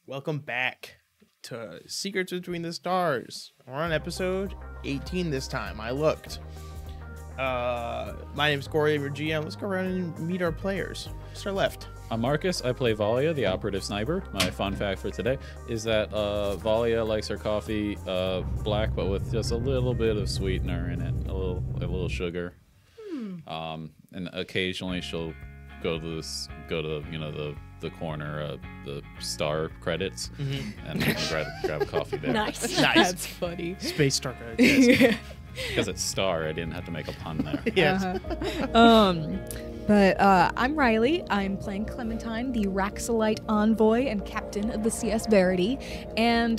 Welcome back to Secrets Between the Stars. We're on episode 18 this time. I looked. My name is Corey, I'm your GM. Let's go around and meet our players. Start left. I'm Marcus. I play Valia, the operative sniper. My fun fact for today is that Valia likes her coffee black, but with just a little bit of sweetener in it, a little sugar. And occasionally she'll go to the corner, the star credits, and grab a coffee there. Nice. That's funny. Space Star credits. Because it's star, I didn't have to make a pun there. Yes. But I'm Riley. I'm playing Clementine, the Raxolite envoy and captain of the CS Verity. And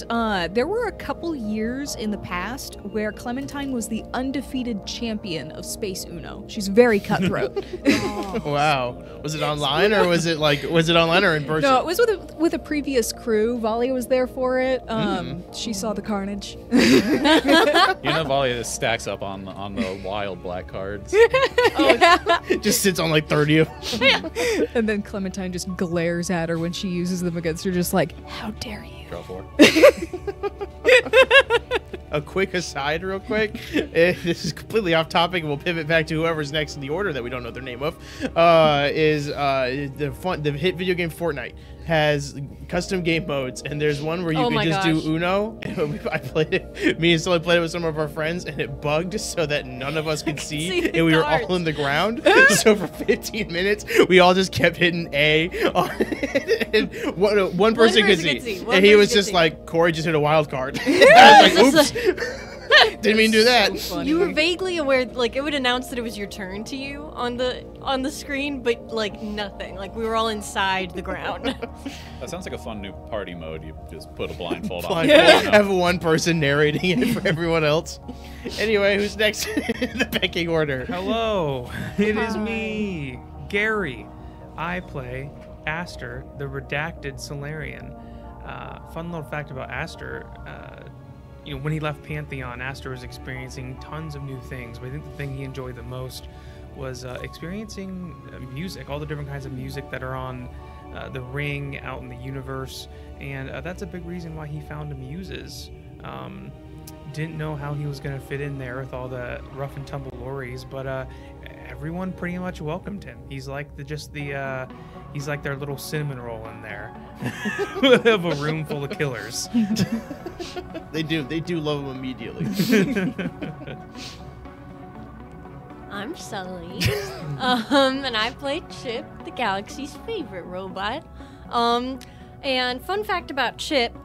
there were a couple years in the past where Clementine was the undefeated champion of Space Uno. She's very cutthroat. Wow. Was it online or was it online or in person? No, it was with a previous crew. Valia was there for it. She saw the carnage. Valia stacks up on the wild black cards. Just sits on like 30 of them. And then Clementine just glares at her when she uses them against her, just like, how dare you? Draw 4. A quick aside real quick. This is completely off topic, and we'll pivot back to whoever's next in the order that we don't know their name of. The hit video game Fortnite has custom game modes, and there's one where you can just do Uno. I played it. Me and Sully played it with some of our friends, and it bugged so that none of us could see, and we were all in the ground. So for 15 minutes, we all just kept hitting A on it. And one person could see, and he was just like, Corey just hit a wild card. I was like, oops. Didn't mean to do that. So You were vaguely aware, like it would announce that it was your turn to you on the screen, but like nothing. Like we were all inside the ground. That sounds like a fun new party mode. You just put a blindfold on. Have one person narrating it for everyone else. Anyway, who's next in the pecking order? Hello, it is me, Gary. I play Aster, the redacted Solarian. Fun little fact about Aster, when he left Pantheon, Aster was experiencing tons of new things, but I think the thing he enjoyed the most was experiencing music, all the different kinds of music that are on the ring out in the universe, and that's a big reason why he found muses. Didn't know how he was going to fit in there with all the rough and tumble lorries, but everyone pretty much welcomed him. He's like he's like their little cinnamon roll in there of a room full of killers. They do love him immediately. I'm Sully, and I play Chip, the galaxy's favorite robot. And fun fact about Chip,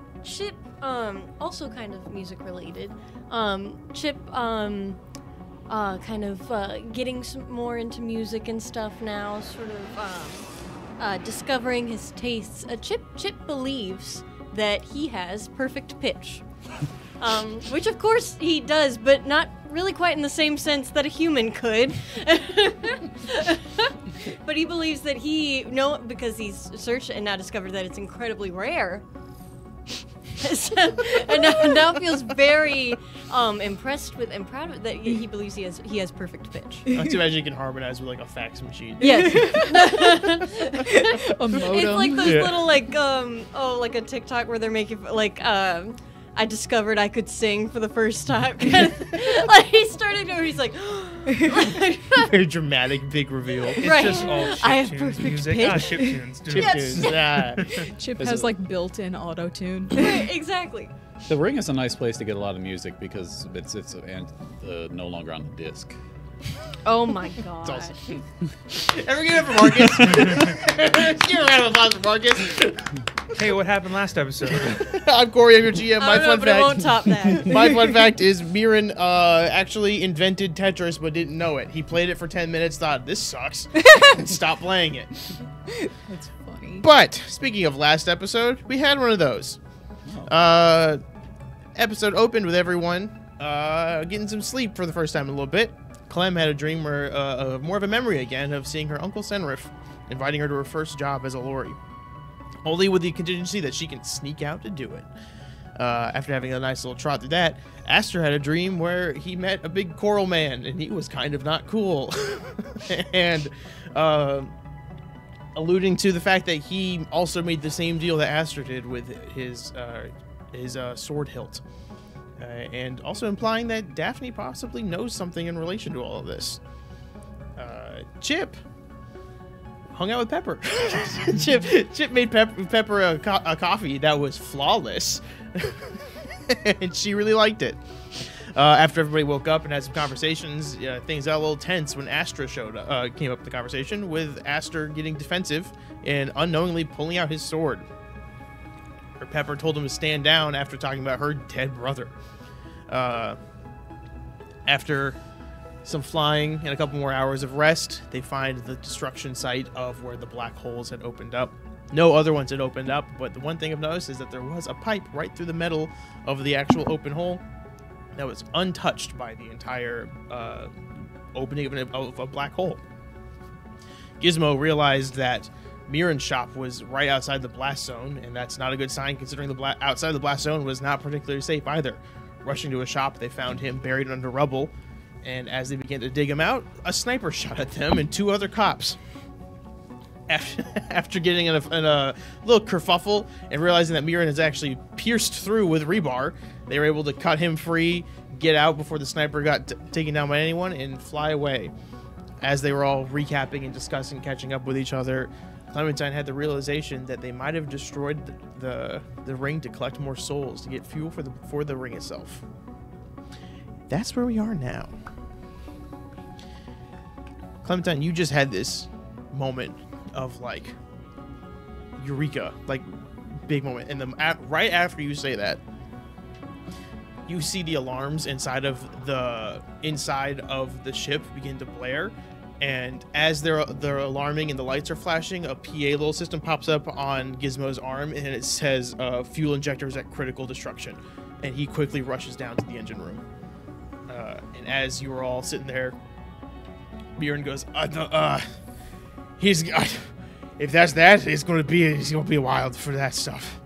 also kind of music related. Chip, kind of getting some more into music and stuff now, sort of discovering his tastes. Chip believes that he has perfect pitch, which of course he does, but not really quite in the same sense that a human could. But he believes that because he's searched and now discovered that it's incredibly rare. And now feels very impressed with and proud of that he believes he has perfect pitch. I like to imagine you can harmonize with like a fax machine. Yes. A modem. It's like those little like a TikTok where they're making like I discovered I could sing for the first time. Like he started over, he's like Very dramatic, big reveal. It's Right. just all I have chiptunes perfect music. pitch. Chiptunes. dude. Chiptunes. Chip Is has it- like built-in auto-tune. exactly. The ring is a nice place to get a lot of music because it's no longer on the disc. Oh my god. Awesome. Ever give it up for Marcus? Give a round of applause for Marcus. Hey, what happened last episode? I'm Corey, I'm your GM. I don't know, but it won't top that. My fun fact is Miran actually invented Tetris but didn't know it. He played it for 10 minutes, thought, this sucks, and stopped playing it. That's funny. But, speaking of last episode, we had one of those. Episode opened with everyone getting some sleep for the first time in a little bit. Clem had a dream where, more of a memory again of seeing her Uncle Senrif inviting her to her first job as a Lori. Only with the contingency that she can sneak out to do it. After having a nice little trot through that, Aster had a dream where he met a big coral man, and he was kind of not cool. And alluding to the fact that he also made the same deal that Aster did with his sword hilt. And also implying that Daphne possibly knows something in relation to all of this. Chip hung out with Pepper. Chip made Pepper a coffee that was flawless. And she really liked it. After everybody woke up and had some conversations, things got a little tense when Astra came up with the conversation, with Aster getting defensive and unknowingly pulling out his sword. Her Pepper told him to stand down after talking about her dead brother. After some flying and a couple more hours of rest, they find the destruction site of where the black holes had opened up. No other ones had opened up, but the one thing I've noticed is that there was a pipe right through the middle of the actual open hole that was untouched by the entire opening of a black hole. Gizmo realized that Mirren's shop was right outside the blast zone, and that's not a good sign considering the outside the blast zone was not particularly safe either. Rushing to a shop, they found him buried under rubble, and as they began to dig him out, a sniper shot at them and 2 other cops. After getting in a little kerfuffle and realizing that Mirren is actually pierced through with rebar, they were able to cut him free, get out before the sniper got taken down by anyone, and fly away. As they were all recapping and discussing, catching up with each other, Clementine had the realization that they might have destroyed the ring to collect more souls to get fuel for the ring itself. That's where we are now. Clementine, you just had this moment of like eureka, like big moment, and right after you say that, you see the alarms inside of the ship begin to blare, and as they're alarming and the lights are flashing, a PA little system pops up on Gizmo's arm and it says fuel injectors at critical destruction, and he quickly rushes down to the engine room. And as you were all sitting there, Mirren goes, if that's that, he's gonna be wild for that stuff.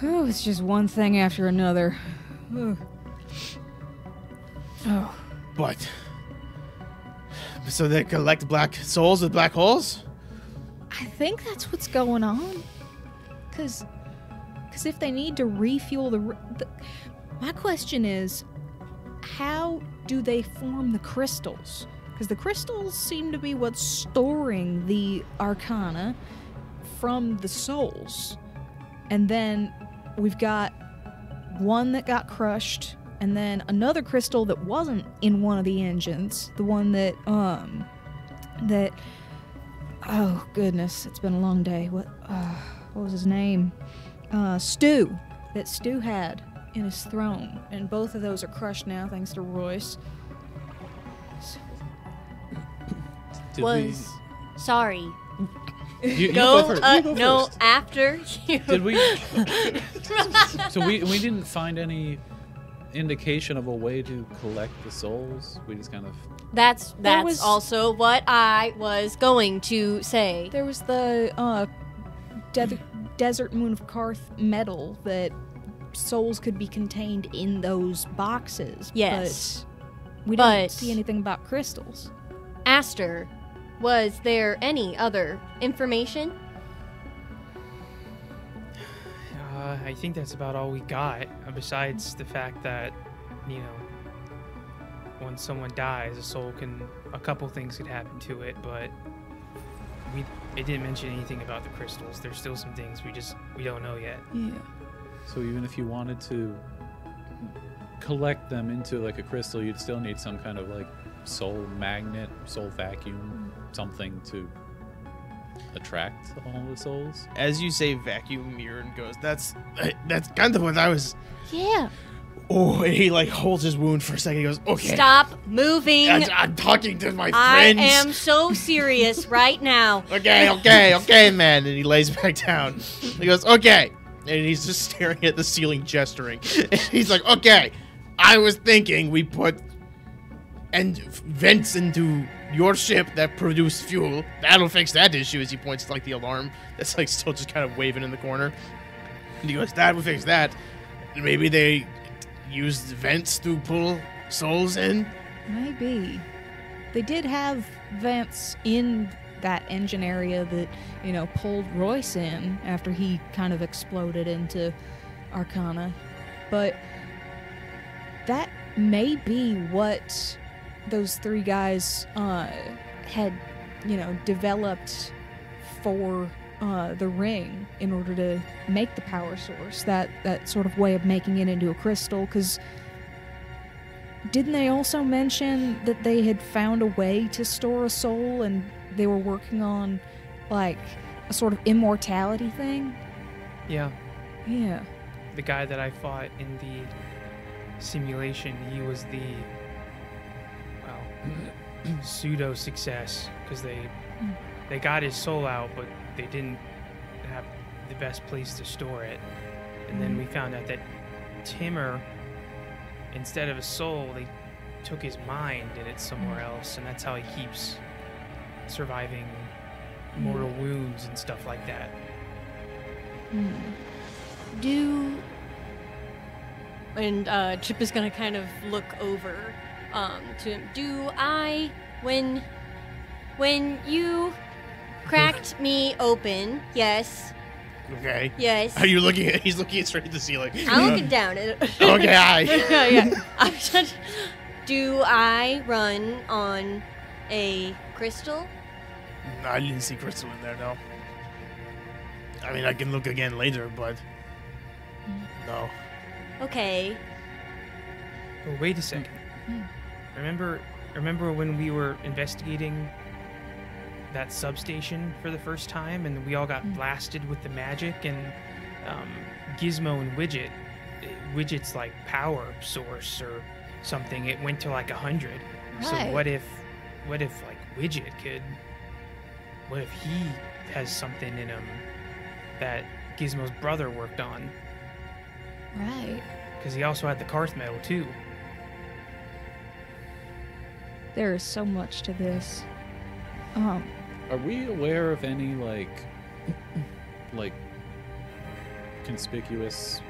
Oh, it's just one thing after another. Oh. But so they collect black souls with black holes? I think that's what's going on. Cause if they need to refuel my question is, how do they form the crystals? Because the crystals seem to be what's storing the arcana from the souls. And then we've got one that got crushed, and then another crystal that wasn't in one of the engines. The one that, oh goodness, it's been a long day. What was his name? Stu. That Stu had in his throne. And both of those are crushed now, thanks to Royce. Sorry. You go first. After you. Did we? So we didn't find any indication of a way to collect the souls. We just kind of. That's also what I was going to say. There was the Desert Moon of Karth metal that souls could be contained in those boxes. Yes, but we didn't see anything about crystals. Aster. Was there any other information? I think that's about all we got, besides the fact that, when someone dies, a couple things could happen to it, but it didn't mention anything about the crystals. There's still some things we don't know yet. Yeah. So even if you wanted to collect them into like a crystal, you'd still need some kind of like soul magnet, soul vacuum, something to attract all the souls. As you say vacuum, Mirren goes, that's kind of what I was. Yeah. Oh, and he like holds his wound for a second. He goes, okay. Stop moving. I'm talking to my friends. I am so serious right now. Okay, man. And he lays back down. He goes, okay. And he's just staring at the ceiling, gesturing. And he's like, okay, I was thinking we put vents into your ship that produce fuel. That'll fix that issue, as he points to like the alarm that's like still just kind of waving in the corner. And he goes, that will fix that. Maybe they used vents to pull souls in? Maybe. They did have vents in that engine area that, you know, pulled Royce in after he kind of exploded into Arcana. But that may be what those three guys had, you know, developed for the ring in order to make the power source, that sort of way of making it into a crystal. Because didn't they also mention that they had found a way to store a soul and they were working on like a sort of immortality thing? Yeah. Yeah. The guy that I fought in the simulation, he was the pseudo success, because they got his soul out, but they didn't have the best place to store it. And then we found out that Timur, instead of a soul, they took his mind and it's somewhere else, and that's how he keeps surviving mortal wounds and stuff like that. And Chip is gonna kind of look over to him. When you cracked me open, yes. Okay. Yes. Are you looking at? He's looking straight at the ceiling. I'm looking down at it. Okay. Yeah. Do I run on a crystal? No, I didn't see crystal in there. No. I mean, I can look again later, but no. Okay. Oh, wait a second. Remember when we were investigating that substation for the first time, and we all got blasted with the magic, and Gizmo and Widget's like power source or something, it went to like 100. Right. So what if like Widget could? What if he has something in him that Gizmo's brother worked on? Right. Because he also had the Karth metal too. There is so much to this. Are we aware of any like conspicuous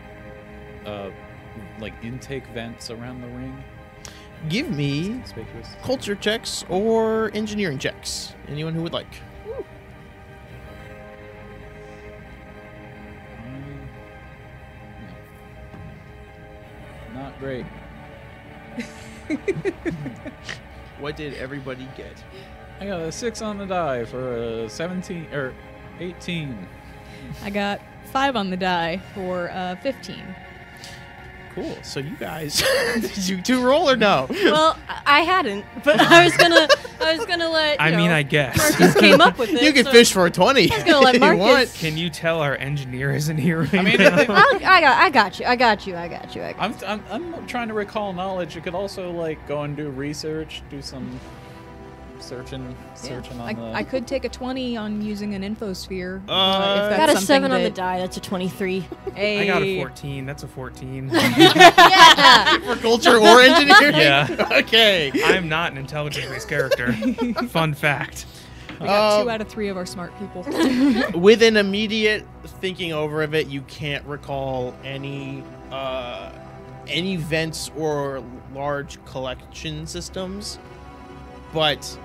like intake vents around the ring? Give me Conspicuous. culture checks or engineering checks. Anyone who would like. Not great. What did everybody get? I got a 6 on the die for a 17 or 18. I got 5 on the die for 15. Cool. So you guys, did you two roll or no? Well, I hadn't, but I was gonna let. I guess. Marcus came up with it. You can so fish for a 20. I was gonna let if you want. Marcus. Can you tell our engineer isn't here right I mean, now? I got you. I'm trying to recall knowledge. You could also like go and do research, do some searching on the. I could take a 20 on using an infosphere. If I that's got a something 7 on the that- die. That's a 23. Hey. I got a 14. That's a 14. Yeah. For culture or engineering? Yeah. Okay. I'm not an intelligence-based character. Fun fact. We got 2 out of 3 of our smart people. With an immediate thinking over of it, you can't recall any vents or large collection systems, but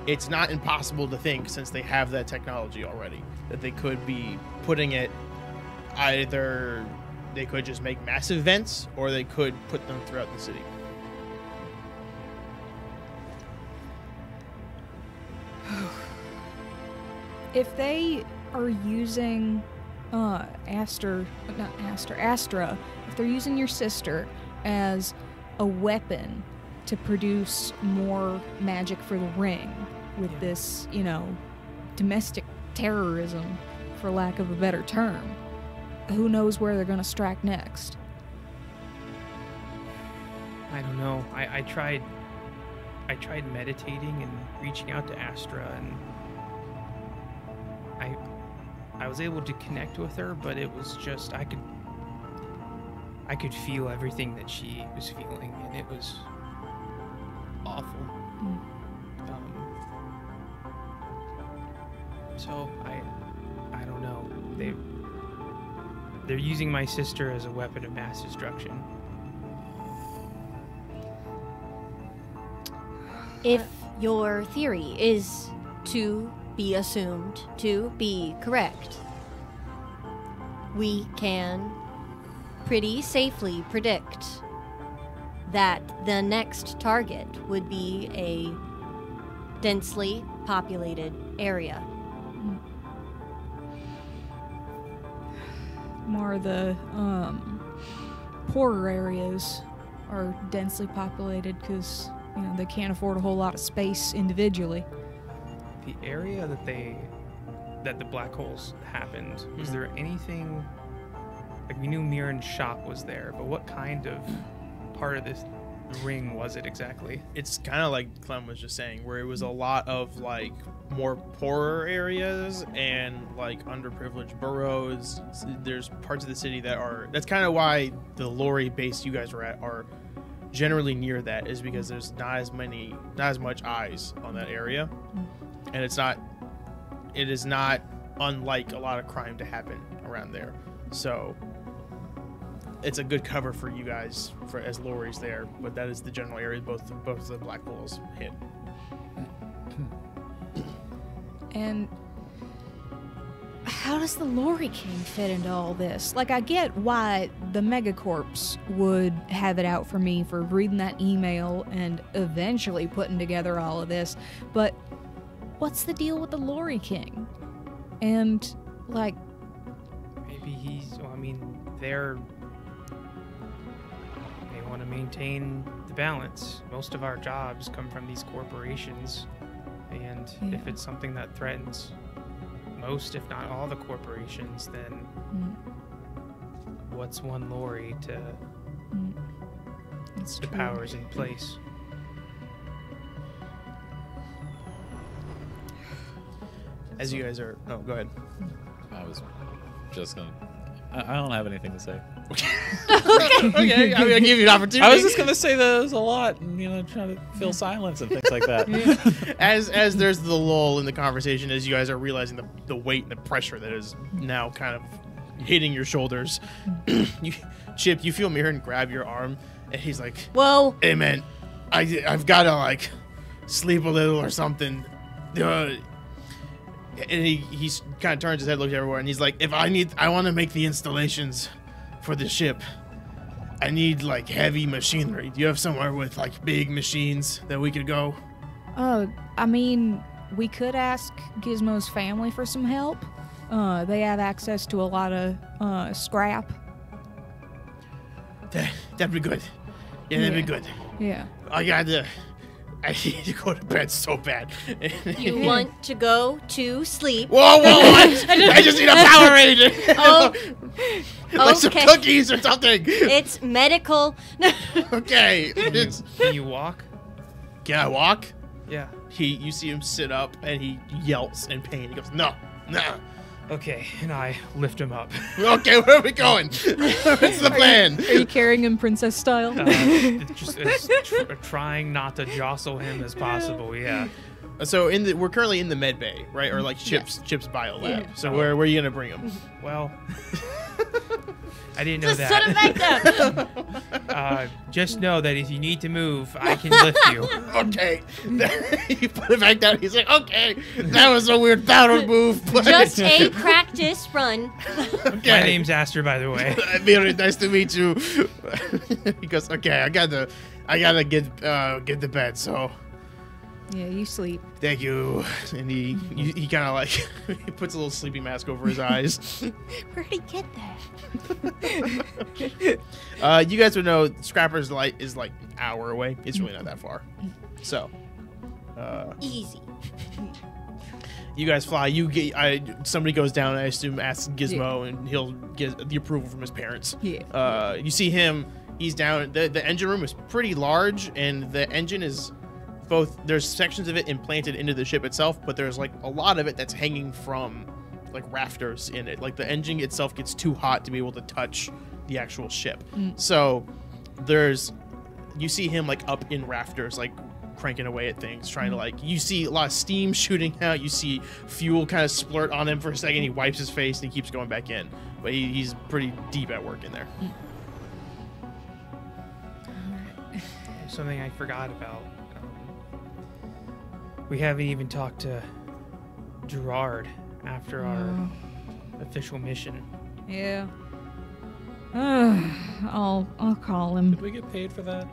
it's not impossible to think, since they have that technology already, that they could be putting it either. They could just make massive vents, or they could put them throughout the city. If they are using Astra, if they're using your sister as a weapon to produce more magic for the ring with this, domestic terrorism, for lack of a better term, who knows where they're going to strike next? I don't know. I tried meditating and reaching out to Astra, and I was able to connect with her, but it was just I could feel everything that she was feeling, and it was awful. So I don't know. They're using my sister as a weapon of mass destruction. If your theory is to be assumed to be correct, we can pretty safely predict that the next target would be a densely populated area. More of the poorer areas are densely populated because they can't afford a whole lot of space individually. The area that the black holes happened, was there anything, like we knew Mirren's shop was there, but what kind of part of this ring was it exactly? It's kind of like Clem was just saying, where it was a lot of like more poorer areas and like underprivileged boroughs. There's parts of the city that's kind of why the Lori base you guys were at are generally near that, is because there's not as much eyes on that area, and it is not unlike a lot of crime to happen around there. So it's a good cover for you guys as Lori's there, but that is the general area both the black holes hit. And how does the Lori King fit into all this? Like, I get why the Megacorps would have it out for me for reading that email and eventually putting together all of this, but what's the deal with the Lori King? And, like... Maybe they want to maintain the balance. Most of our jobs come from these corporations, and if it's something that threatens most, if not all, the corporations, then what's one Lori to the powers in place? As you guys are... Oh, go ahead. I was just going to... I don't have anything to say. Okay, I give you an opportunity. I was just going to say that there's a lot, and, trying to fill silence and things like that. As there's the lull in the conversation, as you guys are realizing the weight and the pressure that is now kind of hitting your shoulders, Chip, you feel Mirren grab your arm, and he's like, "Whoa, hey man, I've got to like sleep a little or something." And he kind of turns his head, looks everywhere, and he's like, I want to make the installations for the ship. I need like heavy machinery. Do you have somewhere with like big machines that we could go? We could ask Gizmo's family for some help. They have access to a lot of scrap. That'd be good. Yeah, that'd be good. Yeah. I need to go to bed so bad. You want to go to sleep? Whoa! I just need a Powerade. Oh, like some cookies or something. It's medical. Okay. Can you walk? Can I walk? Yeah. You see him sit up and he yells in pain. He goes, no. Okay, and I lift him up. Okay, where are we going? What's the plan? Are you carrying him princess style? Just trying not to jostle him as possible. Yeah. So we're currently in the med bay, right? Or like Chip's bio lab. Yeah. So where are you gonna bring him? Well, I didn't know Just that. set him back down. Just know that if you need to move, I can lift you. Okay. He put it back down. He's like, okay, that was a weird battle move. But Just a practice run. okay. My name's Aster, by the way. Very nice to meet you. He goes, okay, I gotta get to bed. So. Yeah, you sleep. Thank you. And he kind of like he puts a little sleeping mask over his eyes. Where'd he get that? You guys would know Scrapper's Light is like an hour away. It's really not that far. So, Easy. you guys fly. Somebody goes down. I assume asks Gizmo, and he'll get the approval from his parents. Yeah. You see him. He's down. The engine room is pretty large, and the engine is. There's sections of it implanted into the ship itself, but there's like a lot of it that's hanging from like rafters in it. Like the engine itself gets too hot to be able to touch the actual ship. So you see him like up in rafters, like cranking away at things, trying to like, you see a lot of steam shooting out. You see fuel kind of splurt on him for a second. He wipes his face and he keeps going back in, but he's pretty deep at work in there. Something I forgot about. We haven't even talked to Gerard after our official mission. Yeah. I'll call him. Did we get paid for that?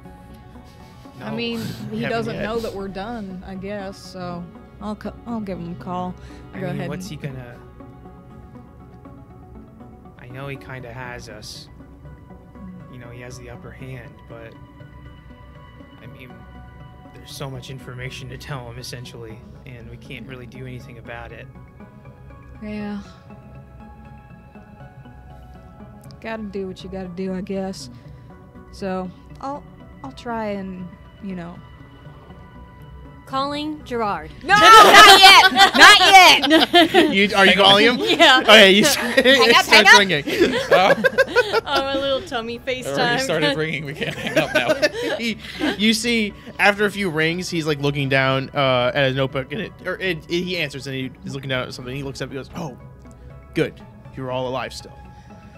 No, I mean, he haven't doesn't yet. know that we're done, I guess. So I'll give him a call. I Go mean, ahead. what's he gonna... I know he kind of has us. You know, he has the upper hand, but... I mean, there's so much information to tell him, essentially, and we can't really do anything about it. Yeah. Gotta do what you gotta do, I guess. So I'll try and, you know. Calling Gerard. No, not yet. Not yet. Are you calling him? Yeah. Okay, it starts ringing. Oh, a little tummy Already FaceTime. started ringing. We can't hang up now. You see, after a few rings, he's like looking down at his notebook, and he answers, and he's looking down at something. He looks up, and he goes, "Oh, good, you're all alive still."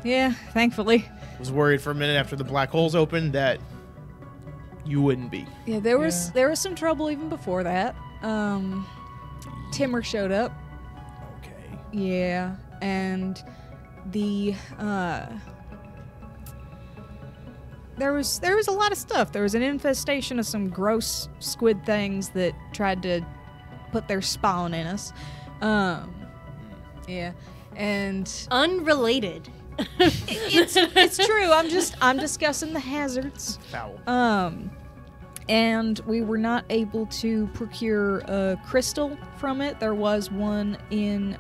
Yeah, thankfully. I was worried for a minute after the black holes opened that you wouldn't be. Yeah, there was some trouble even before that. Timmer showed up. Okay. Yeah, and the there was a lot of stuff. There was an infestation of some gross squid things that tried to put their spawn in us. Yeah, and Unrelated. it's true. I'm discussing the hazards. Foul. And we were not able to procure a crystal from it. There was one in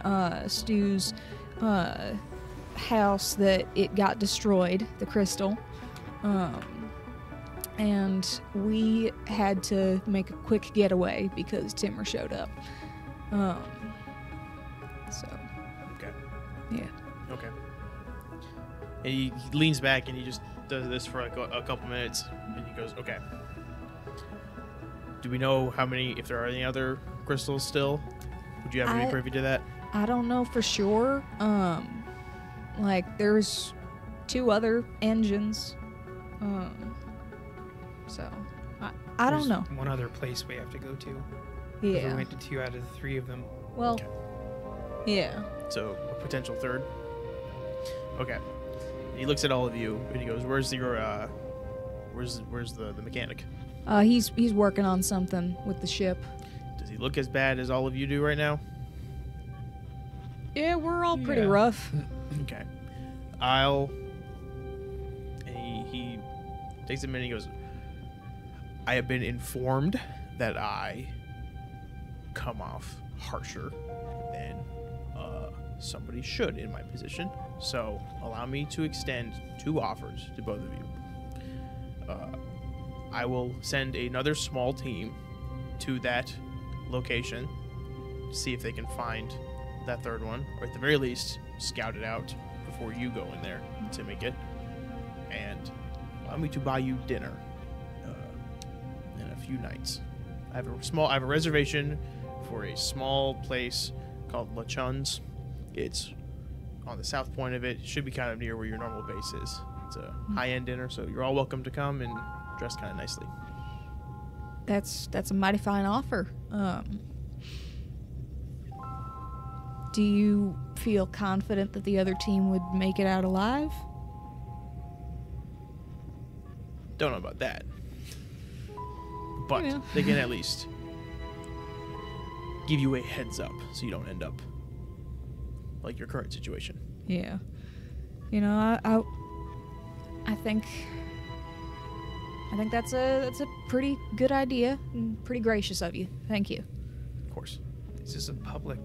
Stu's house that it got destroyed, the crystal. And we had to make a quick getaway because Timmer showed up. So, Okay. yeah. Okay. And he leans back and he just does this for like a couple minutes, and he goes, "Okay. Do we know how many? If there are any other crystals still? Would you have any privy to that?" I don't know for sure. Like there's 2 other engines. So I don't There's know. one other place we have to go to. 'Cause Yeah. We went to 2 out of the 3 of them. Well, Okay. yeah. So a potential third. Okay. He looks at all of you and he goes, "Where's the mechanic? He's working on something with the ship. Does he look as bad as all of you do right now?" Yeah, we're all pretty Yeah. rough. Okay. And he takes a minute and he goes, "I have been informed that I come off harsher than somebody should in my position. So allow me to extend 2 offers to both of you. I will send another small team to that location to see if they can find that third one, or at the very least, scout it out before you go in there to make it. And allow me to buy you dinner in a few nights. I have a reservation for a small place called La Chun's. It's on the south point of it. It should be kind of near where your normal base is. It's a high-end dinner, so you're all welcome to come and dress kind of nicely." That's a mighty fine offer. Do you feel confident that the other team would make it out alive? Don't know about that. But Yeah. they can at least give you a heads up so you don't end up like your current situation. Yeah. You know, I think that's a pretty good idea and pretty gracious of you. Thank you. Of course. Is this a public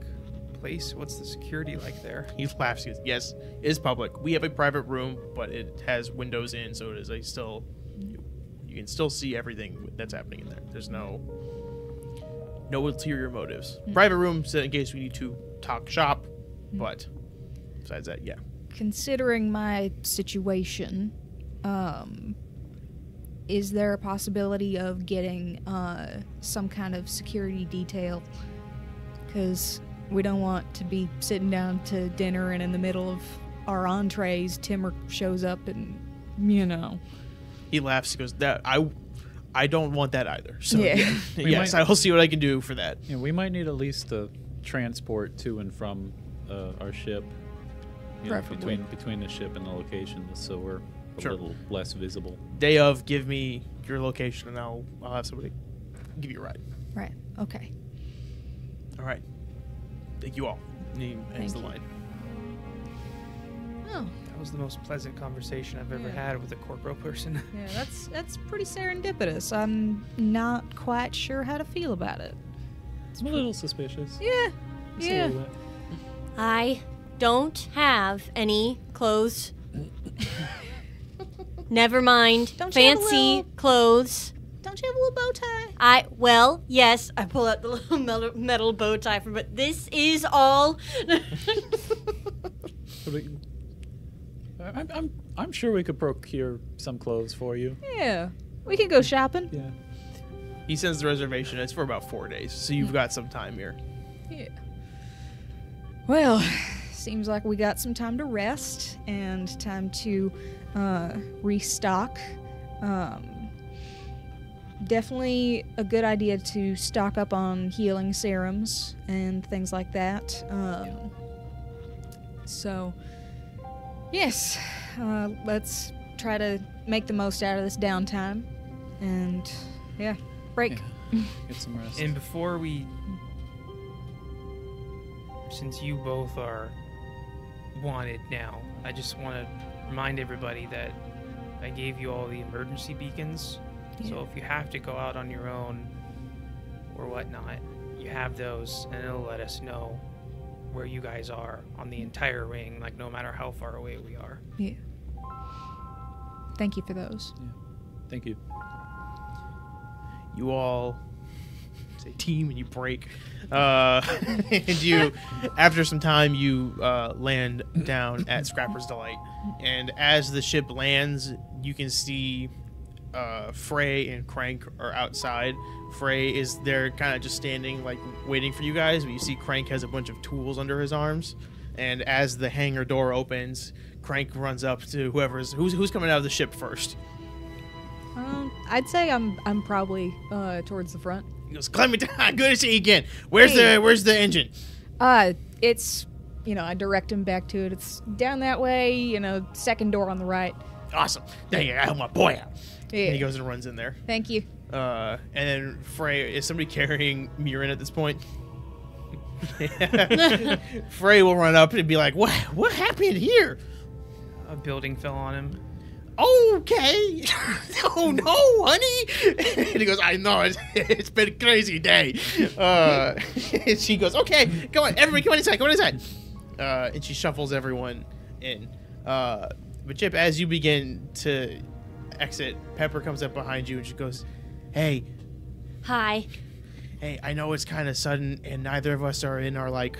place? What's the security like there? He laughs. He goes, "Yes, it is public. We have a private room, but it has windows in, so it is a still. You can still see everything that's happening in there. There's no ulterior motives. Private room, so in case we need to talk shop, but besides that, yeah. Considering my situation, is there a possibility of getting some kind of security detail? Because we don't want to be sitting down to dinner and in the middle of our entrees, Timmer shows up and, you know. He laughs. He goes, "That I don't want that either. So Yeah. yes, I will see what I can do for that." Yeah, we might need at least to transport to and from our ship. Between the ship and the location, so we're a little less visible. Day of, give me your location, and I'll have somebody give you a ride. Right. Okay. All right. Thank you all. And he ends the line. Oh. That was the most pleasant conversation I've ever had with a corporal person. Yeah, that's pretty serendipitous. I'm not quite sure how to feel about it. It's a little suspicious. Yeah. Just a little bit. I don't have any clothes. Never mind. Don't you have a Fancy little- clothes. Don't you have a little bow tie? Yes, I pull out the little metal bow tie from, but this is all. I'm sure we could procure some clothes for you. Yeah. We could go shopping. Yeah. He sends the reservation. It's for about 4 days, so you've got some time here. Yeah. Well, seems like we got some time to rest and time to restock. Definitely a good idea to stock up on healing serums and things like that. So, yes, let's try to make the most out of this downtime. And, yeah, break. Yeah. Get some rest. And before we... Since you both are wanted now, I just want to remind everybody that I gave you all the emergency beacons. Yeah. So if you have to go out on your own or whatnot, you have those, and it'll let us know where you guys are on the entire ring, like no matter how far away we are. Yeah. Thank you for those. Yeah. Thank you. You all say team and you break. And you, after some time, you land down at Scrapper's Delight. And as the ship lands, you can see Frey and Crank are outside. Frey is there kind of just standing, like, waiting for you guys. But you see Crank has a bunch of tools under his arms. And as the hangar door opens, Crank runs up to who's coming out of the ship first. I'd say I'm probably towards the front. He goes, Clementine, good to see you again. Where's the engine? It's, I direct him back to it. It's down that way, second door on the right. Awesome. Dang it, I helped my boy out. Yeah. And he goes and runs in there. Thank you. And then Frey, is somebody carrying Murin at this point? Frey will run up and be like, what happened here? A building fell on him. Okay. Oh no, honey. And he goes, I know, it's been a crazy day. And she goes, okay, come on, everybody come on inside. And she shuffles everyone in. But Chip, as you begin to exit, Pepper comes up behind you and she goes, hey. Hi. Hey, I know it's kind of sudden and neither of us are in our, like,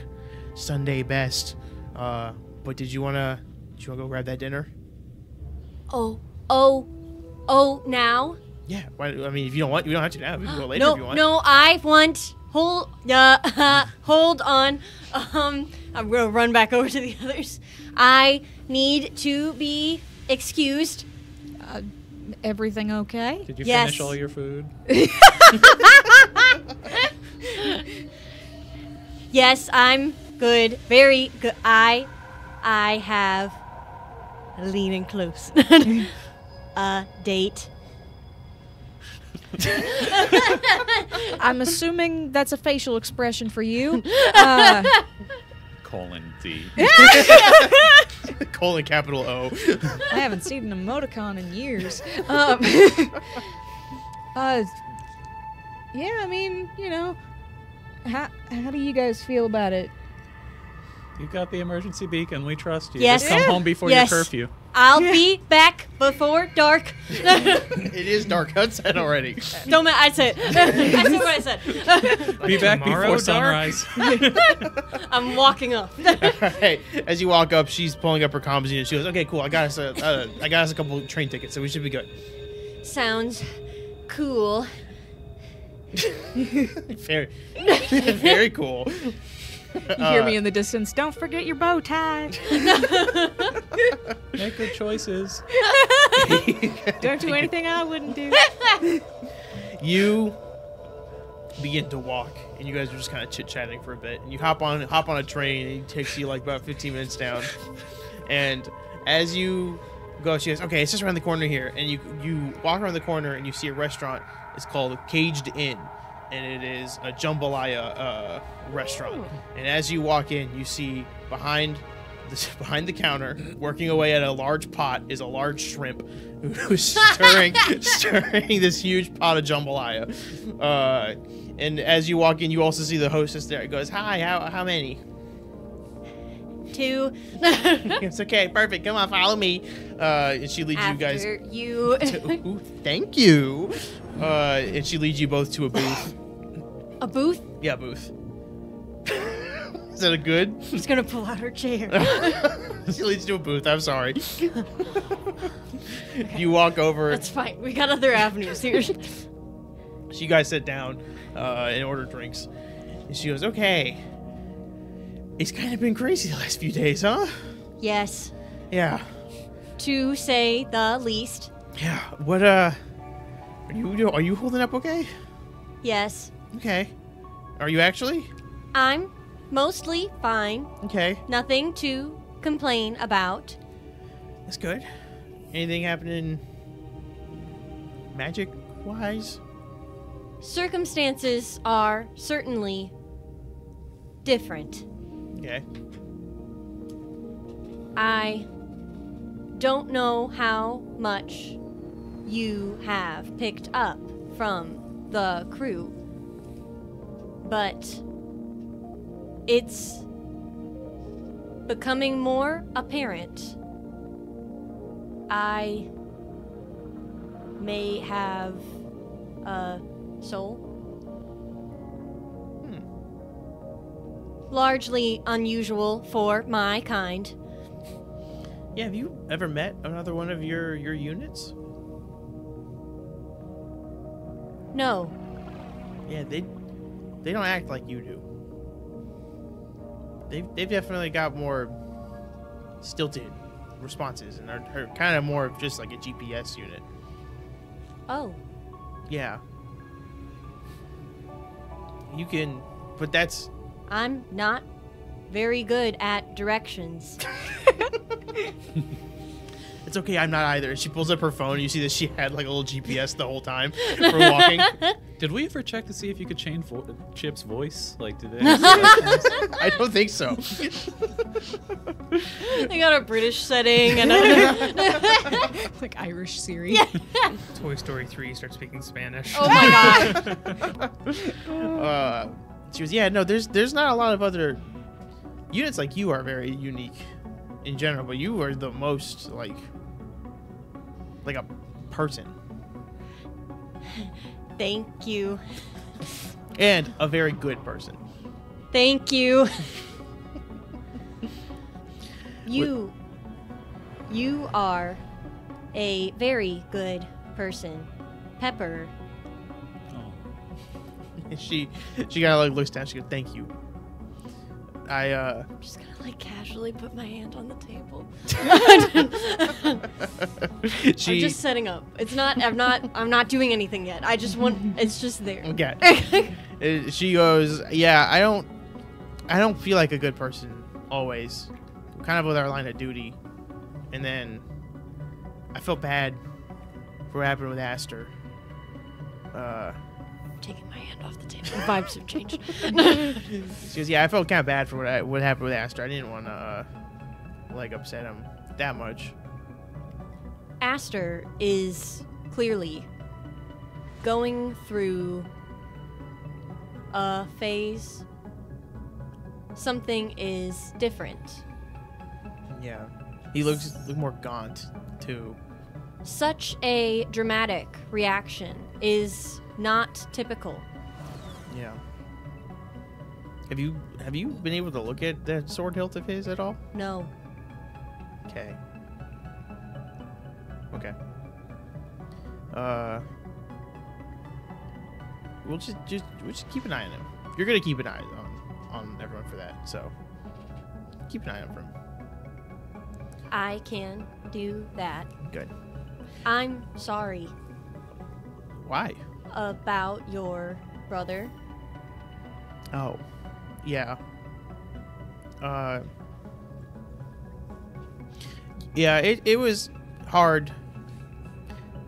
Sunday best. But did you wanna go grab that dinner? Now? Yeah, I mean, if you don't want, you don't have to now. We can go later if you want. No, I want. Hold on. I'm gonna run back over to the others. I need to be excused. Everything okay? Did you Yes. finish all your food? Yes, I'm good. Very good. I have leaning close. A date. I'm assuming that's a facial expression for you. :D. Colon capital O. I haven't seen an emoticon in years. Yeah, I mean, how do you guys feel about it? You got the emergency beacon. We trust you. Yes. Just come home before your curfew. I'll be back before dark. It is dark outside already. Don't matter. I said. I said what I said. Be back tomorrow before dark? sunrise. I'm walking up. Hey, as you walk up, she's pulling up her comms and she goes, "Okay, cool. I got us a couple train tickets, so we should be good." Sounds cool. Very, very cool. You hear me in the distance. Don't forget your bow tie. Make good choices. Don't do anything I wouldn't do. You begin to walk, and you guys are just kind of chit-chatting for a bit, and you hop on a train, and it takes you like about 15 minutes down, and as you go, she goes, okay, it's just around the corner here, and you walk around the corner, and you see a restaurant. It's called Caged Inn, and it is a jambalaya restaurant. And as you walk in, you see behind the counter, working away at a large pot, is a large shrimp who's stirring this huge pot of jambalaya. And as you walk in, you also see the hostess there. It goes, hi, how many? 2. It's okay, perfect. Come on, follow me. And she leads you guys. Ooh, thank you. And she leads you both to a booth. A booth? Yeah, booth. Is that a good? She's gonna pull out her chair. She leads you to a booth. I'm sorry. You walk over. That's fine. We got other avenues here. So you guys sit down and order drinks. And she goes, okay. It's kind of been crazy the last few days, huh? Yes. Yeah. To say the least. Yeah. What, are you holding up okay? Yes. Okay. Are you actually? I'm mostly fine. Okay. Nothing to complain about. That's good. Anything happening magic-wise? Circumstances are certainly different. Okay. I don't know how much you have picked up from the crew, but it's becoming more apparent I may have a soul. Largely unusual for my kind. Yeah, have you ever met another one of your units? No. Yeah, they don't act like you do. They've definitely got more stilted responses and are kind of more of just like a GPS unit. Oh. Yeah. You can, but that's... I'm not very good at directions. It's okay, I'm not either. She pulls up her phone, and you see that she had like a little GPS the whole time for walking. Did we ever check to see if you could change Chip's voice? Like, did they? I don't think so. They got a British setting and a like Irish Siri. Yeah. Toy Story 3 starts speaking Spanish. Oh my god. She was, yeah, no, there's not a lot of other units like you are very unique in general, but you are the most like a person. Thank you. And a very good person. Thank you. You are a very good person. Pepper. She kind of like looks down. She goes, "Thank you." I'm just gonna like casually put my hand on the table. I'm just setting up. It's not. I'm not doing anything yet. I just want. It's just there. Okay. She goes, "Yeah, I don't feel like a good person always. Kind of with our line of duty, and then I felt bad for what happened with Aster. Taking my hand off the table. The vibes have changed. She goes, yeah, I felt kind of bad for what happened with Aster. I didn't want to like upset him that much. Aster is clearly going through a phase. Something is different. Yeah, he looks more gaunt too. Such a dramatic reaction is not typical. Yeah. Have you been able to look at that sword hilt of his at all? No. Okay. We'll just keep an eye on him. You're gonna keep an eye on everyone for that, so keep an eye on him. I can do that. Good. I'm sorry Why? about your brother. Oh, yeah. Yeah, it was hard.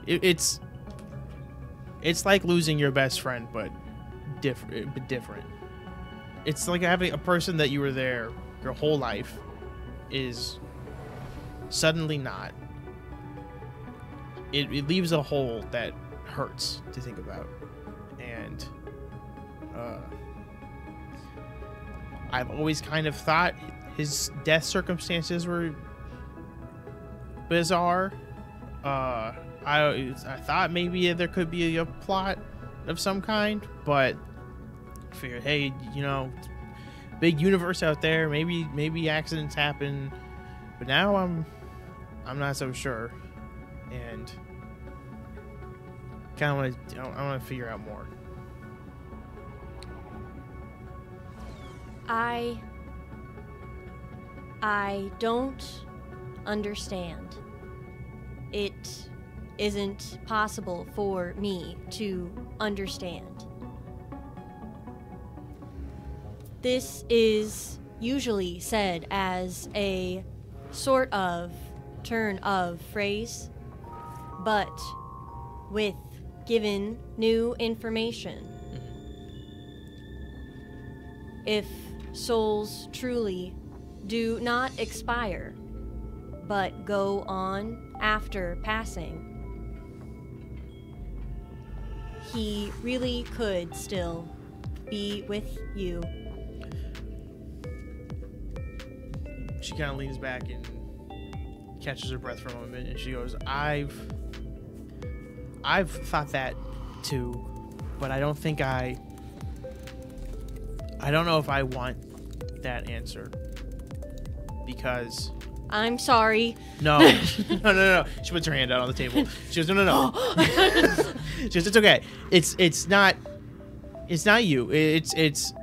It's like losing your best friend, but different. It's like having a person that you were there your whole life is suddenly not. It leaves a hole that hurts to think about, and I've always kind of thought his death circumstances were bizarre. I thought maybe there could be a plot of some kind, but I figured, hey, you know, big universe out there. Maybe accidents happen, but now I'm not so sure, and kind of I want to figure out more. I don't understand. It isn't possible for me to understand. This is usually said as a sort of turn of phrase, but with given new information. If souls truly do not expire, but go on after passing, he really could still be with you. She kind of leans back and catches her breath for a moment, and she goes, I've thought that too, but I don't think I don't know if I want that answer, because I'm sorry. No. No. She puts her hand out on the table. She goes, no. She goes, it's okay. It's not you. It's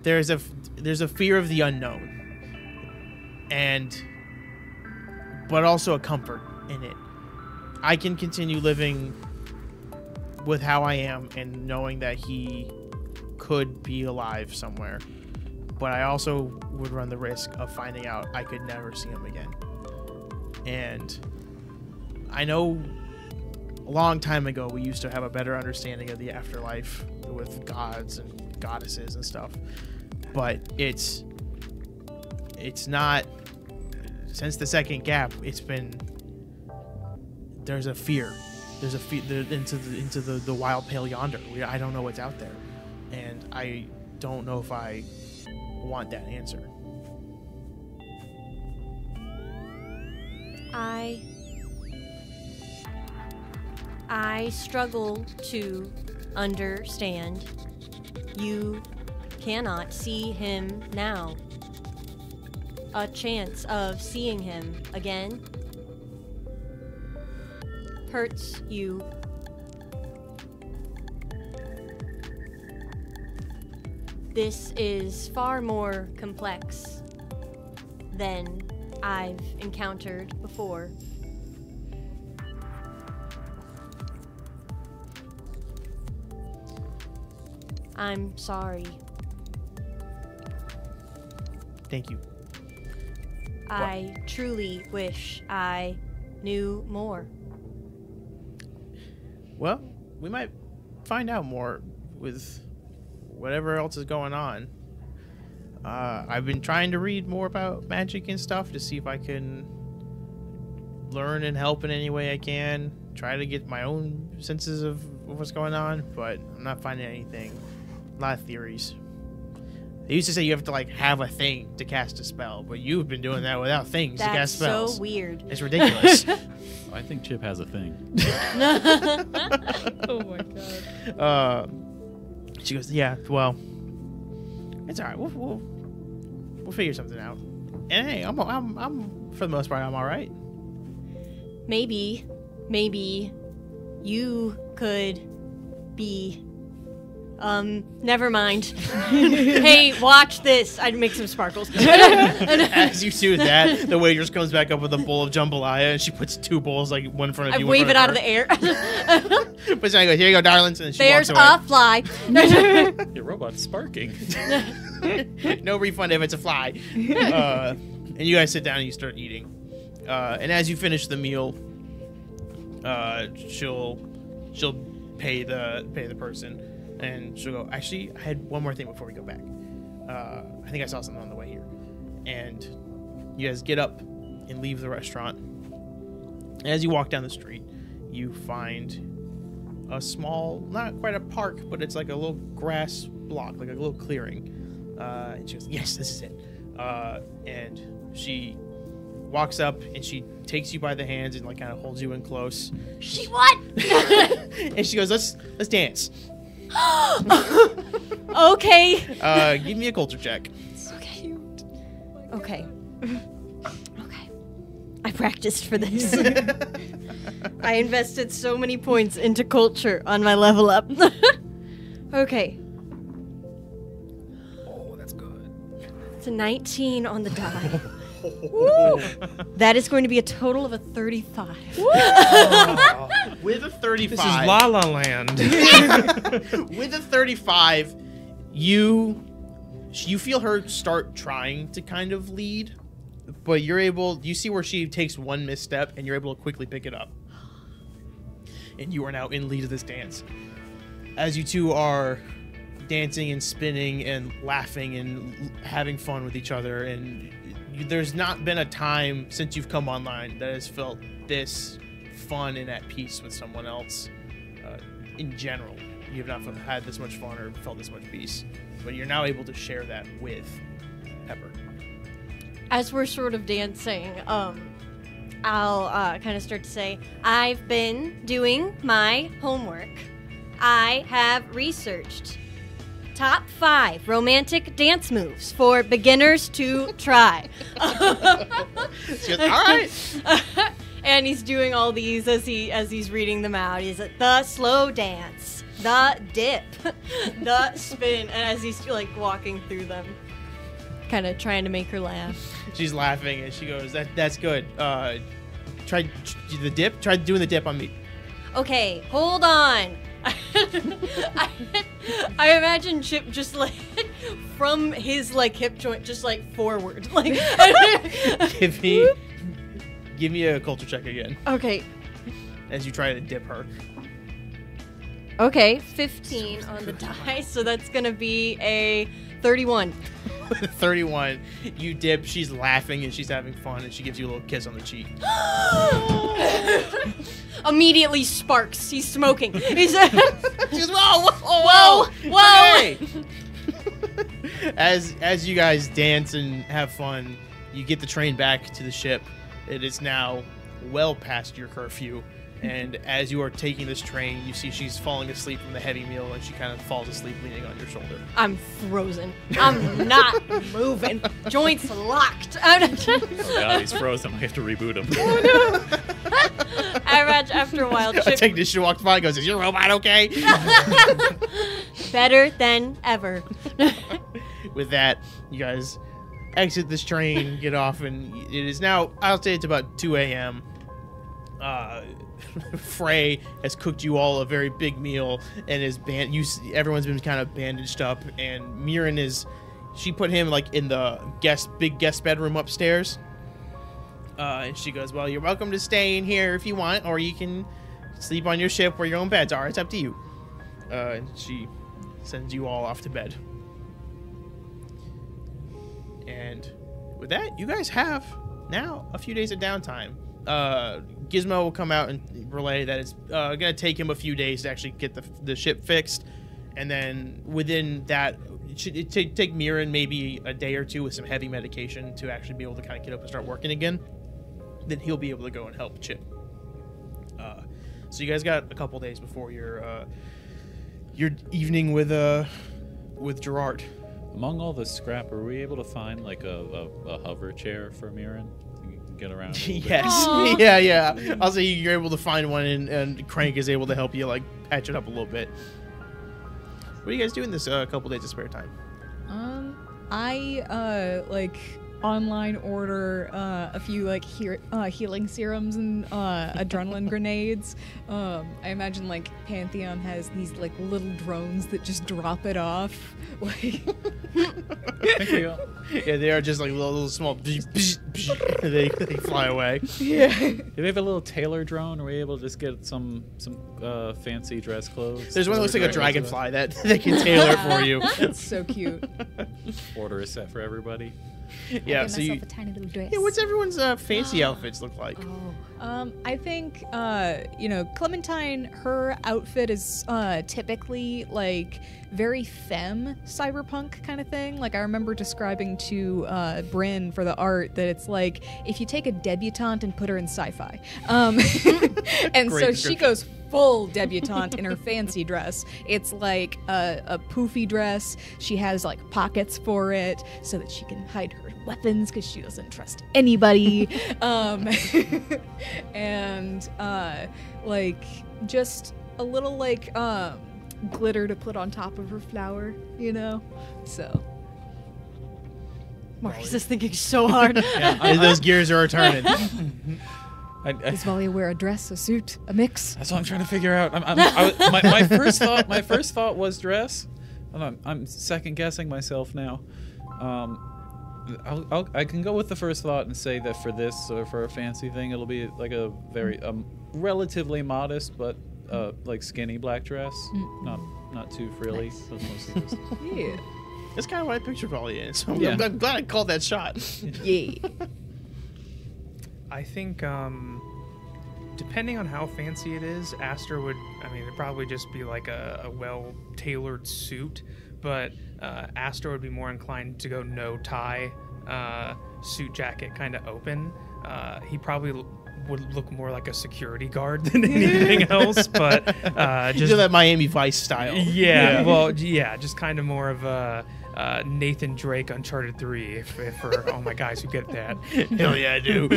there's a fear of the unknown, but also a comfort in it. I can continue living with how I am and knowing that he could be alive somewhere, but I also would run the risk of finding out I could never see him again. And I know a long time ago we used to have a better understanding of the afterlife with gods and goddesses and stuff, but it's not. Since the second gap, there's a fear into the wild pale yonder. I don't know what's out there, and I don't know if I want that answer. I struggle to understand. You cannot see him now. A chance of seeing him again hurts you. This is far more complex than I've encountered before. I'm sorry. Thank you. I truly wish I knew more. Well, we might find out more with whatever else is going on. I've been trying to read more about magic and stuff to see if I can learn and help in any way I can. Try to get my own senses of what's going on, but I'm not finding anything. A lot of theories. They used to say you have to like have a thing to cast a spell, but you've been doing that without things to cast spells. That's so weird. It's ridiculous. I think Chip has a thing. Oh my god. She goes, yeah, well, it's all right. We'll figure something out. And hey, I'm for the most part, I'm all right. Maybe you could be. Never mind. Hey, watch this. I'd make some sparkles. As you do that, the waitress comes back up with a bowl of jambalaya, and she puts two bowls, like one in front of you. I wave it out of the air. Puts it down and goes, here you go, darlings. And then she There's walks a fly. Your robot's sparking. No refund if it's a fly. And you guys sit down and you start eating. And as you finish the meal, she'll pay the person, and she'll go, actually, I had one more thing before we go back. I think I saw something on the way here. And you guys get up and leave the restaurant. And as you walk down the street, you find a small, not quite a park, but it's like a little grass block, like a little clearing. And she goes, yes, this is it. And she walks up and she takes you by the hands and like kind of holds you in close. She what? And she goes, let's dance. Okay. Give me a culture check. Okay. Okay. I practiced for this. I invested so many points into culture on my level up. Okay. Oh, that's good. It's a 19 on the die. Woo. That is going to be a total of a 35. With a 35. This is La La Land. With a 35, you feel her start trying to kind of lead, but you see where she takes one misstep and you're able to quickly pick it up. And you are now in lead of this dance. As you two are dancing and spinning and laughing and having fun with each other, and there's not been a time since you've come online that has felt this fun and at peace with someone else. In general, you have not had this much fun or felt this much peace, but you're now able to share that with Pepper. As we're sort of dancing, I'll kind of start to say, I've been doing my homework. I have researched top 5 romantic dance moves for beginners to try. She goes, all right. And he's doing all these as he's reading them out. He's like, the slow dance, the dip, the spin, and as he's like walking through them, kind of trying to make her laugh. She's laughing and she goes, that's good. Try the dip. Try doing the dip on me. Okay, hold on. I imagine Chip just like from his like hip joint, just like forward, like. Give me a culture check again. Okay. As you try to dip her. Okay, 15 on the die, so that's gonna be a 31. 31. You dip. She's laughing and she's having fun, and she gives you a little kiss on the cheek. Immediately sparks. He's smoking. He's She's whoa. Hey. As you guys dance and have fun, you get the train back to the ship. It is now well past your curfew, and as you are taking this train, you see she's falling asleep from the heavy meal, and she kind of falls asleep leaning on your shoulder. I'm frozen. I'm not moving. Joints locked. Oh god, he's frozen. I have to reboot him. I imagine after a while, A technician walks by and goes, is your robot okay? Better than ever. With that, you guys exit this train, get off, and it is now, I'll say it's about 2 a.m. Frey has cooked you all a very big meal and is everyone's been kind of bandaged up, and Mirren she put him like in the big guest bedroom upstairs. And she goes, well, you're welcome to stay in here if you want, or you can sleep on your ship where your own beds are. It's up to you. And she sends you all off to bed. And with that, you guys have now a few days of downtime. Gizmo will come out and relay that it's going to take him a few days to actually get the ship fixed. And then within that, it should take Mirren maybe a day or two with some heavy medication to actually be able to kind of get up and start working again. Then he'll be able to go and help Chip. So you guys got a couple days before your evening with Gerard. Among all the scrap, were we able to find like a hover chair for Mirren? Get around. Yes. Yeah. I'll say you're able to find one, and Crank is able to help you like patch it up a little bit. What are you guys doing this couple days of spare time? I online order a few like healing serums and adrenaline grenades. I imagine like Pantheon has these like little drones that just drop it off. Like, Thank you. Yeah, they are just like little small. They fly away. yeah. Do they have a little tailor drone? Are we able to just get some fancy dress clothes? There's one that looks like a dragonfly that they can tailor it for you. That's so cute. Order a set for everybody. Yeah, Get so you. myself a tiny little dress. Yeah, what's everyone's fancy outfits look like? I think, Clementine, her outfit is typically like very femme cyberpunk kind of thing. Like I remember describing to Bryn for the art that it's like if you take a debutante and put her in sci-fi. And Great so she goes full debutante in her fancy dress. It's like a poofy dress. She has like pockets for it so that she can hide her weapons because she doesn't trust anybody. And like just a little like glitter to put on top of her flower, you know? So Marcus is thinking so hard. Those gears are turning. does Valia wear a dress, a suit, a mix? That's what I'm trying to figure out. My first thought was dress. I'm second guessing myself now. I can go with the first thought and say that for this or for a fancy thing, it'll be like a very relatively modest but like skinny black dress, not too frilly. Nice. That's mostly just- Yeah. That's kind of what I pictured Valia in. So Yeah. I'm glad I called that shot. Yeah. I think, depending on how fancy it is, Aster would, it'd probably just be like a well-tailored suit, but Aster would be more inclined to go no tie, suit jacket kind of open. He probably would look more like a security guard than anything else, but Just that Miami Vice style. yeah, well, yeah, just kind of more of a Nathan Drake Uncharted 3 for all my guys who get that. Hell yeah, I do.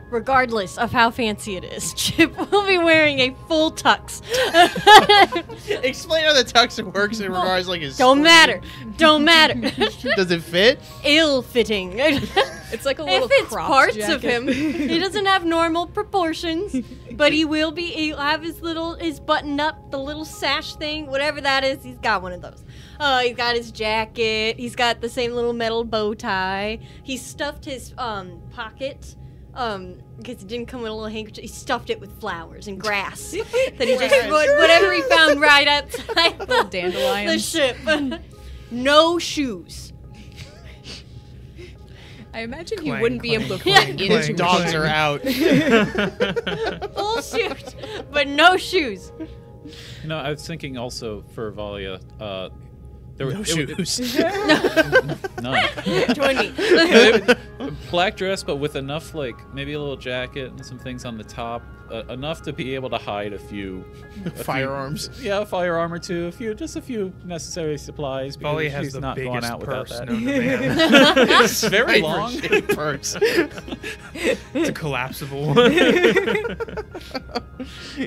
Regardless of how fancy it is, Chip will be wearing a full tux. Explain how the tux works in regards like his. Don't matter. Don't matter. Does it fit? Ill-fitting. It's like a little If it's cropped parts jacket. of him, he doesn't have normal proportions, but he'll have his button up, the little sash thing, whatever that is. He's got one of those. He's got his jacket. He's got the same little metal bow tie. He stuffed his pocket. Because it didn't come with a little handkerchief. He stuffed it with flowers and grass that he just whatever he found right outside Little the dandelions. ship. No shoes. I imagine he Clang, wouldn't be able to clang, fit clang, into clang. Dogs are out. Full suit, but no shoes. No, I was thinking also for Valia. No shoes. None. Join me. Black dress, but with enough, like maybe a little jacket and some things on the top, enough to be able to hide a few Firearms. Yeah, a firearm or two, just a few necessary supplies. because Valia has she's the not going biggest out without purse that. known to man. It's very long. Shaped purse. It's a collapsible.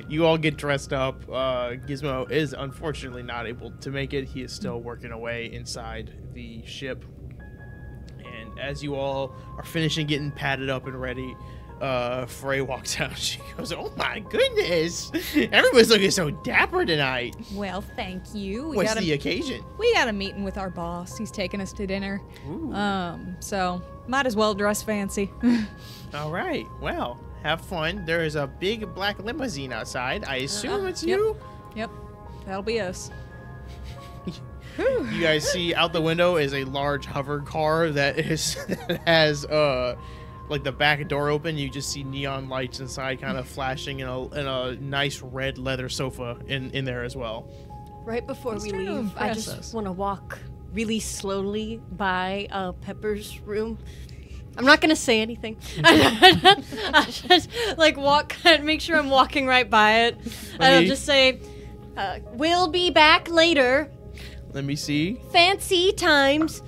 You all get dressed up. Gizmo is unfortunately not able to make it. He is still working away inside the ship. And as you all are finishing getting padded up and ready, Frey walks out. She goes, "Oh my goodness! Everybody's looking so dapper tonight. Well, thank you. What's the occasion?" We got a meeting with our boss. He's taking us to dinner. Ooh. So might as well dress fancy. All right. Well, have fun. There is a big black limousine outside. I assume it's you. Yep, that'll be us. You guys see out the window is a large hover car that has like the back door open. You just see neon lights inside kind of flashing, and a nice red leather sofa in there as well. Right before He's we trying to leave, I impress just us. want to walk really slowly by Pepper's room. I'm not gonna say anything. I just like walk, make sure I'm walking right by it, and I'll just say, "We'll be back later. Let me see. Fancy times."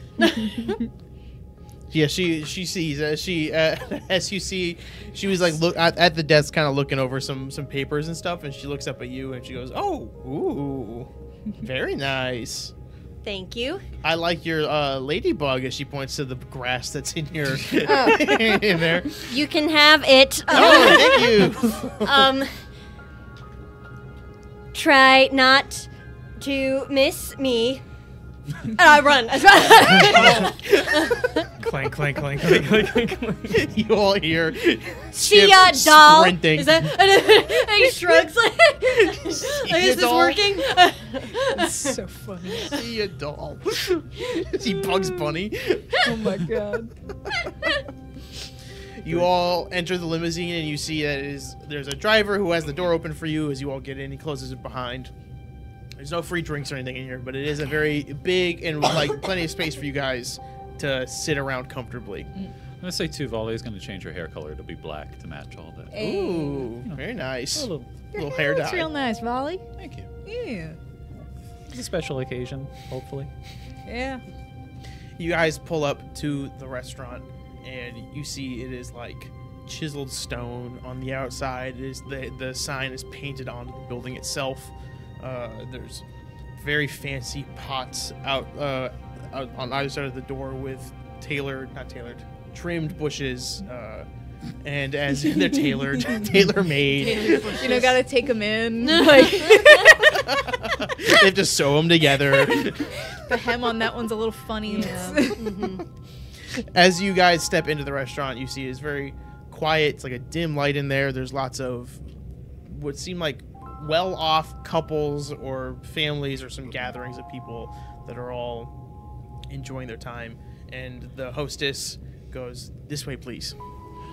Yeah, she sees as you see, she was like look at the desk, kind of looking over some papers and stuff, and she looks up at you and she goes, "Oh, ooh, very nice." Thank you. I like your ladybug as she points to the grass that's in your in there. You can have it. Oh, thank you. Try not to miss me. And I run. Clank, clank, clank, clank, clank, clank, clank. You all hear See ya, doll. sprinting. Is that? And he shrugs like, is this doll. working? That's so funny. See a doll. See Bugs Bunny. Oh my god. You all enter the limousine and you see that there's a driver who has the door open for you. As you all get in, he closes it behind. There's no free drinks or anything in here, but it is a very big and like plenty of space for you guys to sit around comfortably. I'm gonna say too, Volley is gonna change her hair color to be black to match all that. Ooh, very nice. A little hair That's dye. real nice, Volley. Thank you. Yeah. It's a special occasion, hopefully. Yeah. You guys pull up to the restaurant and you see it is like chiseled stone on the outside. It is the sign is painted on the building itself. There's very fancy pots out on either side of the door with trimmed bushes, and as they're tailor-made. You know, gotta take them in. They have to sew them together. The hem on that one's a little funny. Yeah. As you guys step into the restaurant, you see it's very quiet. It's like a dim light in there. There's lots of what seem like well-off couples or families or some gatherings of people that are all enjoying their time. And the hostess goes, "This way, please."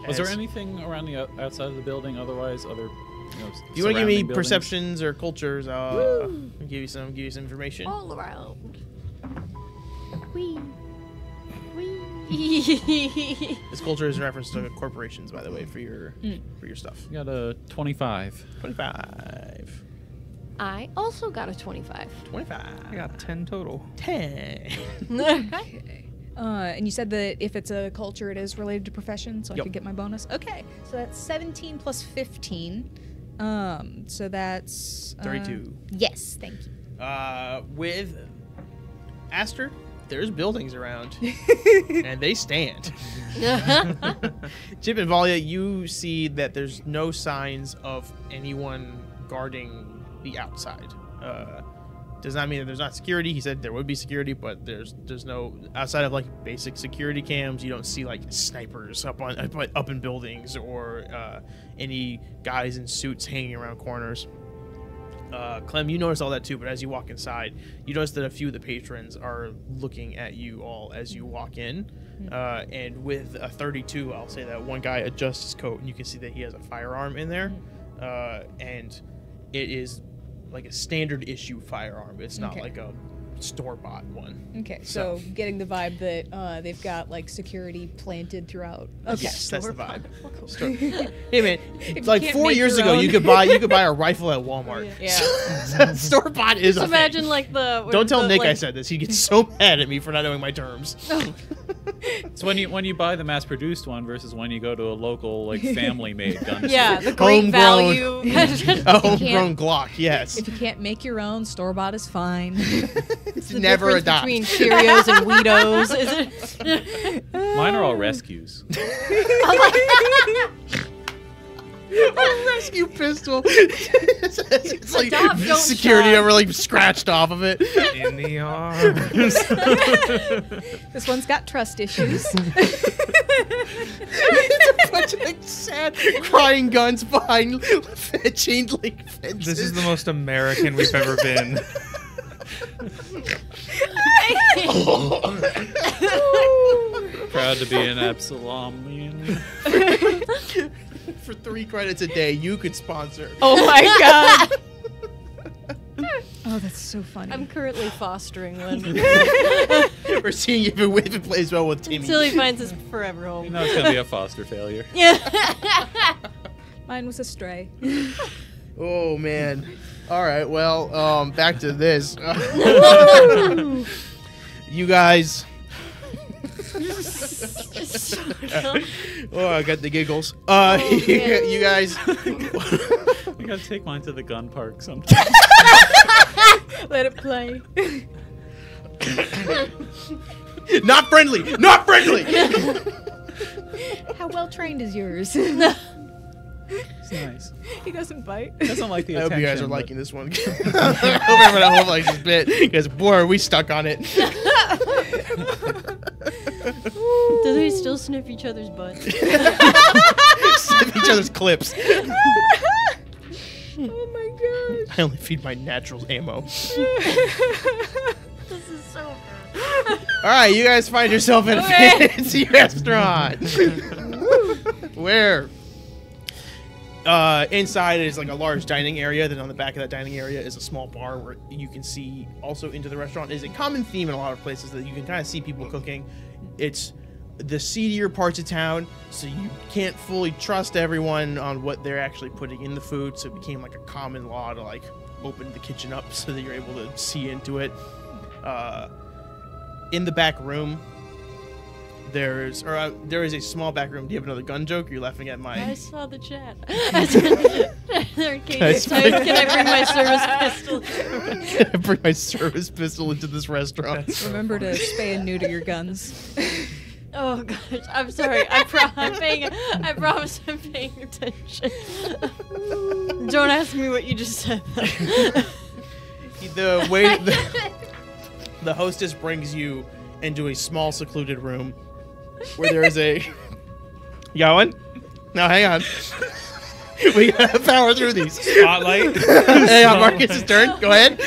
Was there anything around the outside of the building? Otherwise, other. If you want to give me perceptions or cultures, I'll give you some information. All around. Wee. Wee. This culture is in reference to corporations, by the way, for your stuff. You got a 25. 25. I also got a 25. 25. I got 10 total. 10. And you said that if it's a culture, it is related to profession, so I Yep. could get my bonus. Okay, so that's 17 plus 15. So that's 32. Yes, thank you. With Aster, there's buildings around, and they stand. Chip and Valia, you see that there's no signs of anyone guarding the outside. Does not mean that there's not security. He said there would be security, but there's no outside of like basic security cams. You don't see like snipers up in buildings or any guys in suits hanging around corners. Clem, you notice all that too, but as you walk inside, you notice that a few of the patrons are looking at you all as you walk in. And with a 32, I'll say that one guy adjusts his coat, and you can see that he has a firearm in there. And it is like a standard issue firearm. It's not like a store-bought one. Okay, so getting the vibe that they've got like security planted throughout. Okay, Yes, that's the vibe. Cool. Hey man, you like can't 4 make years your ago, own. you could buy a rifle at Walmart. Yeah. Store bought is Just a thing. imagine like the. Don't tell the, Nick like, I said this. He gets so mad at me for not knowing my terms. It's when you buy the mass-produced one versus when you go to a local like family-made gun store. Yeah, the great Homegrown. value. A homegrown Glock, yes. If you can't make your own, store bought is fine. It's The never a difference dot. between Cheerios and Weedos, is it? Mine are all rescues. A rescue pistol. It's like Adopt, don't security shop. over like scratched off of it. In the arms. This one's got trust issues. It's a bunch of like, sad crying guns behind chain link fences. This is the most American we've ever been. Proud to be an Absalomian. For 3 credits a day, you could sponsor. Oh my god. Oh, that's so funny. I'm currently fostering one We're seeing if it plays well with Timmy. until he finds his forever You home. know it's gonna be a foster failure. Yeah. Mine was a stray. Oh man. All right. Well, back to this. You guys. Oh, I got the giggles. You guys. I gotta take mine to the gun park sometime. Let it play. Not friendly! Not friendly! How well trained is yours? It's nice. He doesn't bite. Doesn't like the I attention. hope you guys are but- liking this one. I hope everyone at home likes this bit, because boy, are we stuck on it. Do they still sniff each other's butts? Sniff each other's clips. Oh my gosh. I only feed my naturals ammo. This is so good. Alright, you guys find yourself at a fancy restaurant. Where inside is like a large dining area. Then on the back of that dining area is a small bar where you can see also into the restaurant. It is a common theme in a lot of places that you can kind of see people cooking. It's the seedier parts of town, so you can't fully trust everyone on what they're actually putting in the food. So it became like a common law to like open the kitchen up so that you're able to see into it. In the back room, there is a small back room. Do you have another gun joke? Or you're laughing at my. I saw the chat. Can I bring my service pistol? Can I bring my service pistol into this restaurant? Remember to spay and neuter your guns. Oh gosh, I'm sorry. I promise I'm paying attention. Don't ask me what you just said. The hostess brings you into a small secluded room where there is a. You got one? No, hang on. We gotta power through these. Spotlight. Hang on, Marcus' turn. Go ahead.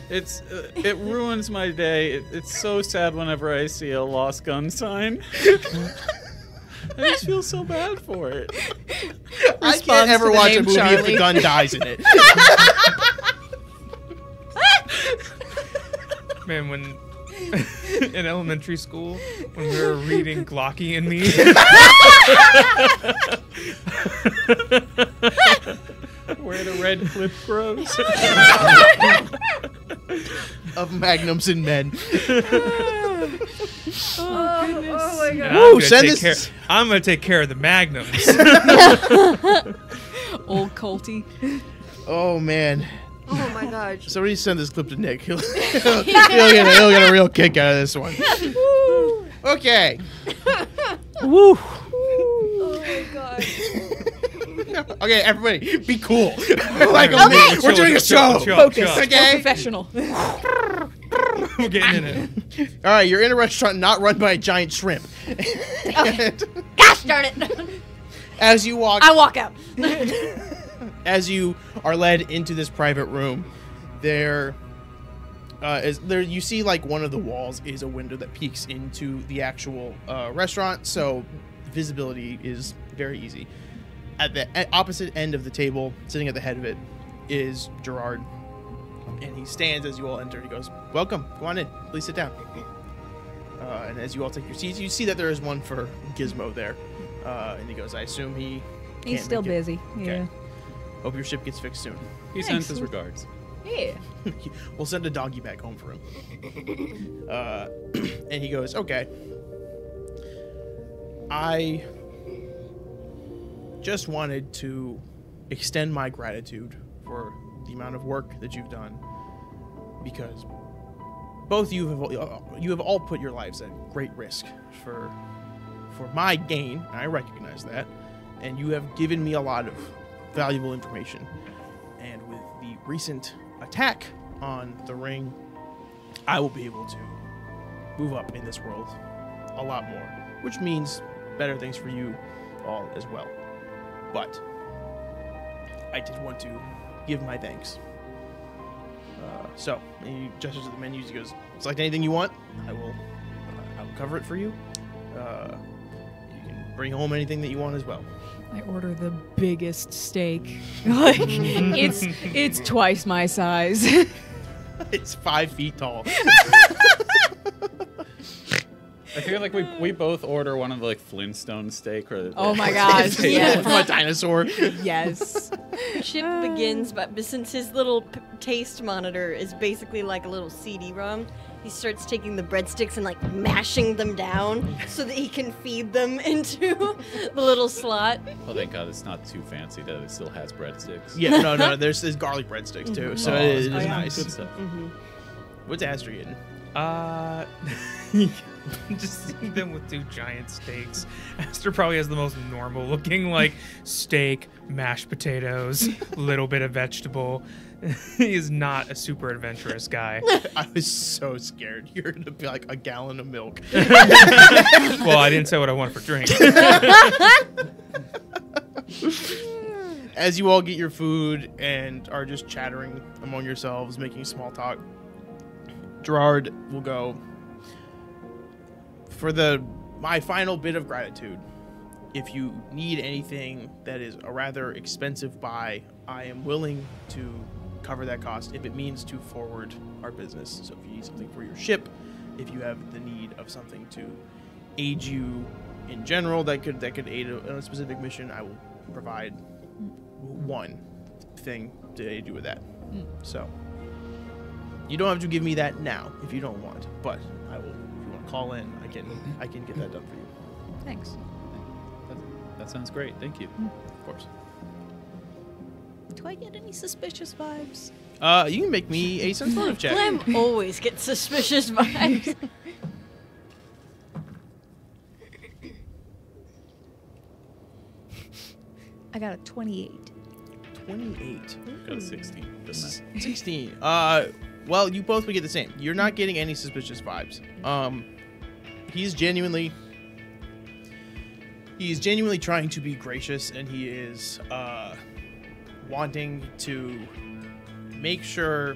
It ruins my day. It's so sad whenever I see a lost gun sign. I just feel so bad for it. I can't ever watch a movie if the gun dies in it. Man, when in elementary school, when we were reading Glocky and Me, Where the red clip grows. Of magnums and men. Oh my god. Woo, send this. I'm gonna take care of the magnums. Old Colty. Oh man. Oh my gosh. Somebody send this clip to Nick. He'll get a real kick out of this one. Okay. Woo. Oh my god. Okay, everybody, be cool. Like a minute. We're doing a show. Focus. Okay. Professional. We're getting in it. All right, you're in a restaurant not run by a giant shrimp. And Gosh darn it. as you walk, I walk out. as you are led into this private room, there you see like one of the walls is a window that peeks into the actual restaurant, so visibility is very easy. At the opposite end of the table, sitting at the head of it, is Gerard, and he stands as you all enter. He goes, "Welcome, go on in. Please sit down." And as you all take your seats, you see that there is one for Gizmo there, and he goes, "I assume He's can't still make it." busy. Okay. Yeah. Hope your ship gets fixed soon. He sends his regards. Yeah. We'll send a doggy back home for him." And he goes, "Okay. I just wanted to extend my gratitude for the amount of work that you've done, because both you have all put your lives at great risk for my gain, and I recognize that, and you have given me a lot of valuable information. And with the recent attack on the ring, I will be able to move up in this world a lot more, which means better things for you all as well. But I did want to give my thanks. So he gestures to the menus. He goes, "Select anything you want. I will cover it for you. You can bring home anything that you want as well." I order the biggest steak. Like it's twice my size. It's 5 feet tall. I feel like we both order one of the like Flintstone steak or. Oh my gosh! Yes. From a dinosaur. Yes. Chip begins, but since his little taste monitor is basically like a little CD-ROM, he starts taking the breadsticks and like mashing them down so that he can feed them into the little slot. Oh, thank God it's not too fancy that it still has breadsticks. Yeah, no. There's garlic breadsticks too, so it is yeah. nice. Good stuff. What's Aster getting? Just seeing them with 2 giant steaks. Aster probably has the most normal looking, like, steak, mashed potatoes, little bit of vegetable. He is not a super adventurous guy. I was so scared. You're going to be like a gallon of milk. Well, I didn't say what I want for drink. As you all get your food and are just chattering among yourselves, making small talk, Gerard will go, for my final bit of gratitude, if you need anything that is a rather expensive buy, I am willing to cover that cost if it means to forward our business. So if you need something for your ship, if you have the need of something to aid you in general that could aid a specific mission, I will provide one thing to aid you with that. So you don't have to give me that now if you don't want, but I will. If you want to call in, I can get that done for you. Thanks. That sounds great. Thank you. Of course. Do I get any suspicious vibes? You can make me a sense motive check. Clem always gets suspicious vibes. I got a 28. 28. Got a 16. Doesn't matter. 16. Well, you both would get the same. You're not getting any suspicious vibes. He's genuinely trying to be gracious, and he is wanting to make sure.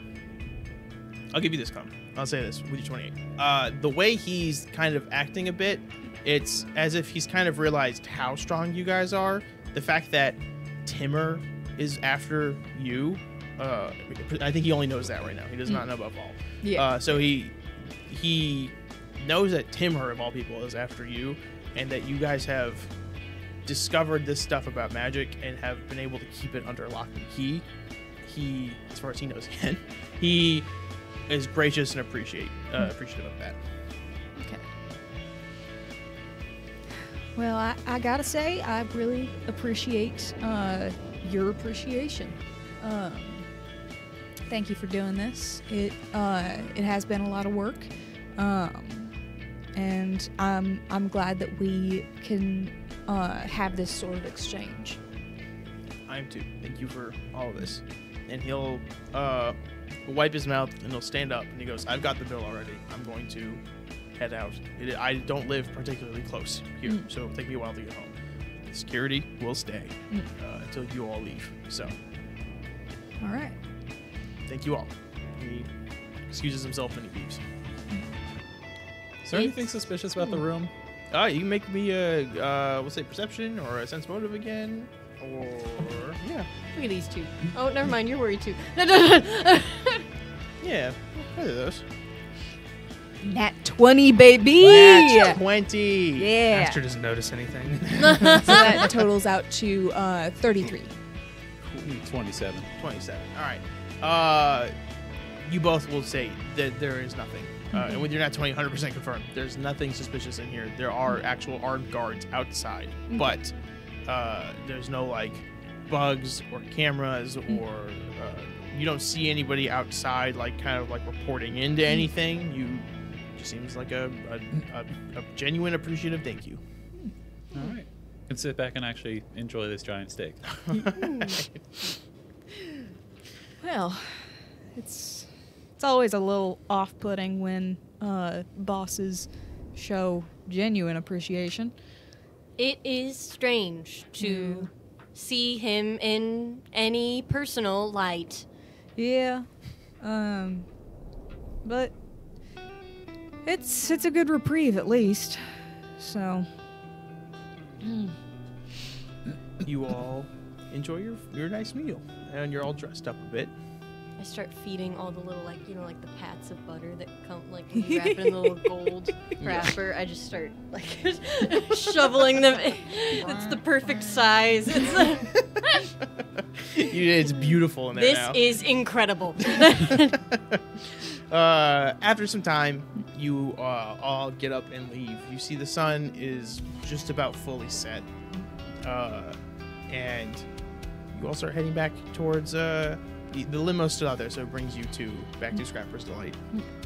I'll give you this, Clem. I'll say this with you 28. The way he's kind of acting a bit, it's as if he's kind of realized how strong you guys are. The fact that Timur is after you, I think he only knows that right now. He does not know about Vol. Yeah. So he knows that Timur, of all people, is after you, and that you guys have discovered this stuff about magic and have been able to keep it under lock and key. He, as far as he knows, again, he is gracious and appreciative of that. Okay. Well, I gotta say, I really appreciate your appreciation. Thank you for doing this. It has been a lot of work, and I'm glad that we can have this sort of exchange. I am too. Thank you for all of this. And he'll wipe his mouth and he'll stand up and he goes, "I've got the bill already. I'm going to head out. I don't live particularly close here, so it'll take me a while to get home. The security will stay until you all leave. So, All right. thank you all." He excuses himself and he leaves. Is there anything suspicious about the room? You can make me we'll say perception or a sense motive again, or yeah, Look at these two. Oh, never mind. You're worried too. yeah, either of those. Nat 20, baby! Nat 20. Yeah. Aster doesn't notice anything. So that totals out to 33. 27. 27. All right. You both will say that there is nothing. And with your nat 20, 100% confirmed. There's nothing suspicious in here. There are actual armed guards outside, but there's no like bugs or cameras or you don't see anybody outside like kind of like reporting into anything. You just seems like a genuine appreciative thank you. All right. Can sit back and actually enjoy this giant steak. Well, it's always a little off-putting when bosses show genuine appreciation. It is strange to see him in any personal light. Yeah. But it's a good reprieve at least. So You all enjoy your nice meal, and you're all dressed up a bit. I start feeding all the little, like, you know, like the pats of butter that come, like, when you wrap it in the little gold wrapper. I just start, like, shoveling them in. It's the perfect size. It's beautiful in there This now. is incredible. After some time, you all get up and leave. You see the sun is just about fully set, and you all start heading back towards The limo still out there, so it brings you back to Scrapper's Delight.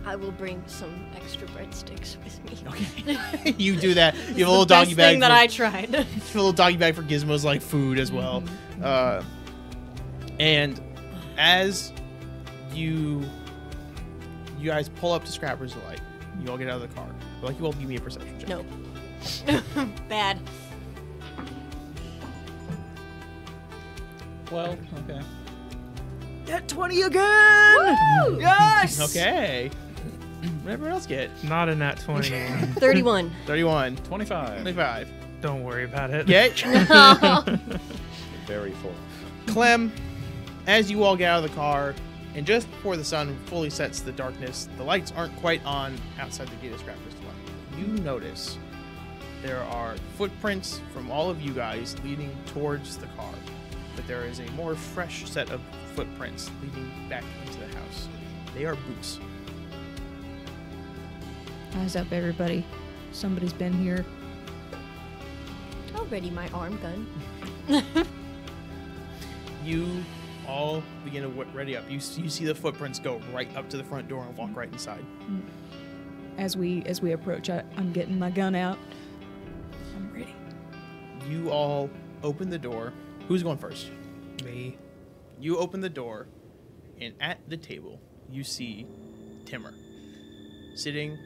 I will bring some extra breadsticks with me. Okay. You do that. You have a little Best doggy bag. Thing that I tried. You have a little doggy bag for Gizmo's like food as well. And as you guys pull up to Scrapper's Delight, you all get out of the car. But like you all give me a perception check. No. Bad. Well, okay. That 20 again! Woo! Yes! Okay. What everyone else get? Not in that 20. 31. 31. 25. 25. Don't worry about it. Okay. Very full. Clem, as you all get out of the car, and just before the sun fully sets the darkness, the lights aren't quite on outside the gate of Scrapper's Delight. You notice there are footprints from all of you guys leading towards the car, but there is a more fresh set of footprints leading back into the house. They are boots. Eyes up, everybody. Somebody's been here. I'll ready my arm gun. You all begin to ready up. You see the footprints go right up to the front door and walk right inside. As we approach, I'm getting my gun out. I'm ready. You all open the door. Who's going first? Me. You open the door, and at the table, you see Timur sitting,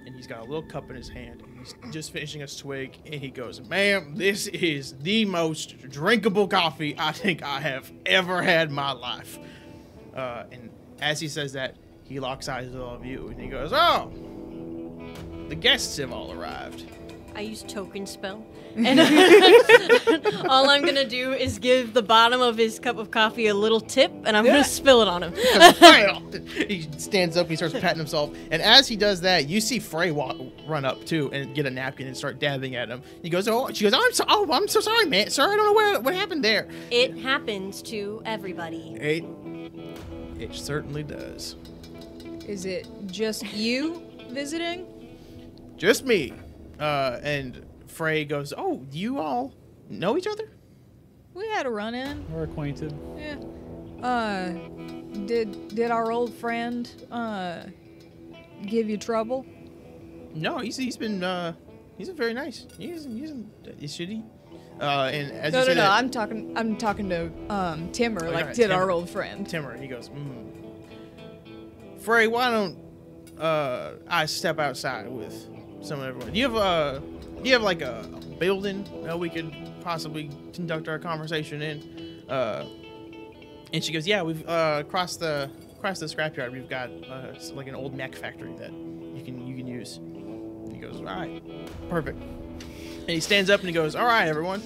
and he's got a little cup in his hand, and he's just finishing a swig, and he goes, "Ma'am, this is the most drinkable coffee I think I have ever had in my life." And as he says that, he locks eyes with all of you, and he goes, "Oh, the guests have all arrived." I use token spell. And all I'm going to do is give the bottom of his cup of coffee a little tip, and I'm going to spill it on him. He stands up, he starts patting himself, and as he does that, you see Frey run up too and get a napkin and start dabbing at him. He goes, she goes, I'm so sorry, man. Sir, I don't know what happened there. It happens to everybody. It certainly does. Is it just you visiting? Just me. And Frey goes, "Oh, you all know each other?" We had a run-in. We're acquainted. Yeah. Did our old friend give you trouble? No, he's been very nice. He's should he? And as you say No. that, I'm talking to Timur. Oh, like, right, did Timur. our old friend? Timur. He goes, Frey, why don't I step outside with some of everyone? Do you have like a building that we could possibly conduct our conversation in? And she goes, "Yeah, we've across the scrapyard. We've got like an old mech factory that you can use." And he goes, "All right, perfect." And he stands up and he goes, "All right, everyone,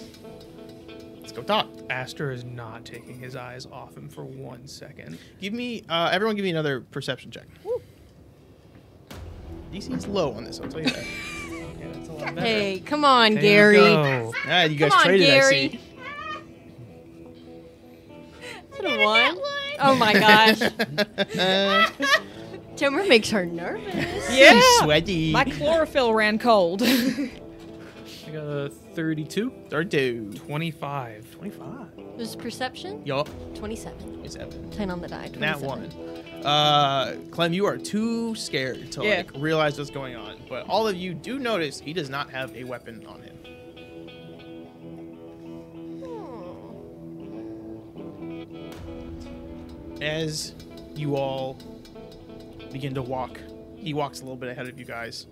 let's go talk." Aster is not taking his eyes off him for 1 second. Everyone, give me another perception check. Woo. DC's low on this, I'll tell you that. Yeah, that's a lot better. Hey, come on, There Gary. you go. You guys Come on, traded, Gary. I see. Is it a 1? Oh my gosh. Timur makes her nervous. Yeah. Sweaty. My chlorophyll ran cold. I got a 32. 32. 25. 25. This perception? Yup. 27. 27. 10 on the die. 27. That one. Clem, you are too scared to like realize what's going on. But all of you do notice he does not have a weapon on him. As you all begin to walk, he walks a little bit ahead of you guys.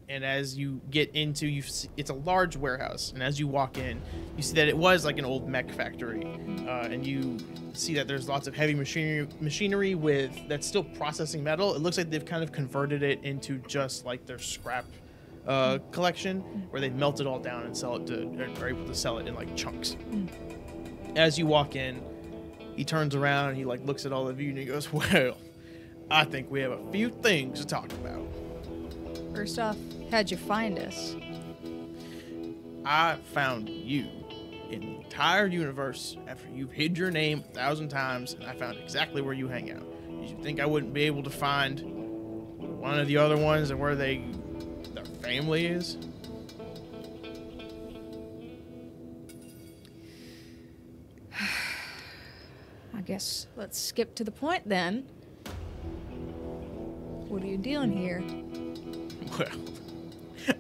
And as you get into, it's a large warehouse. And as you walk in, you see that it was like an old mech factory. And you see that there's lots of heavy machinery that's still processing metal. It looks like they've kind of converted it into just like their scrap collection, where they've melted all down and are able to sell it in like chunks. As you walk in, he turns around and he like looks at all of you and he goes, "Well, I think we have a few things to talk about." First off, how'd you find us? I found you in the entire universe after you've hid your name 1,000 times, and I found exactly where you hang out. Did you think I wouldn't be able to find one of the other ones and where their family is? guess let's skip to the point then. What are you doing here? Well,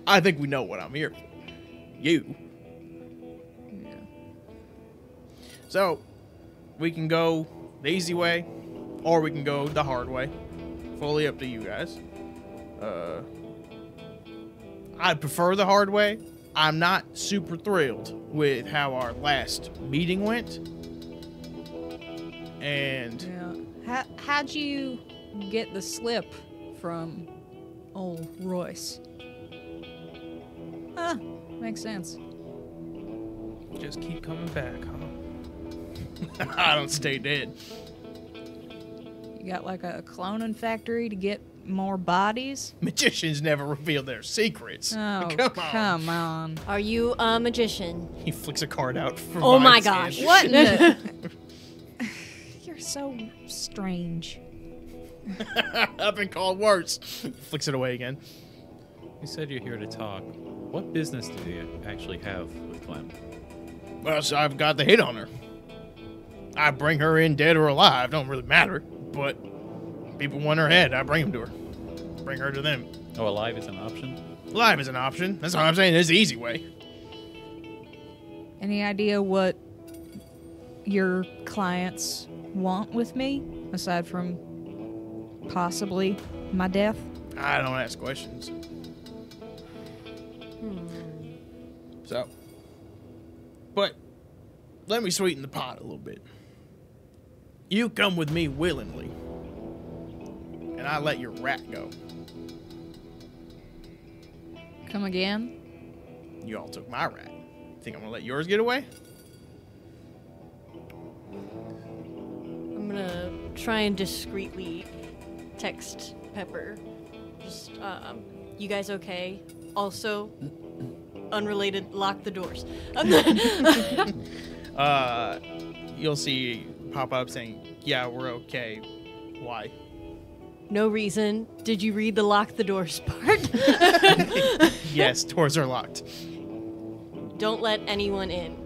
I think we know what I'm here for. You. Yeah. So, we can go the easy way, or we can go the hard way. Fully up to you guys. I prefer the hard way. I'm not super thrilled with how our last meeting went. And yeah. How'd you get the slip from old Royce? Huh, makes sense. Just keep coming back, huh? I don't stay dead. You got like a cloning factory to get more bodies? Magicians never reveal their secrets. Oh, come on. Are you a magician? He flicks a card out from Oh my his hand. gosh. What in the... You're so strange. I've been called worse. Flicks it away again. You said you're here to talk. What business do you actually have with Clem? Well, so I've got the hit on her. I bring her in dead or alive. Don't really matter. But people want her head. I bring them to her. Bring her to them. Oh, alive is an option? Alive is an option. That's what I'm saying. It's the easy way. Any idea what your clients want with me, aside from possibly my death? I don't ask questions. So, but let me sweeten the pot a little bit. You come with me willingly, and I let your rat go. Come again? You all took my rat. Think I'm gonna let yours get away? I'm gonna try and discreetly text Pepper. Just, you guys okay? Also, unrelated, lock the doors. You'll see pop up saying, "Yeah, we're okay." Why? No reason. Did you read the lock the doors part? Yes, doors are locked. Don't let anyone in.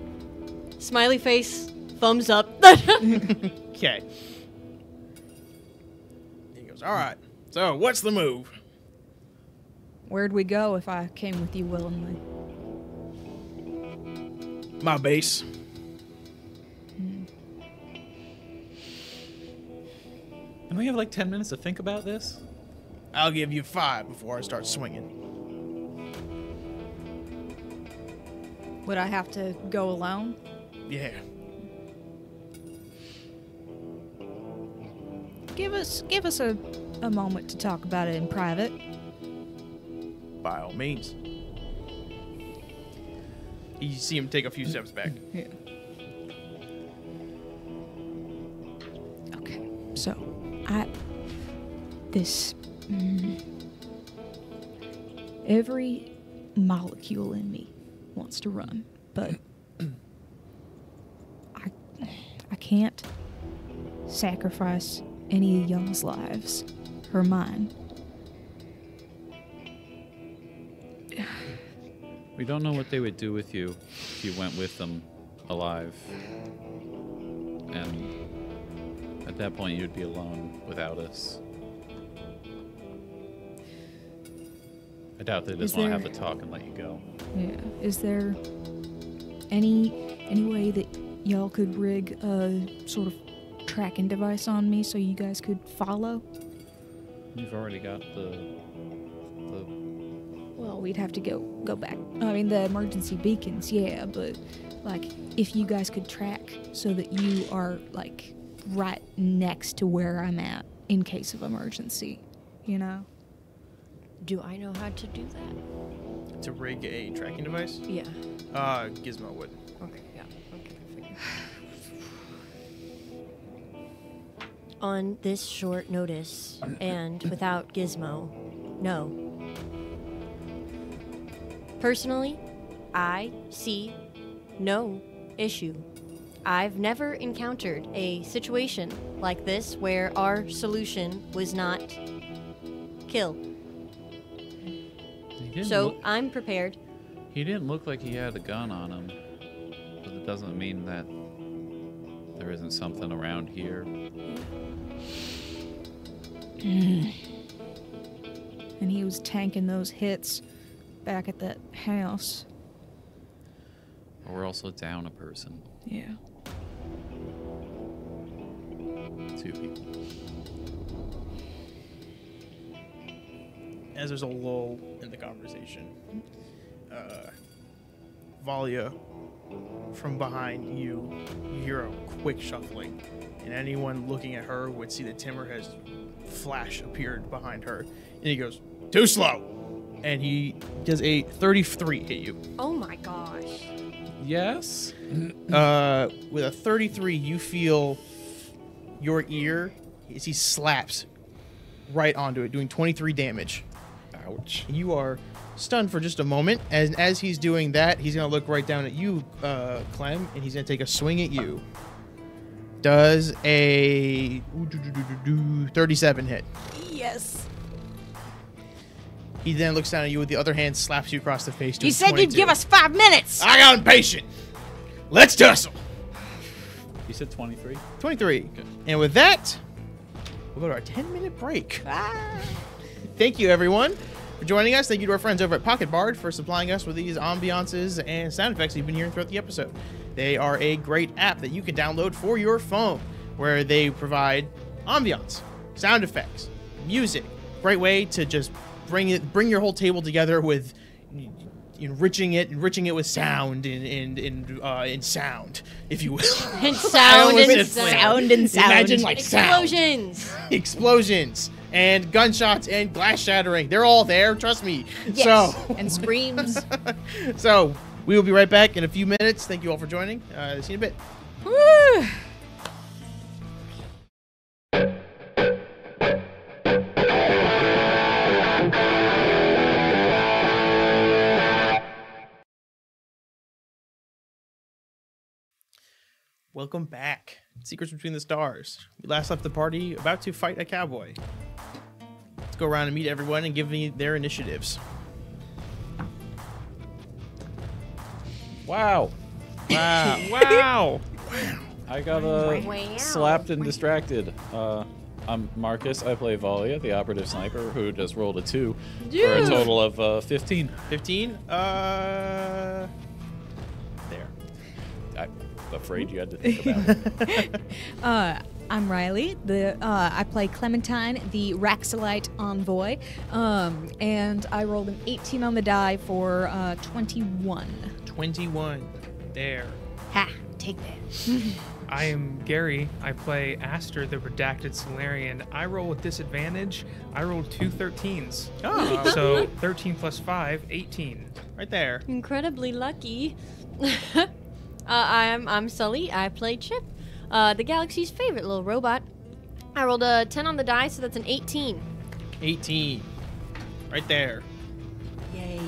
Smiley face, thumbs up. Okay. He goes, "All right. So, what's the move?" Where'd we go if I came with you willingly? My base. And we have like 10 minutes to think about this? I'll give you 5 before I start swinging. Would I have to go alone? Yeah. Give us a moment to talk about it in private. By all means. You see him take a few steps back. Yeah. Okay, so every molecule in me wants to run, but I can't sacrifice any of y'all's lives or mine. We don't know what they would do with you if you went with them alive. And at that point, you'd be alone without us. I doubt they just want to have the talk and let you go. Yeah. Is there any way that y'all could rig a sort of tracking device on me so you guys could follow? You've already got the Well, we'd have to go back. I mean, the emergency beacons, yeah, but like if you guys could track so that you are like right next to where I'm at in case of emergency, you know? Do I know how to do that? To rig a tracking device? Yeah. Gizmo would. Okay, yeah. Okay, I figured. On this short notice, and without Gizmo, no. Personally, I see no issue. I've never encountered a situation like this where our solution was not kill. So I'm prepared. He didn't look like he had a gun on him, but it doesn't mean that there isn't something around here. And he was tanking those hits back at that house. We're also down a person. Yeah. 2 people. As there's a lull in the conversation, Valia, from behind you, you hear a quick shuffling, and anyone looking at her would see that Timur has flash appeared behind her, and he goes, "Too slow," and he does a 33 hit you. Oh my gosh. Yes. With a 33, you feel your ear as he slaps right onto it, doing 23 damage. Ouch. You are stunned for just a moment. As he's doing that, he's going to look right down at you, Clem, and he's going to take a swing at you. Does a 37 hit. Yes. He then looks down at you with the other hand, slaps you across the face. You said you'd give us 5 minutes! I got impatient. Let's tussle. You said 23? 23. Okay. And with that, we'll go to our 10-minute break. Thank you, everyone, for joining us. Thank you to our friends over at Pocket Bard for supplying us with these ambiances and sound effects you've been hearing throughout the episode. They are a great app that you can download for your phone, where they provide ambiance, sound effects, music. Great way to just bring your whole table together with enriching it with sound and sound, if you will. And sound and sound and sound. Imagine like Explosions. sound. Explosions and gunshots and glass shattering. They're all there, trust me. Yes. So And screams. so we will be right back in a few minutes. Thank you all for joining. See you in a bit. Woo! Welcome back. Secrets Between the Stars. We last left the party about to fight a cowboy. Let's go around and meet everyone and give me their initiatives. Wow. Wow. Wow. I got slapped and distracted. I'm Marcus. I play Valia, the operative sniper, who just rolled a 2 for a total of 15. 15? There. I'm afraid you had to think about it. I'm Riley. I play Clementine, the Raxolite envoy, and I rolled an 18 on the die for 21. 21. There. Ha! Take that. I am Gary. I play Aster, the redacted Solarian. I roll with disadvantage. I rolled 2 13s. Oh, So 13 plus 5, 18. right there. Incredibly lucky. I'm Sully. I play Chip, the galaxy's favorite little robot. I rolled a 10 on the die, so that's an 18. 18. Right there. Yay.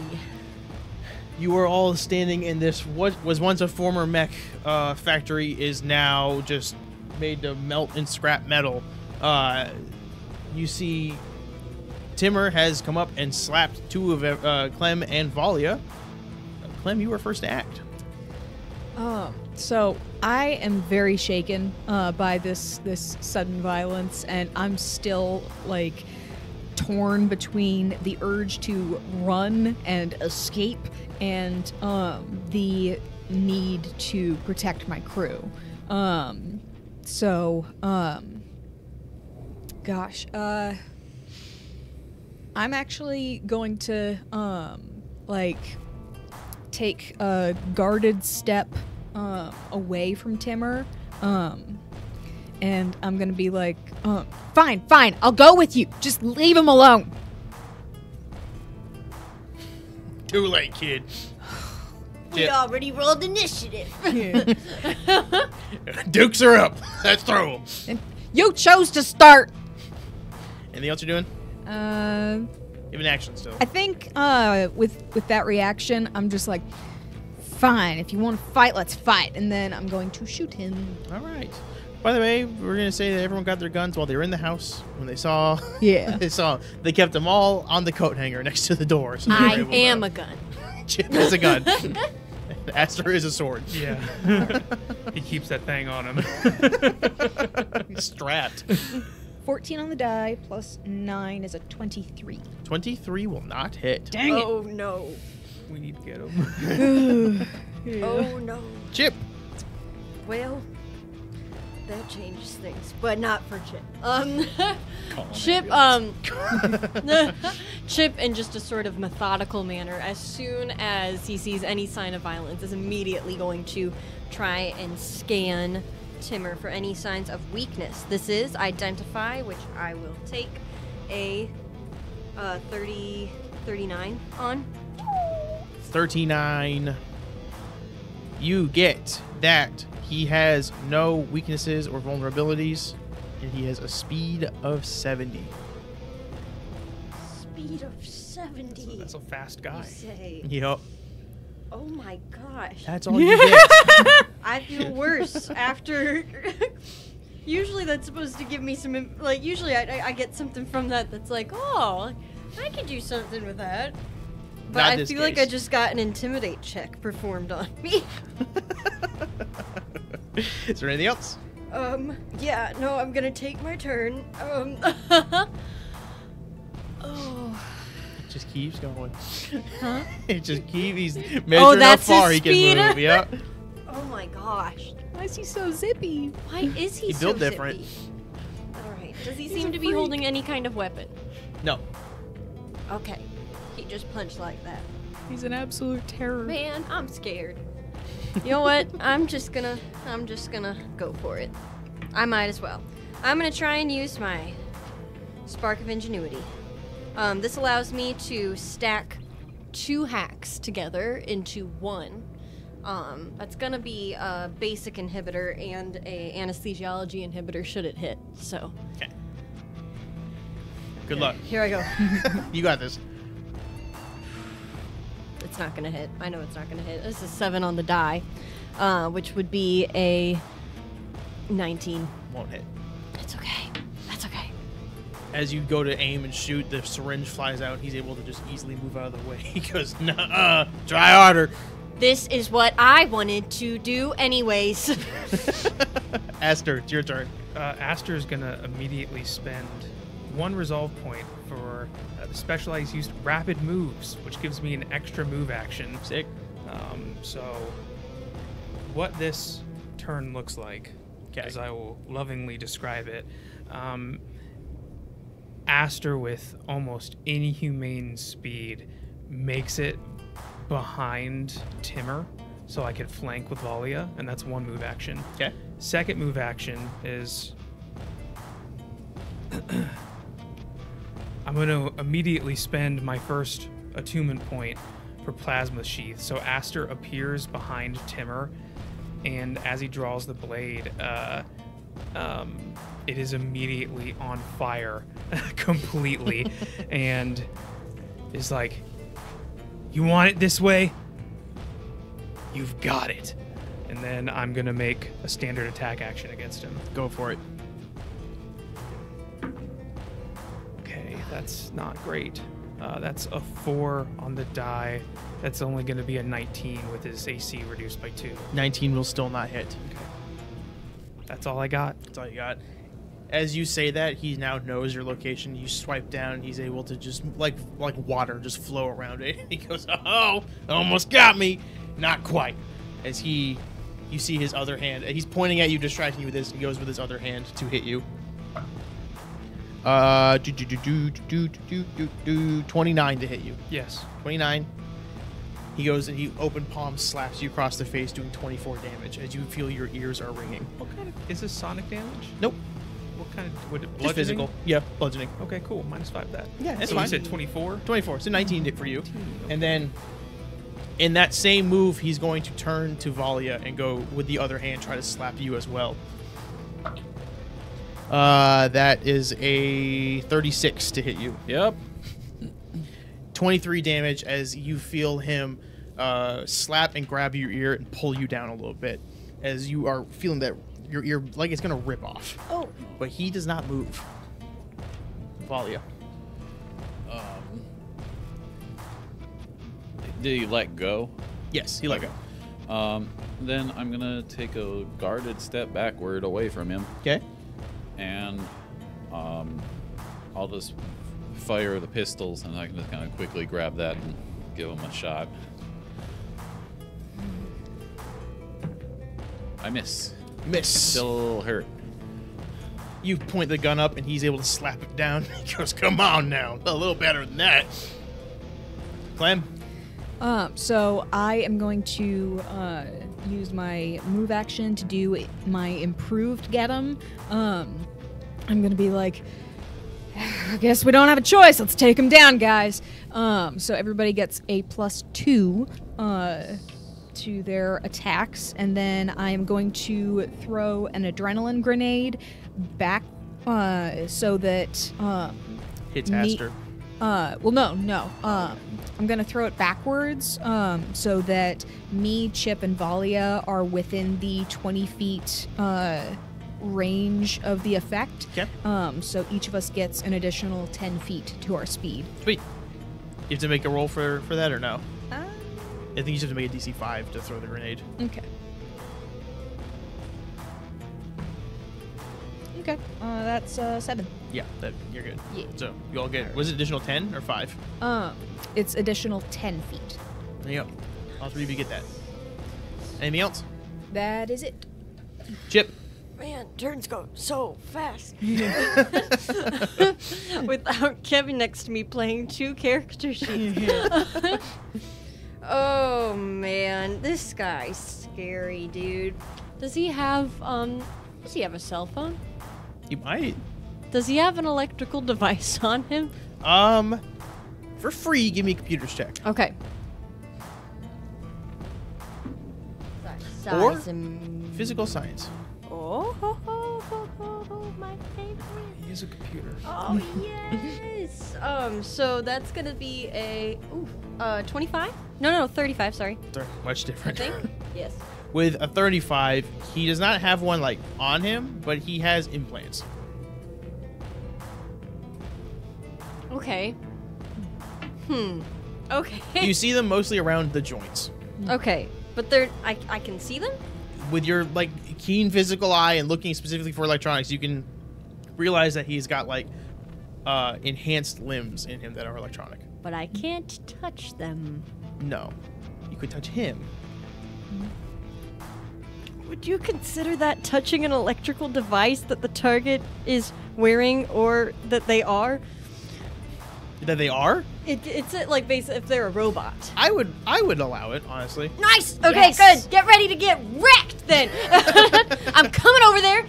You are all standing in this, what was once a former mech factory is now just made to melt and scrap metal. You see Timur has come up and slapped 2 of Clem and Valia. Clem, you were first to act. So I am very shaken by this sudden violence, and I'm still like torn between the urge to run and escape and the need to protect my crew. Gosh, I'm actually going to take a guarded step away from Timur, and I'm gonna be like, fine, I'll go with you. Just leave him alone. Too late, kid. We already rolled initiative. Dukes are up. Let's throw them. And you chose to start. Anything else you're doing? You have an action still. I think with that reaction, I'm just like, fine. If you want to fight, let's fight. And then I'm going to shoot him. All right. By the way, we're gonna say that everyone got their guns while they were in the house. When they saw, Yeah. they kept them all on the coat hanger next to the door. So I am a gun. Chip has a gun. Aster is a sword. Yeah. He keeps that thing on him. He's strapped. 14 on the die plus 9 is a 23. 23 will not hit. Dang it. Oh no. We need to get him. Oh no. Chip. Well, that changes things, but not for Chip. Chip, Chip, in just a sort of methodical manner, as soon as he sees any sign of violence, is immediately going to try and scan Timur for any signs of weakness. This is identify, which I will take a 39 on. 39. You get that he has no weaknesses or vulnerabilities, and he has a speed of 70. Speed of 70. That's a fast guy. You say. Yep. Oh my gosh. That's all you get. I feel worse after. Usually that's supposed to give me some, like, usually I get something from that that's like, oh, I could do something with that. But Not I this feel like case. I just got an intimidate check performed on me. Is there anything else? Yeah, no, I'm gonna take my turn. Oh. It just keeps going. Huh? It just keeps. He's measuring that's how far his he can speed? move. Yep. Oh my gosh. Why is he so zippy? Why is he He so built different. zippy? Alright. Does he He's seem a to be freak. holding any kind of weapon? No. Okay. He just punched like that. He's an absolute terror. Man, I'm scared. You know what? I'm just gonna go for it. I might as well. I'm gonna try and use my Spark of Ingenuity. This allows me to stack 2 hacks together into one. That's gonna be a basic inhibitor and a anesthesiology inhibitor should it hit. So Okay. Good luck. here I go. You got this. It's not gonna hit. I know it's not gonna hit. This is 7 on the die, which would be a 19. Won't hit. That's okay. That's okay. As you go to aim and shoot, the syringe flies out. He's able to just easily move out of the way. He goes, "Nuh-uh, try harder." This is what I wanted to do anyways. Aster, it's your turn. Aster's gonna immediately spend 1 resolve point for the specialized use rapid moves, which gives me an extra move action. Sick. So, what this turn looks like, Okay. as I will lovingly describe it, Aster with almost inhumane speed makes it behind Timur, so I can flank with Valia, and that's 1 move action. Okay. Second move action is I'm going to immediately spend my first attunement point for Plasma Sheath. So Aster appears behind Timur, and as he draws the blade, it is immediately on fire completely, and is like, "You want it this way? You've got it." And then I'm going to make a standard attack action against him. Go for it. Okay, that's not great. That's a 4 on the die. That's only going to be a 19 with his AC reduced by 2. 19 will still not hit. Okay. That's all I got. That's all you got. As you say that, he now knows your location. You swipe down, he's able to just, like water, just flow around it. He goes, "Oh, almost got me." Not quite. As you see his other hand. He's pointing at you, distracting you with this. He goes with his other hand to hit you. 29 to hit you. Yes. 29. He goes and he open palm slaps you across the face, doing 24 damage as you feel your ears are ringing. What kind of is this sonic damage? Nope. What kind of would it Just bludgeoning? physical. Yeah, bludgeoning. Okay, cool. -5 that. Yeah, it's so fine. you said 24. 24. So 19 for you. 19, And then in that same move, he's going to turn to Valia and go with the other hand, try to slap you as well. That is a 36 to hit you. Yep. 23 damage as you feel him slap and grab your ear and pull you down a little bit as you are feeling that your ear like it's gonna rip off. Oh. But he does not move. Valia. Did he let go? Yes, he let go. Then I'm gonna take a guarded step backward away from him. Okay. And I'll just fire the pistols, and I can just kind of quickly grab that and give him a shot. I miss. Miss. Still hurt. You point the gun up, and he's able to slap it down. He goes, "Come on now, a little better than that." Clem. So I am going to use my move action to do my improved get 'em. I'm gonna be like, I guess we don't have a choice. Let's take him down, guys. So everybody gets a +2 to their attacks, and then I am going to throw an adrenaline grenade back so that Hits Aster. No. I'm gonna throw it backwards so that me, Chip, and Valia are within the 20 feet range of the effect. Okay. So each of us gets an additional 10 feet to our speed. Sweet. You have to make a roll for that or no? I think you just have to make a DC 5 to throw the grenade. Okay. Okay. That's 7. Yeah, you're good. Yeah. So you all get. Was it additional 10 or 5? It's additional 10 feet. There you go. All three of you get that. Anything else? That is it. Chip. Man, turns go so fast. Without Kevin next to me playing 2 character sheets. Oh man, this guy's scary, dude. Does he have a cell phone? You might. Does he have an electrical device on him? For free, give me a computers check. Okay. Or Size and... physical science. Oh, my favorite. He is a computer. Oh yes. So that's gonna be a 25? No, 35. Sorry. They're much I different. think. Yes. With a 35, he does not have one like on him, but he has implants. Okay. Okay. You see them mostly around the joints. Okay, but I can see them? With your like keen physical eye and looking specifically for electronics, you can realize that he's got like enhanced limbs in him that are electronic. But I can't touch them. No. You could touch him. Would you consider that touching an electrical device that the target is wearing or that they are? That they are? It's like basically if they're a robot. I would allow it, honestly. Nice. Okay, Yes. good. Get ready to get wrecked then. I'm coming over there.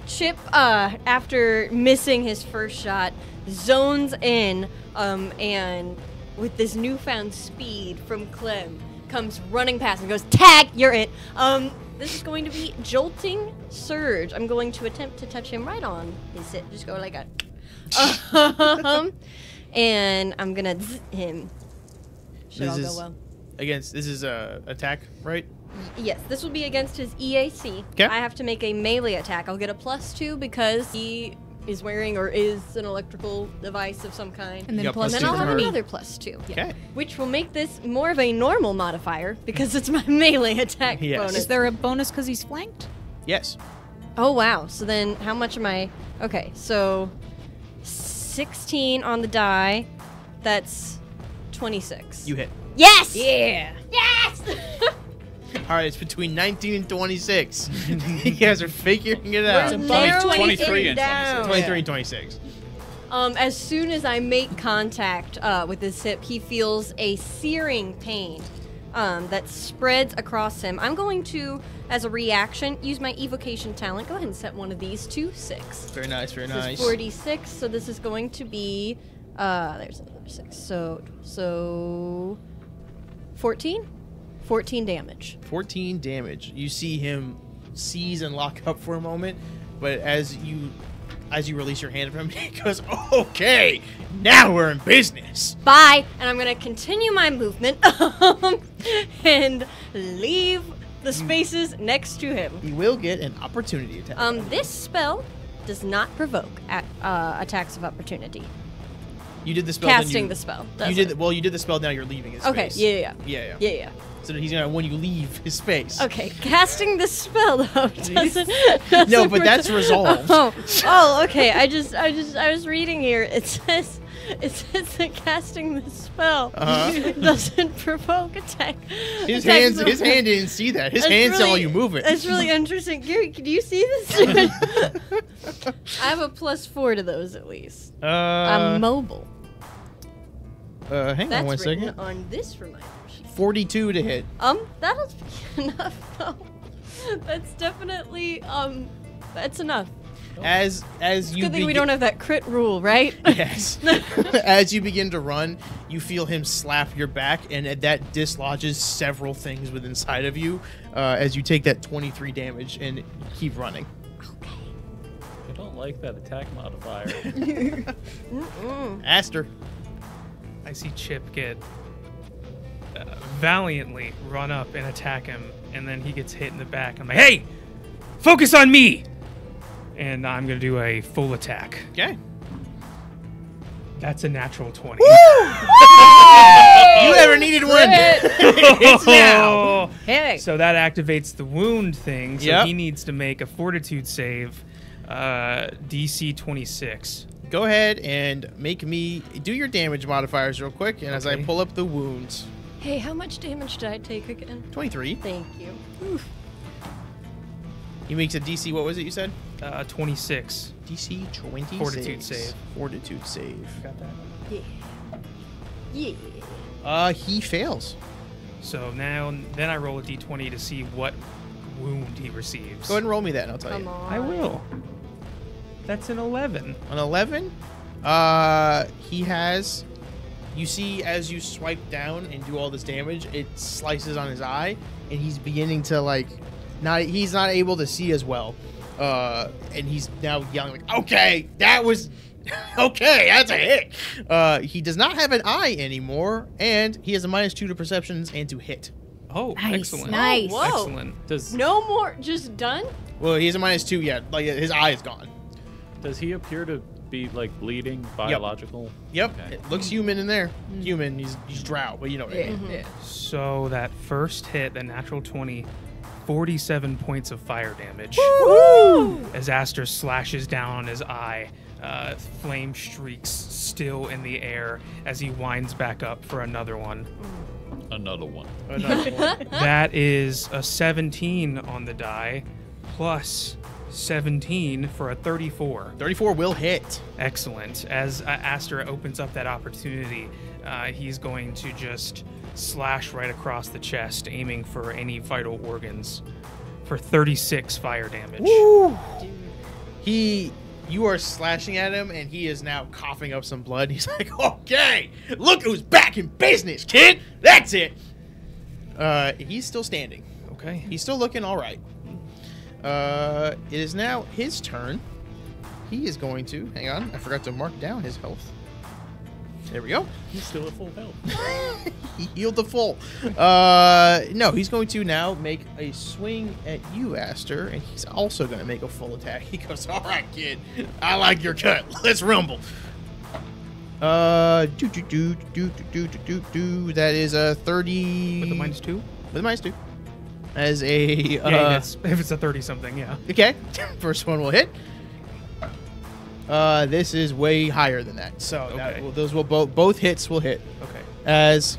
Chip, after missing his first shot, zones in, and with this newfound speed from Clem, comes running past and goes, "Tag, you're it." This is going to be Jolting Surge. I'm going to attempt to touch him right on his hip. Just go like a. And I'm gonna him. Should all go well. This is a attack, right? Yes, this will be against his EAC. 'Kay. I have to make a melee attack. I'll get a +2 because he is wearing or is an electrical device of some kind. And then You got plus +2 then I'll for have her. another +2. Okay. Which will make this more of a normal modifier because it's my melee attack Yes. bonus. Is there a bonus because he's flanked? Yes. Oh wow. So then how much am I? Okay, so 16 on the die. That's 26. You hit. Yes! Yeah. Yes! All right, it's between 19 and 26. You guys are figuring it out. We're Probably narrowing 23 it and down. 23 and 26. As soon as I make contact with his hip, he feels a searing pain that spreads across him. I'm going to, as a reaction, use my evocation talent. Go ahead and set one of these to 6. Very nice, very This is nice. 46, so this is going to be, there's another 6. So 14? 14 damage. 14 damage. You see him seize and lock up for a moment, but as you release your hand from him, he goes, "Okay, now we're in business." Bye! And I'm gonna continue my movement and leave the spaces next to him. He will get an opportunity attack. This spell does not provoke attacks of opportunity. You did the spell. Casting the spell. You did the spell. Now you're leaving his okay. space. Yeah. So he's gonna when you leave his space. Okay, casting the spell though doesn't no, but that's resolved. Oh, okay. I was reading here. It says that casting the spell doesn't provoke attack. His hand didn't see that. His hand saw you move it. That's really interesting. Gary, can you see this? I have a +4 to those at least. I'm mobile. Hang on one second. That's written on this reminder sheet. 42 to hit. That'll be enough though. That's definitely that's enough. As you good thing we don't have that crit rule, right? Yes. As you begin to run, you feel him slap your back, and that dislodges several things within inside of you. As you take that 23 damage and keep running. Okay. I don't like that attack modifier. Aster. I see Chip get valiantly run up and attack him, and then he gets hit in the back. I'm like, hey, focus on me! And I'm going to do a full attack. Okay. That's a natural 20. You ever needed one? It's now. Hey. So that activates the wound thing. So he needs to make a fortitude save, DC 26. Go ahead and make me do your damage modifiers real quick, and as I pull up the wounds. Hey, how much damage did I take again? 23. Thank you. Oof. He makes a DC, what was it you said? 26. DC 20. Fortitude save. Fortitude save. Got that? Yeah. He fails. So then I roll a d20 to see what wound he receives. Go ahead and roll me that, and I'll tell Come you. on. I will. That's an 11. An 11? He has... You see, as you swipe down and do all this damage, it slices on his eye, and he's beginning to, like... He's not able to see as well. And he's now yelling, like, okay, that was... okay, that's a hit. He does not have an eye anymore, and he has a -2 to perceptions and to hit. Oh, Nice, excellent. nice. Whoa. Excellent. No more. Just done? Well, he has a -2 yet. Like, his eye is gone. Does he appear to be like bleeding, biological? Yep, Okay. it looks human in there. Human, he's drow, but you know what I mean. So that first hit, the natural 20, 47 points of fire damage. Woo! As Aster slashes down on his eye, flame streaks still in the air as he winds back up for another one. Another one. Another one. That is a 17 on the die, plus 17 for a 34. 34 will hit. Excellent. As Aster opens up that opportunity, he's going to just slash right across the chest, aiming for any vital organs for 36 fire damage. Woo! You are slashing at him, and he is now coughing up some blood. He's like, okay, look who's back in business, kid. That's it. He's still standing. Okay. He's still looking all right. It is now his turn. He is going to, hang on, I forgot to mark down his health. There we go. He's still at full health. He healed the full. No, he's going to now make a swing at you, Aster, and he's also going to make a full attack. He goes, all right, kid, I like your cut. Let's rumble. That is a 30. With a -2? With a -2. As a. If it's a 30-something, yeah. Okay. First one will hit. This is way higher than that. So those will both hits will hit. Okay. As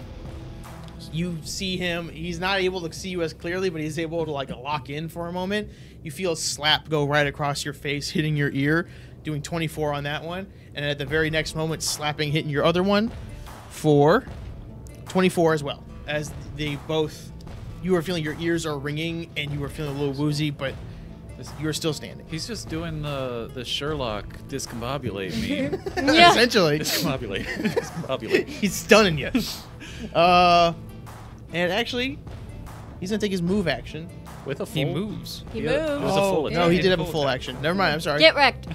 you see him, he's not able to see you as clearly, but he's able to like lock in for a moment. You feel a slap go right across your face, hitting your ear, doing 24 on that one, and at the very next moment, slapping, hitting your other one for 24 as well. As they both, you are feeling your ears are ringing and you are feeling a little woozy, but you are still standing. He's just doing the Sherlock discombobulate meme. Yeah. Essentially. Discombobulate. Discombobulate. He's stunning you. And actually, he's gonna take his move action. With a full. He moves. He Yeah, moves. it was a full No, attack. he did have a Full full attack. action. Never mind. I'm sorry. Get wrecked.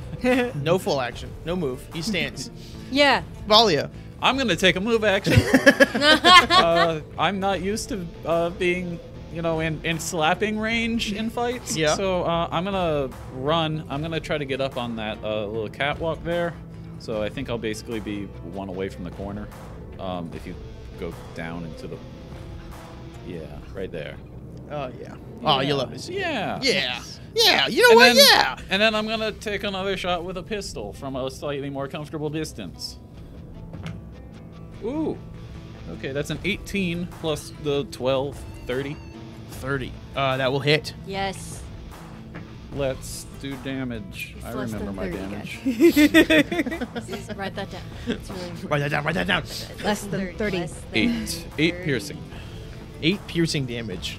No full action. No move. He stands. Yeah. Valia. I'm gonna take a move action. I'm not used to being, in slapping range in fights. Yeah. So I'm gonna run. I'm gonna try to get up on that little catwalk there. So I think I'll basically be one away from the corner. If you go down into the... Yeah, right there. Oh, yeah. Oh, you love to see it. Yeah. Yeah. Yeah, you know what? Yeah. And then I'm going to take another shot with a pistol from a slightly more comfortable distance. Ooh. Okay, that's an 18 plus the 12, 30. 30. That will hit. Yes. Let's do damage. It's I less remember than my 30, damage. Write that down. It's really important. Write that down, write that down. Less than 30. Less than 8. 8 30. piercing. 8 piercing damage.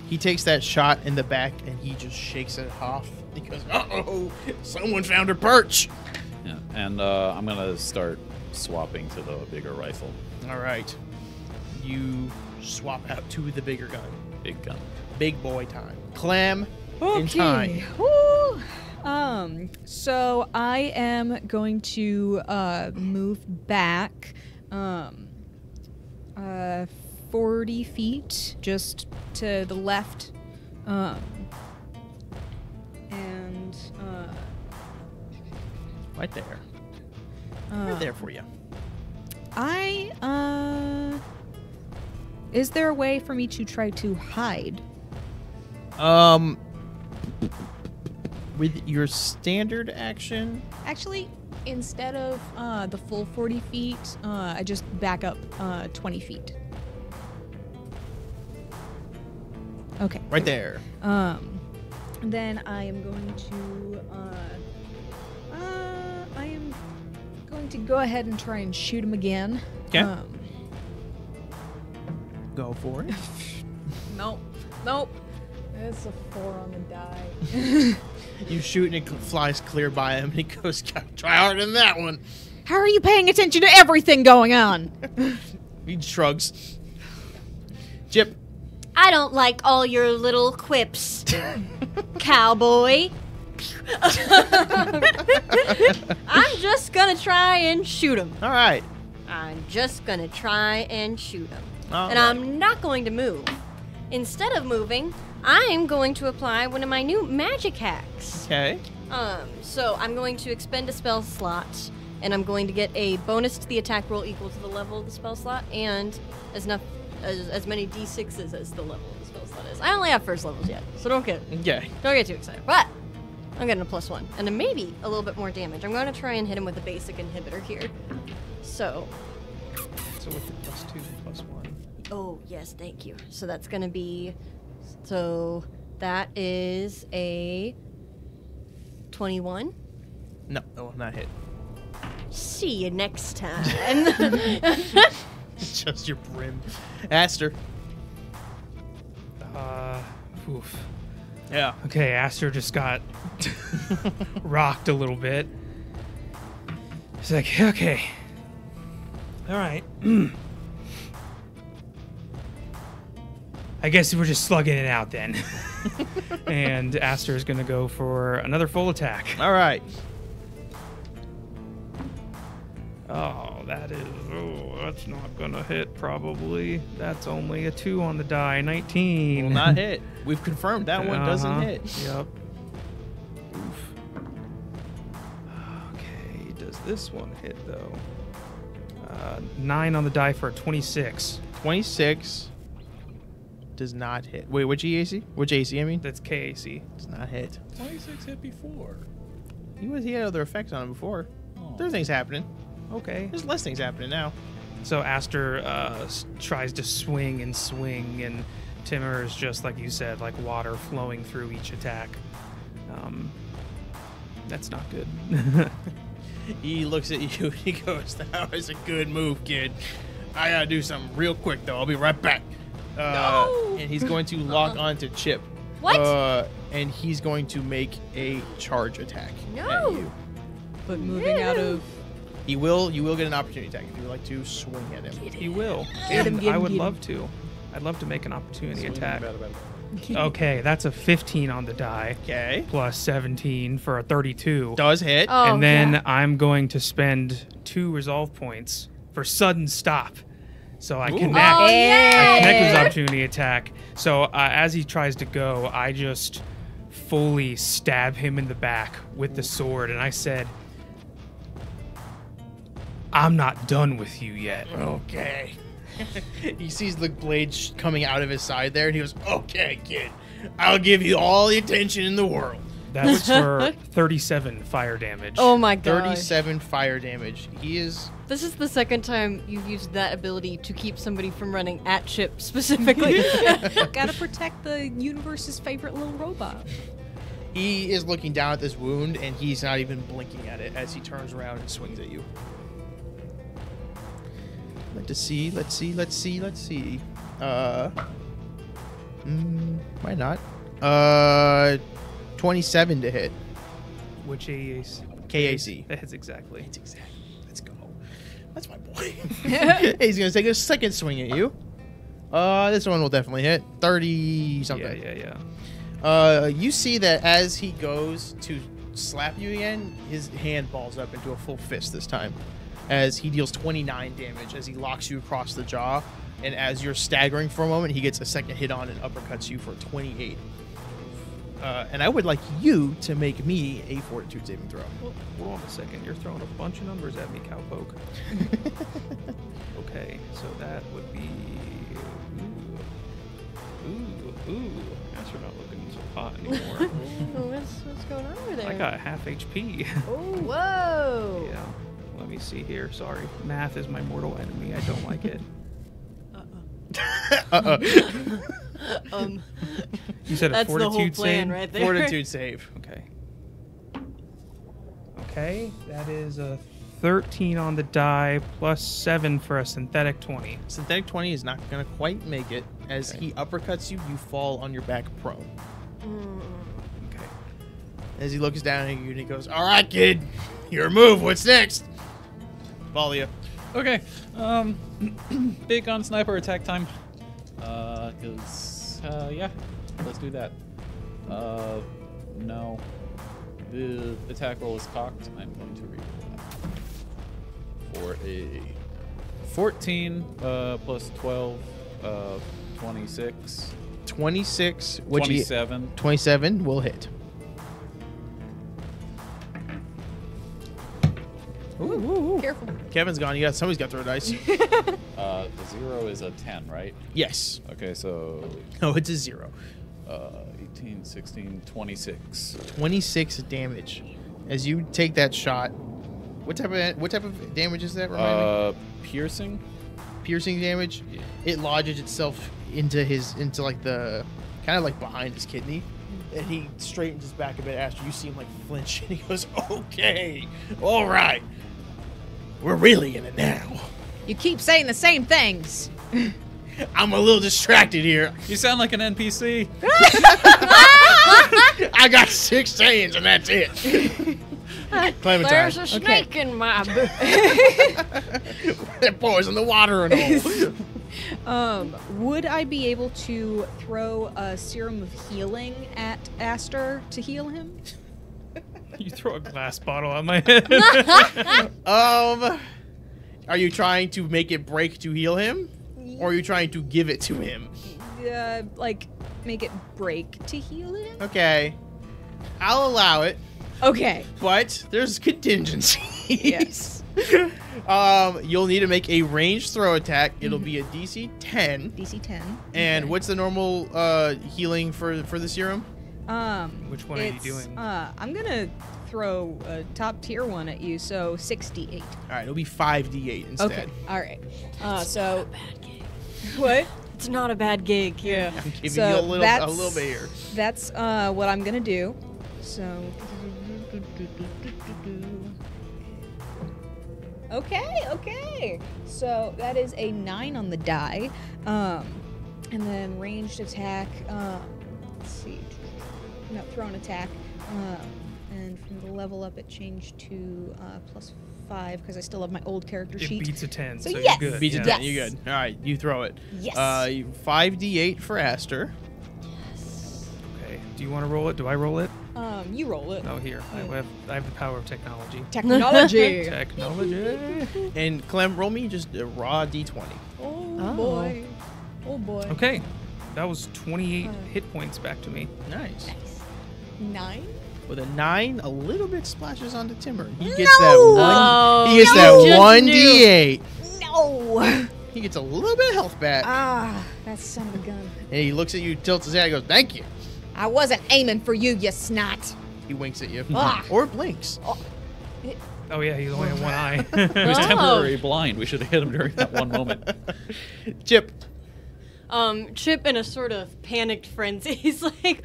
He takes that shot in the back and he just shakes it off because, uh-oh, someone found her perch. Yeah, and I'm going to start swapping to the bigger rifle. All right. You swap out to the bigger gun. Big gun. Big boy time. Clam in time. Woo. So I am going to move back 40 feet just to the left. And Right there. Right there for you. Is there a way for me to try to hide? With your standard action, Actually, instead of the full 40 feet, I just back up 20 feet. Okay. right there. Then I am going to go ahead and try and shoot him again. 'Kay. Go for it. Nope. It's a 4 on the die. You shoot and it flies clear by him, and he goes, "Try harder than that one." How are you paying attention to everything going on? He shrugs. Chip. I don't like all your little quips, cowboy. I'm just gonna try and shoot him. All right. I'm just gonna try and shoot him. All And right. I'm not going to move. Instead of moving, I'm going to apply one of my new magic hacks. Okay. So I'm going to expend a spell slot, and I'm going to get a bonus to the attack roll equal to the level of the spell slot, and as many d6s as the level of the spell slot is. I only have first levels yet, so don't get too excited. But I'm getting a +1, and then maybe a little bit more damage. I'm going to try and hit him with a basic inhibitor here. So with the +2 and +1. oh, yes, thank you. So that's going to be... So that is a 21. No, that will not hit. See you next time. Just your brim. Aster. Oof. Yeah. Okay, Aster just got rocked a little bit. He's like, okay. All right. I guess we're just slugging it out then. And Aster is going to go for another full attack. All right. Oh, that's not going to hit probably. That's only a 2 on the die. 19. Will not hit. We've confirmed that one doesn't hit. Yep. Oof. Okay, does this one hit though? 9 on the die for a 26. 26 does not hit. Wait, which AC? Which AC, I mean? That's KAC. Does not hit. 26 hit before. He had other effects on him before. Oh. There are things happening. Okay. There's less things happening now. So Aster tries to swing, and Timur is just like you said, like water flowing through each attack. That's not good. He looks at you and he goes, "That was a good move, kid. I gotta do something real quick though. I'll be right back." No. And he's going to lock onto Chip. What? And he's going to make a charge attack No. at you. But moving out of... You will get an opportunity attack if you would like to swing at him. He will. Get him, And get him, I would get him. love to. I'd love to make an opportunity Swing attack. about. Okay, that's a 15 on the die, Okay. plus 17 for a 32. Does hit. Oh, And then yeah. I'm going to spend 2 resolve points for sudden stop. So I Ooh. connect. Oh, I yay! connect with his opportunity attack. So as he tries to go, I just fully stab him in the back with the sword. And I said, I'm not done with you yet. Okay. He sees the blade coming out of his side there, and he goes, okay, kid. I'll give you all the attention in the world. That was for 37 fire damage. Oh my god. 37 fire damage. He is... This is the second time you've used that ability to keep somebody from running at Chip specifically. Gotta protect the universe's favorite little robot. He is looking down at this wound, and he's not even blinking at it as he turns around and swings at you. Let's see. Why not? 27 to hit. Which AAC? KAC. That's exactly. It's exactly. Let's go. That's my boy. He's gonna take a second swing at you. This one will definitely hit. 30 something. Yeah. You see that as he goes to slap you again, his hand balls up into a full fist this time, as he deals 29 damage as he locks you across the jaw, and as you're staggering for a moment, he gets a second hit on and uppercuts you for 28. And I would like you to make me a fortitude saving throw. Well, hold on a second. You're throwing a bunch of numbers at me, cowpoke. Okay, so that would be... Ooh. Guess we're not looking so hot anymore. What's going on over there? I got half HP. Oh, whoa. Yeah. Let me see here. Sorry. Math is my mortal enemy. I don't like it. You said a That's the whole fortitude plan save? right there. Fortitude save. Okay, that is a 13 on the die plus 7 for a synthetic 20. Synthetic 20 is not going to quite make it. As he uppercuts you, you fall on your back prone. Okay. As he looks down at you and he goes, all right, kid, your move. What's next? Valia. Okay. Big gun sniper attack time. Yeah, let's do that. No. The attack roll is cocked. I'm going to reroll that. For a 14 plus 12, 26. 26. 27. 27 will hit. Ooh. Careful. Kevin's gone. Somebody's got to throw dice. The 0 is a 10, right? Yes. Okay, so No, it's a 0. 18, 16, 26. 26 damage. As you take that shot, what type of damage is that? Remind me? Piercing. Piercing damage. Yeah. It lodges itself into like the kind of like behind his kidney, and he straightens his back a bit. After you see him like flinch, and he goes, "Okay, all right, we're really in it now." You keep saying the same things. I'm a little distracted here. You sound like an NPC. I got 6 sayings and that's it. Clementine. There's a snake in my boot. That poison the water and all. Would I be able to throw a serum of healing at Aster to heal him? You throw a glass bottle at my head. Are you trying to make it break to heal him? Or are you trying to give it to him? Like, make it break to heal him? Okay. I'll allow it, Okay. but there's contingencies. Yes. You'll need to make a ranged throw attack. It'll be a DC 10. DC 10. And Okay. what's the normal healing for the serum? Which one are you doing? I'm gonna throw a top tier one at you, so 68. All right, it'll be 5d8 instead. Okay. All right. So Bad gig. what? It's not a bad gig. Yeah. I'm giving So you a little bit here. That's what I'm gonna do. So. Okay. So that is a 9 on the die, and then ranged attack. Let's see. No, thrown attack. And from the level up, it changed to +5 because I still have my old character It sheet. beats a 10, So so yes. you're good. Beats a yeah. 10. Yes. You're good. All right, you throw it. Yes. 5d8 for Aster. Okay. Do you want to roll it? Do I roll it? You roll it. No, here. I have the power of technology. Technology. Technology. And Clem, roll me just a raw d20. Oh boy. Oh boy. Okay. That was 28 hit points back to me. Nice. 9? With a 9, a little bit splashes onto Timber. He gets that one. He gets that 1d8. No. He gets a little bit of health back. That son of a gun. And he looks at you, tilts his head, and goes, "Thank you." I wasn't aiming for you, you snot. He winks at you, Ah. or blinks. Oh yeah, he's only had one eye. He was temporarily blind. We should have hit him during that one moment. Chip. Chip, in a sort of panicked frenzy, he's like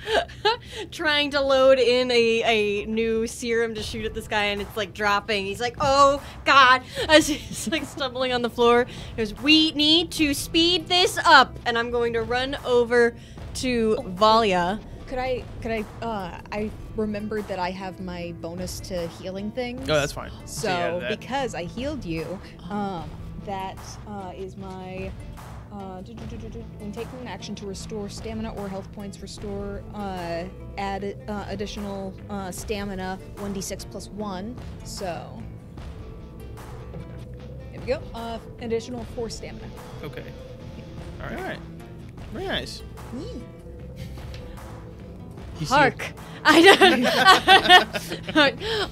trying to load in a new serum to shoot at this guy, and it's like dropping. He's like, "Oh God!" As he's like stumbling on the floor. He goes, "We need to speed this up," and I'm going to run over to Valia. I remembered that I have my bonus to healing things. Oh, that's fine. So because I healed you, that is my when taking an action to restore stamina or health points, add additional stamina 1d6 plus 1. So there we go. Additional 4 stamina. Okay. All right. Very nice. Hark!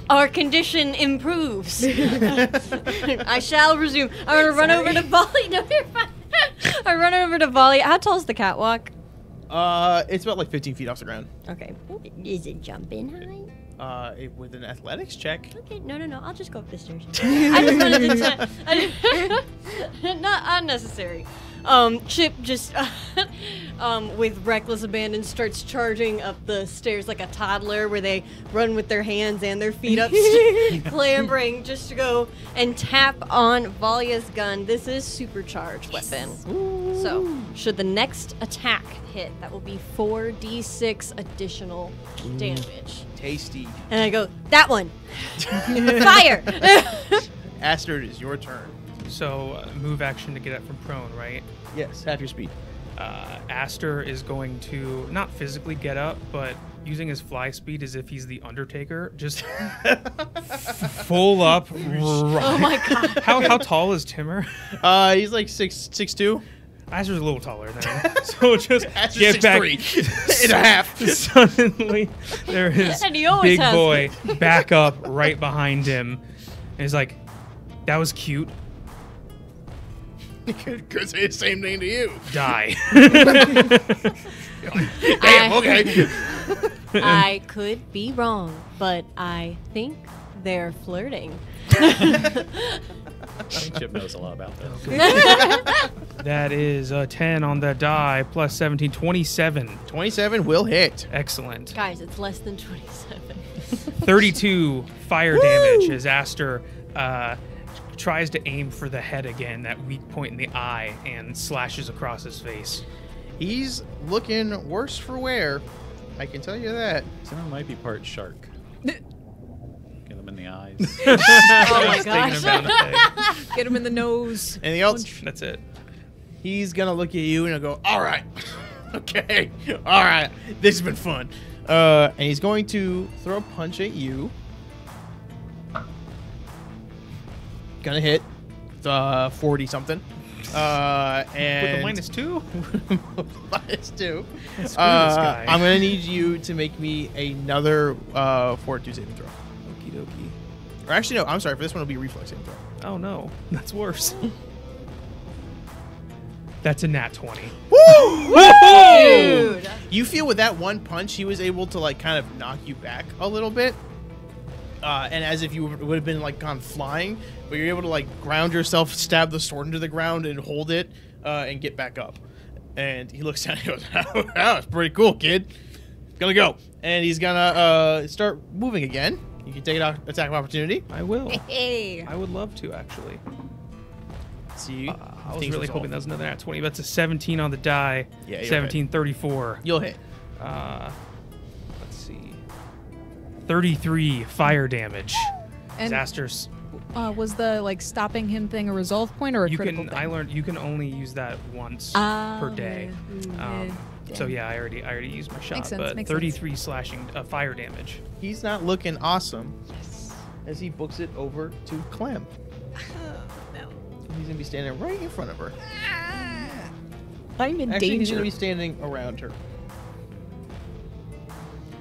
Our condition improves. I shall resume. I'm gonna run over to Volley. No, you're fine. I run over to Volley. How tall is the catwalk? It's about like 15 feet off the ground. Okay. Is it jumping high? With an athletics check. Okay, no. I'll just go up the stairs. I just wanted to check. Not unnecessary. Chip just, with reckless abandon, starts charging up the stairs like a toddler, where they run with their hands and their feet up, clambering just to go and tap on Valia's gun. This is supercharged weapon. Ooh. So, should the next attack hit, that will be 4d6 additional damage. Tasty. And I go, that one! Fire! Aster, it is your turn. So move action to get up from prone, right? Yes, half your speed. Aster is going to not physically get up, but using his fly speed as if he's the Undertaker, just full up. Oh my God! How tall is Timur? He's like 6'2". Aster's a little taller than him, so just Aster's get back 6'3" and a half. Suddenly, there is And he always big has boy back up right behind him, and he's like, "That was cute." Could say the same thing to you. Die. Damn, okay. I could be wrong, but I think they're flirting. I think Chip knows a lot about that. That is a 10 on the die, plus 17, 27. 27 will hit. Excellent. Guys, it's less than 27. 32 fire damage as Aster tries to aim for the head again, that weak point in the eye, and slashes across his face. He's looking worse for wear. I can tell you that. Someone might be part shark. Get him in the eyes. Oh my Taking him gosh. down the peg. Get him in the nose. Anything else? That's it. He's gonna look at you and he'll go, "All right, okay, all right, this has been fun." And he's going to throw a punch at you. Gonna hit 40 something. And With a -2? -2. Screw this guy. I'm gonna need you to make me another Fortitude saving throw. Okie dokie. Or actually, no. I'm sorry. For this one, it'll be a reflex saving throw. Oh no, that's worse. That's a nat 20. Woo! Dude. You feel with that one punch, he was able to like kind of knock you back a little bit, and as if you would have been like gone flying, but you're able to like ground yourself, stab the sword into the ground, and hold it, and get back up. And he looks down and goes, "Oh, that's pretty cool, kid. Gonna go." And he's gonna start moving again. You can take an attack of opportunity. I will. Hey. I would love to, actually. See, I was really hoping that was another nat 20. That's a 17 on the die. Yeah, you'll 17, 34. You'll hit. Let's see. 33 fire damage. And Disasters. was the like stopping him thing a resolve point or a You critical can. thing? I learned you can only use that once per day. So yeah, I already used my shot. Makes sense, But makes 33 slashing fire damage. He's not looking awesome. As he books it over to Clem. He's gonna be standing right in front of her. I'm in Actually, he's danger. gonna be standing around her.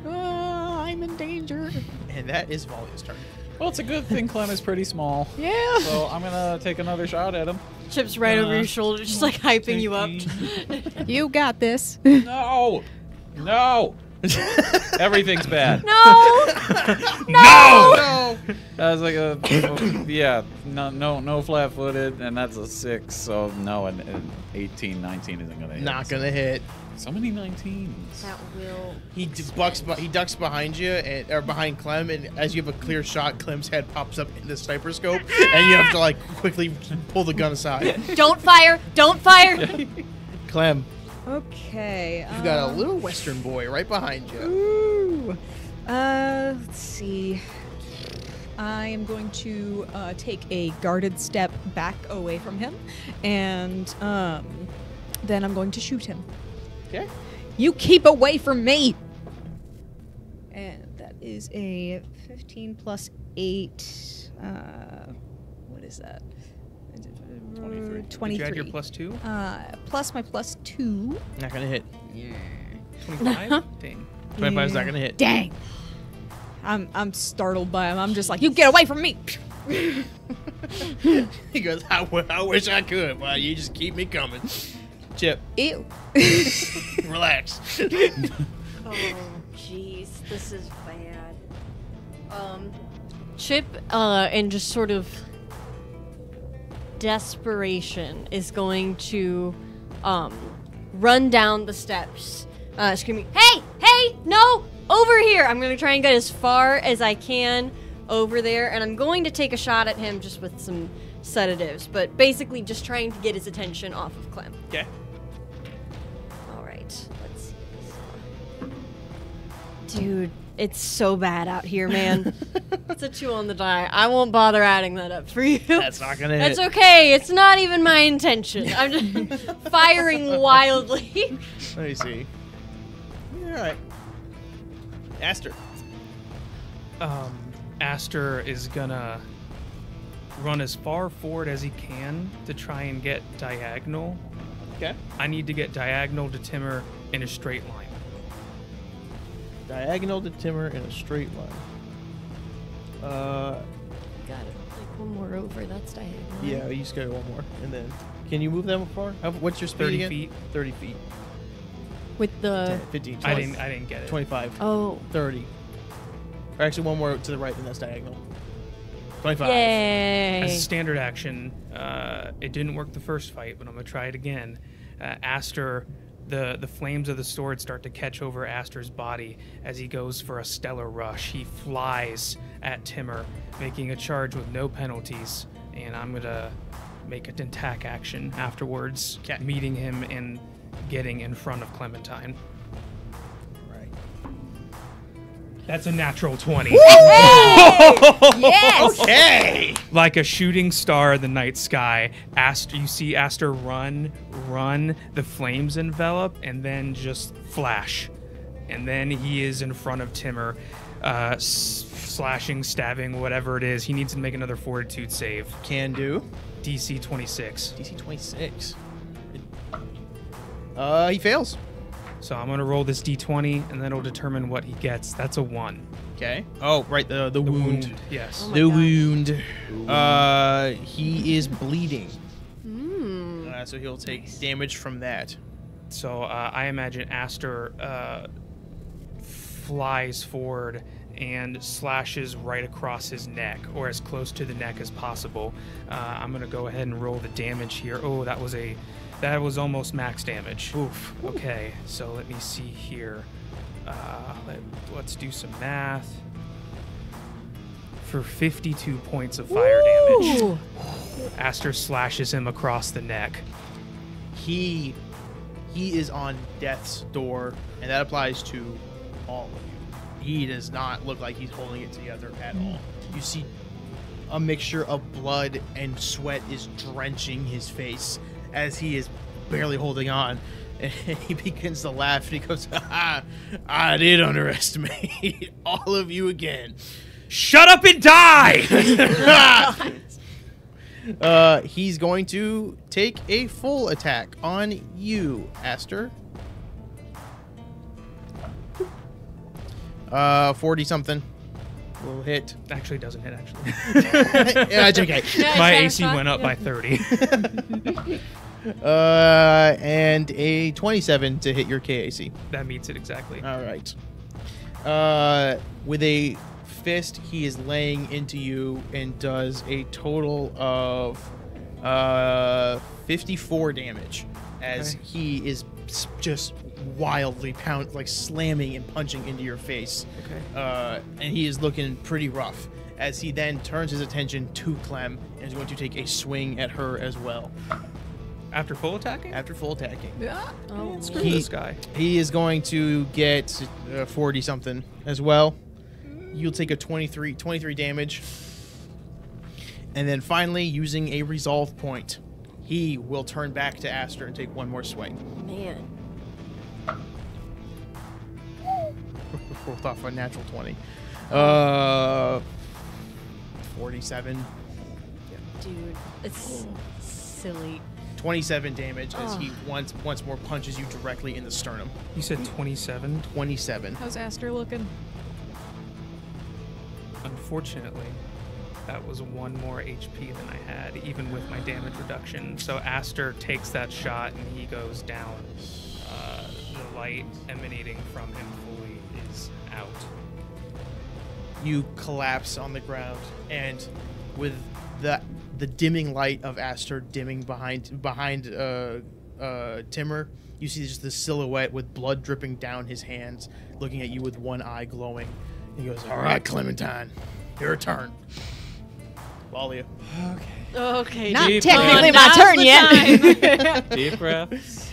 I'm I'm in danger. And that is Valia's turn. Well, it's a good thing Clem is pretty small. Yeah. So I'm gonna take another shot at him. Chip's right over your shoulder, just like hyping you up. You got this. No! No! Everything's bad. No! No! That was like a yeah, no flat-footed, and that's a 6. So no, and 18, 19 isn't gonna hit. Not gonna hit. So many 19s. That will. He ducks behind you, or behind Clem, and as you have a clear shot, Clem's head pops up in the sniper scope, and you have to like quickly pull the gun aside. Don't fire! Don't fire! Clem, Okay. you've got a little Western boy right behind you. Ooh. Let's see. I am going to take a guarded step back away from him, and then I'm going to shoot him. Okay. You keep away from me! And that is a 15 plus 8. What is that? 23. 23. Did you add your +2? Plus my +2. Not gonna hit. 25? Dang. 25 is not gonna hit. Dang! I'm startled by him. I'm just like, you get away from me! He goes, I wish I could, but you just keep me coming. Chip, Ew. relax. Oh, jeez, this is bad. Chip, in just sort of desperation, is going to, run down the steps, screaming, "Hey, no, over here!" I'm gonna try and get as far as I can over there, and I'm going to take a shot at him just with some sedatives, but basically just trying to get his attention off of Clem. Okay. Let's see. Dude, it's so bad out here, man. It's a 2 on the die. I won't bother adding that up for you. That's not gonna hit. That's okay. It's not even my intention. I'm just firing wildly. Let me see. All right. Aster. Aster is gonna run as far forward as he can to try and get diagonal. Okay. I need to get diagonal to Timur in a straight line. Diagonal to Timur in a straight line. Got it. Like one more over. That's diagonal. Yeah, you just go one more, and then can you move them far? What's your speed 30 again? feet. 30 feet. With the 10, 15, I 20, didn't get it. 25, oh 30. Or actually, one more to the right, and that's diagonal. 25. yay! As a standard action, it didn't work the first fight, but I'm gonna try it again. Aster, the flames of the sword start to catch over Aster's body as he goes for a stellar rush. He flies at Timur, making a charge with no penalties, and I'm gonna make an attack action afterwards, Okay. meeting him and getting in front of Clementine. Right. That's a natural 20. Yes! Okay. Like a shooting star in the night sky, you see Aster run, the flames envelop, and then just flash. And then he is in front of Timur, slashing, stabbing, whatever it is. He needs to make another fortitude save. Can do. DC 26. DC 26. He fails. So I'm going to roll this D20, and then it'll determine what he gets. That's a 1. Okay. Oh, right. The wound. Yes. Oh my The gosh. wound. He is bleeding. Mm. So he'll take damage from that. So I imagine Aster flies forward and slashes right across his neck, or as close to the neck as possible. I'm gonna go ahead and roll the damage here. Oh, that was almost max damage. Oof. Okay, so let me see here. Let's do some math. For 52 points of fire damage, Ooh. Aster slashes him across the neck. He is on death's door, and that applies to all of you. He does not look like he's holding it together at all. You see a mixture of blood and sweat is drenching his face as he is barely holding on. And he begins to laugh, and he goes, I did underestimate all of you again. Shut up and die! He's going to take a full attack on you, Aster. 40 something. Will hit. Actually, doesn't hit. Actually, Yeah, it's okay. my AC went up by 30. And a 27 to hit your KAC. That meets it exactly. All right. With a fist, he is laying into you and does a total of 54 damage as he is just wildly slamming and punching into your face. Okay. And he is looking pretty rough as he then turns his attention to Clem and is going to take a swing at her as well. After full attacking? After full attacking. Oh, Screw this guy. He is going to get 40 something as well. You'll take a 23 damage. And then finally, using a resolve point, he will turn back to Aster and take one more swing. man. Rolled off a natural 20. 47. Dude, it's silly. 27 damage as he once more punches you directly in the sternum. You said 27? 27. How's Aster looking? Unfortunately, that was 1 more HP than I had, even with my damage reduction. So Aster takes that shot and he goes down. The light emanating from him fully is out. You collapse on the ground, and with the dimming light of Aster dimming behind Timur, you see just the silhouette with blood dripping down his hands, looking at you with one eye glowing. He goes, "All right, Clementine, your turn." Valia. Okay. Not dude. technically Now's my turn the yet. time. Deep breaths.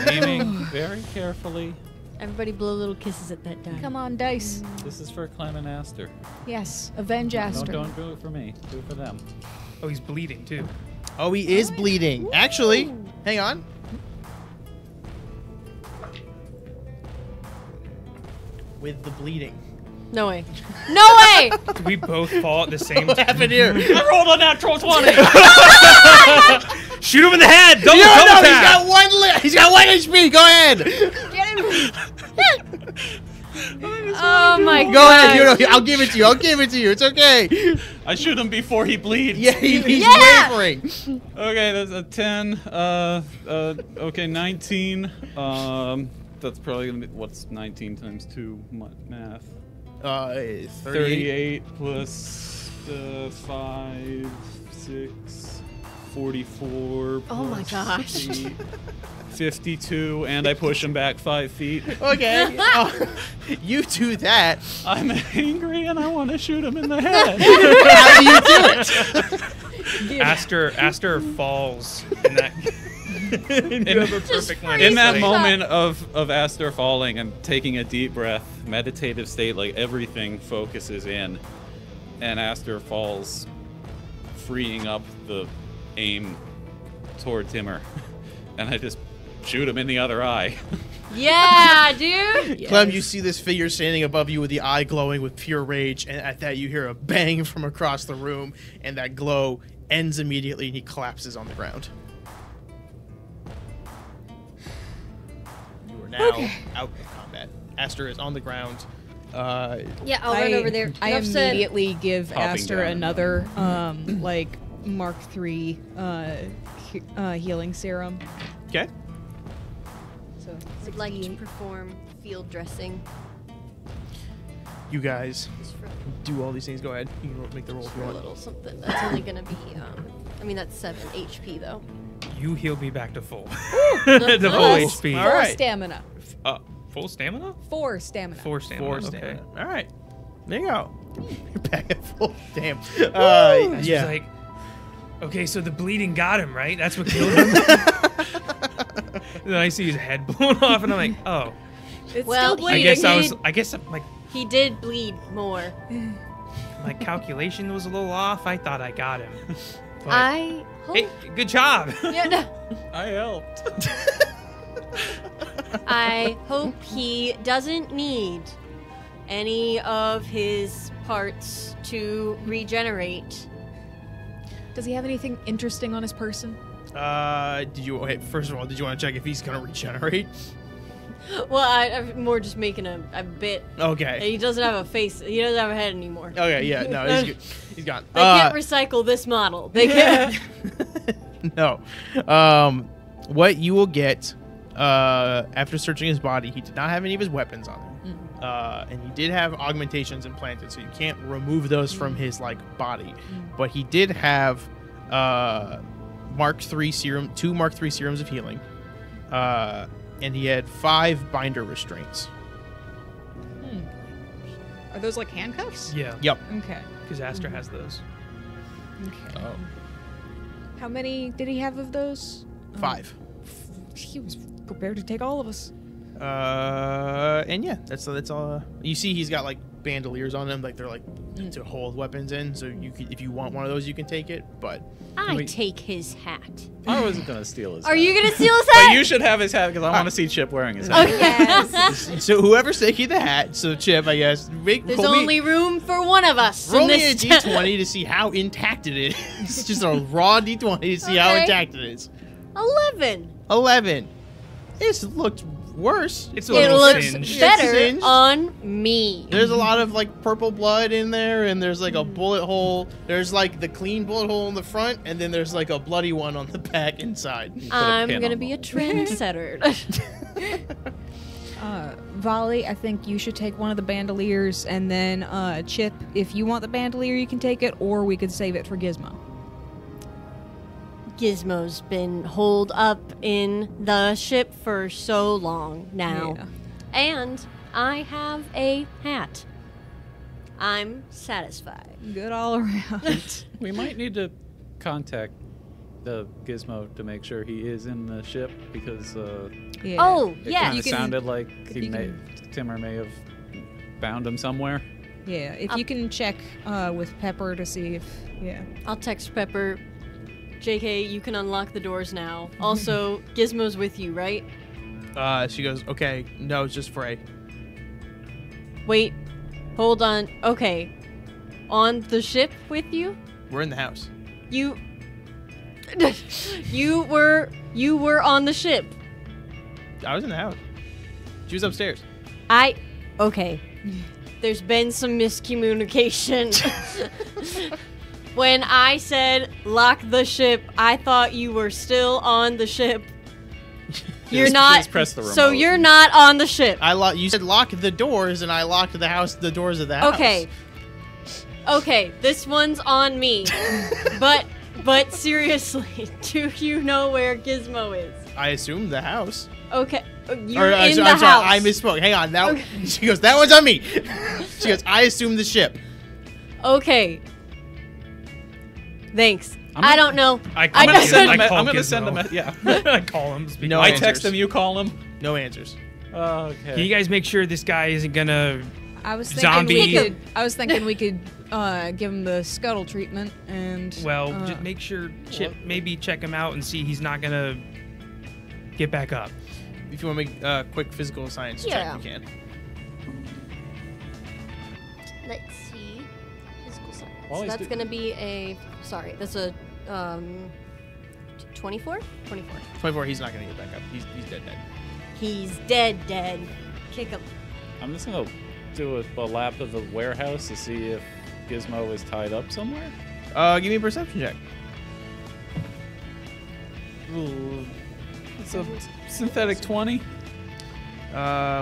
Aiming very carefully. Everybody blow little kisses at that time. Come on, dice. This is for Clem and Aster. Yes, avenge No, Aster. don't do it for me. Do it for them. Oh, he's bleeding too. Oh, he is bleeding. Actually, hang on. With the bleeding. No way. No way! Did we both fall at the same What time? happened here? I rolled a natural 20! Shoot him in the head! Double No, he's tap! got he's got 1 HP. Go ahead. Get him! Oh my god. Go ahead. I'll give it to you. It's okay. I shoot him before he bleeds. Yeah, he's Yeah! wavering. Okay, that's a 10. Okay, 19. That's probably gonna be, what's 19 times 2 math? 38. 38 plus 5, 6, 44. Oh my plus gosh. 8, 52, and I push him back 5 feet. Okay. You do that. I'm angry and I want to shoot him in the head. How do you do it? Aster falls in that. In that moment of Aster falling and taking a deep breath, meditative state, like everything focuses in, and Aster falls, freeing up the aim toward Timur, and I just shoot him in the other eye. Yeah, dude! Clem, you see this figure standing above you with the eye glowing with pure rage, and at that you hear a bang from across the room, and that glow ends immediately, and he collapses on the ground. You are now out of combat. Aster is on the ground. Yeah, I'll run over there. I Enough said. immediately give Hopping Aster down. another like Mark III healing serum. Okay. So Would like to perform field dressing. You guys Just for, do all these things. Go ahead. You can make the roll if for you a want. little something. That's only gonna be, I mean, that's 7 HP though. You healed me back to full. To full Nice. HP. All Four right. stamina. Full stamina? 4 stamina. 4 stamina. 4 okay. stamina. All right. There you go. You're back at full. Damn. Aster's Yeah. like, okay, so the bleeding got him, right? That's what killed him? Then I see his head blown off, and I'm like, oh. It's Well, still I bleeding. guess I'm like, He did bleed more. my calculation was a little off. I thought I got him. But, I hope. hey, good job. Yeah, no. I helped. I hope he doesn't need any of his parts to regenerate. Does he have anything interesting on his person? Did you? Okay, first of all, did you want to check if he's gonna regenerate? Well, I'm more just making a bit. Okay. He doesn't have a face. He doesn't have a head anymore. Okay, yeah, no, he's gone. They can't recycle this model. They can't. No. What you will get after searching his body, he did not have any of his weapons on him. And he did have augmentations implanted, so you can't remove those from his body. But he did have Mark III serum, 2 Mark III serums of healing, and he had 5 binder restraints. Are those like handcuffs? Yeah. Yep. Okay. Because Aster has those. Okay. Oh. How many did he have of those? 5. He was prepared to take all of us. And yeah, that's all. You see, he's got bandoliers on them, they're to hold weapons in. So you could, if you want one of those, you can take it. But I take his hat. I wasn't gonna steal his. Are hat. you gonna steal his hat? But you should have his hat because I want to see Chip wearing his hat. Okay. Yes. So whoever's taking the hat, so Chip, I guess, There's only room for one of us. roll in me a this d20 to see how intact it is. It's just a raw d20 to see how Okay. intact it is. 11. 11. It's looked worse. It's a It little looks singed. better Singed. on me. There's a lot of purple blood in there, and there's a bullet hole. There's the clean bullet hole in the front, and then there's a bloody one on the back inside. I'm pin gonna on be a them. trendsetter. Volley, I think you should take one of the bandoliers, and then Chip, if you want the bandolier, you can take it, or we could save it for Gizmo. Gizmo's been holed up in the ship for so long now. Yeah. And I have a hat. I'm satisfied. Good all around. We might need to contact the Gizmo to make sure he is in the ship because Yeah. Oh, it yeah. kind you of can- sounded like you can- Timur may have bound him somewhere. Yeah, if you can check with Pepper to see if, I'll text Pepper. JK, you can unlock the doors now. Also, Gizmo's with you, right? She goes, okay, no, it's just Frey. Wait, hold on. Okay. On the ship with you? We're in the house. You you were on the ship. I was in the house. She was upstairs. Okay. There's been some miscommunication. When I said lock the ship, I thought you were still on the ship. You're not. Just press the remote. So you're not on the ship. You said lock the doors, and I locked the doors of the house. Okay. Okay, this one's on me. But seriously, do you know where Gizmo is? I assume the house. Okay, you're in I'm the sorry, house. I misspoke. Hang on. Now Okay. she goes, that one's on me. She goes, I assume the ship. Okay. Thanks. I don't know. I I call don't- Gizmo. I'm I call gonna send him. Gizmo. Yeah. I call him. speak No I to him. answers. text him. You call him. No answers. Okay. Can you guys make sure this guy isn't gonna? I was thinking Zombie. we could give him the scuttle treatment and Well, just make sure Chip maybe check him out and see he's not gonna get back up. If you want to make a quick physical science Yeah. check, you can. Let's see. Physical science. While So he's that's do- gonna be a. Sorry, that's a 24. 24. 24, he's not going to get back up. He's dead. He's dead. Kick him. I'm just gonna do a lap of the warehouse to see if Gizmo is tied up somewhere. Give me a perception check. Ooh. It's a synthetic 20.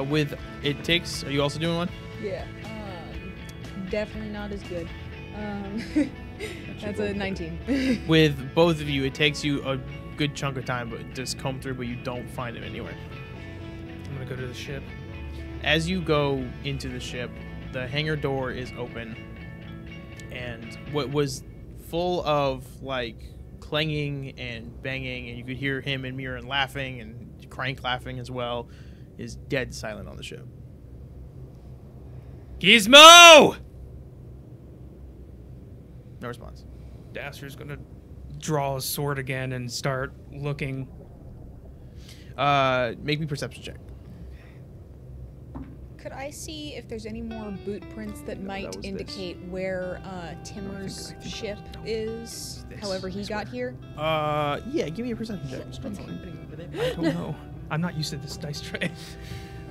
With it takes. Are you also doing one? yeah, definitely not as good. That's a 19. With both of you, it takes you a good chunk of time, but just comb through, but you don't find him anywhere. I'm gonna go to the ship. As you go into the ship, the hangar door is open, and what was full of clanging and banging, and you could hear him and Mirren laughing and Crank laughing as well, is dead silent on the ship. Gizmo! No response. Daster's gonna draw his sword again and start looking. Make me perception check. Could I see if there's any more boot prints that might was this. indicate where Timur's ship is? This. However he got here. Yeah, give me a perception check. I don't know. I'm not used to this dice tray.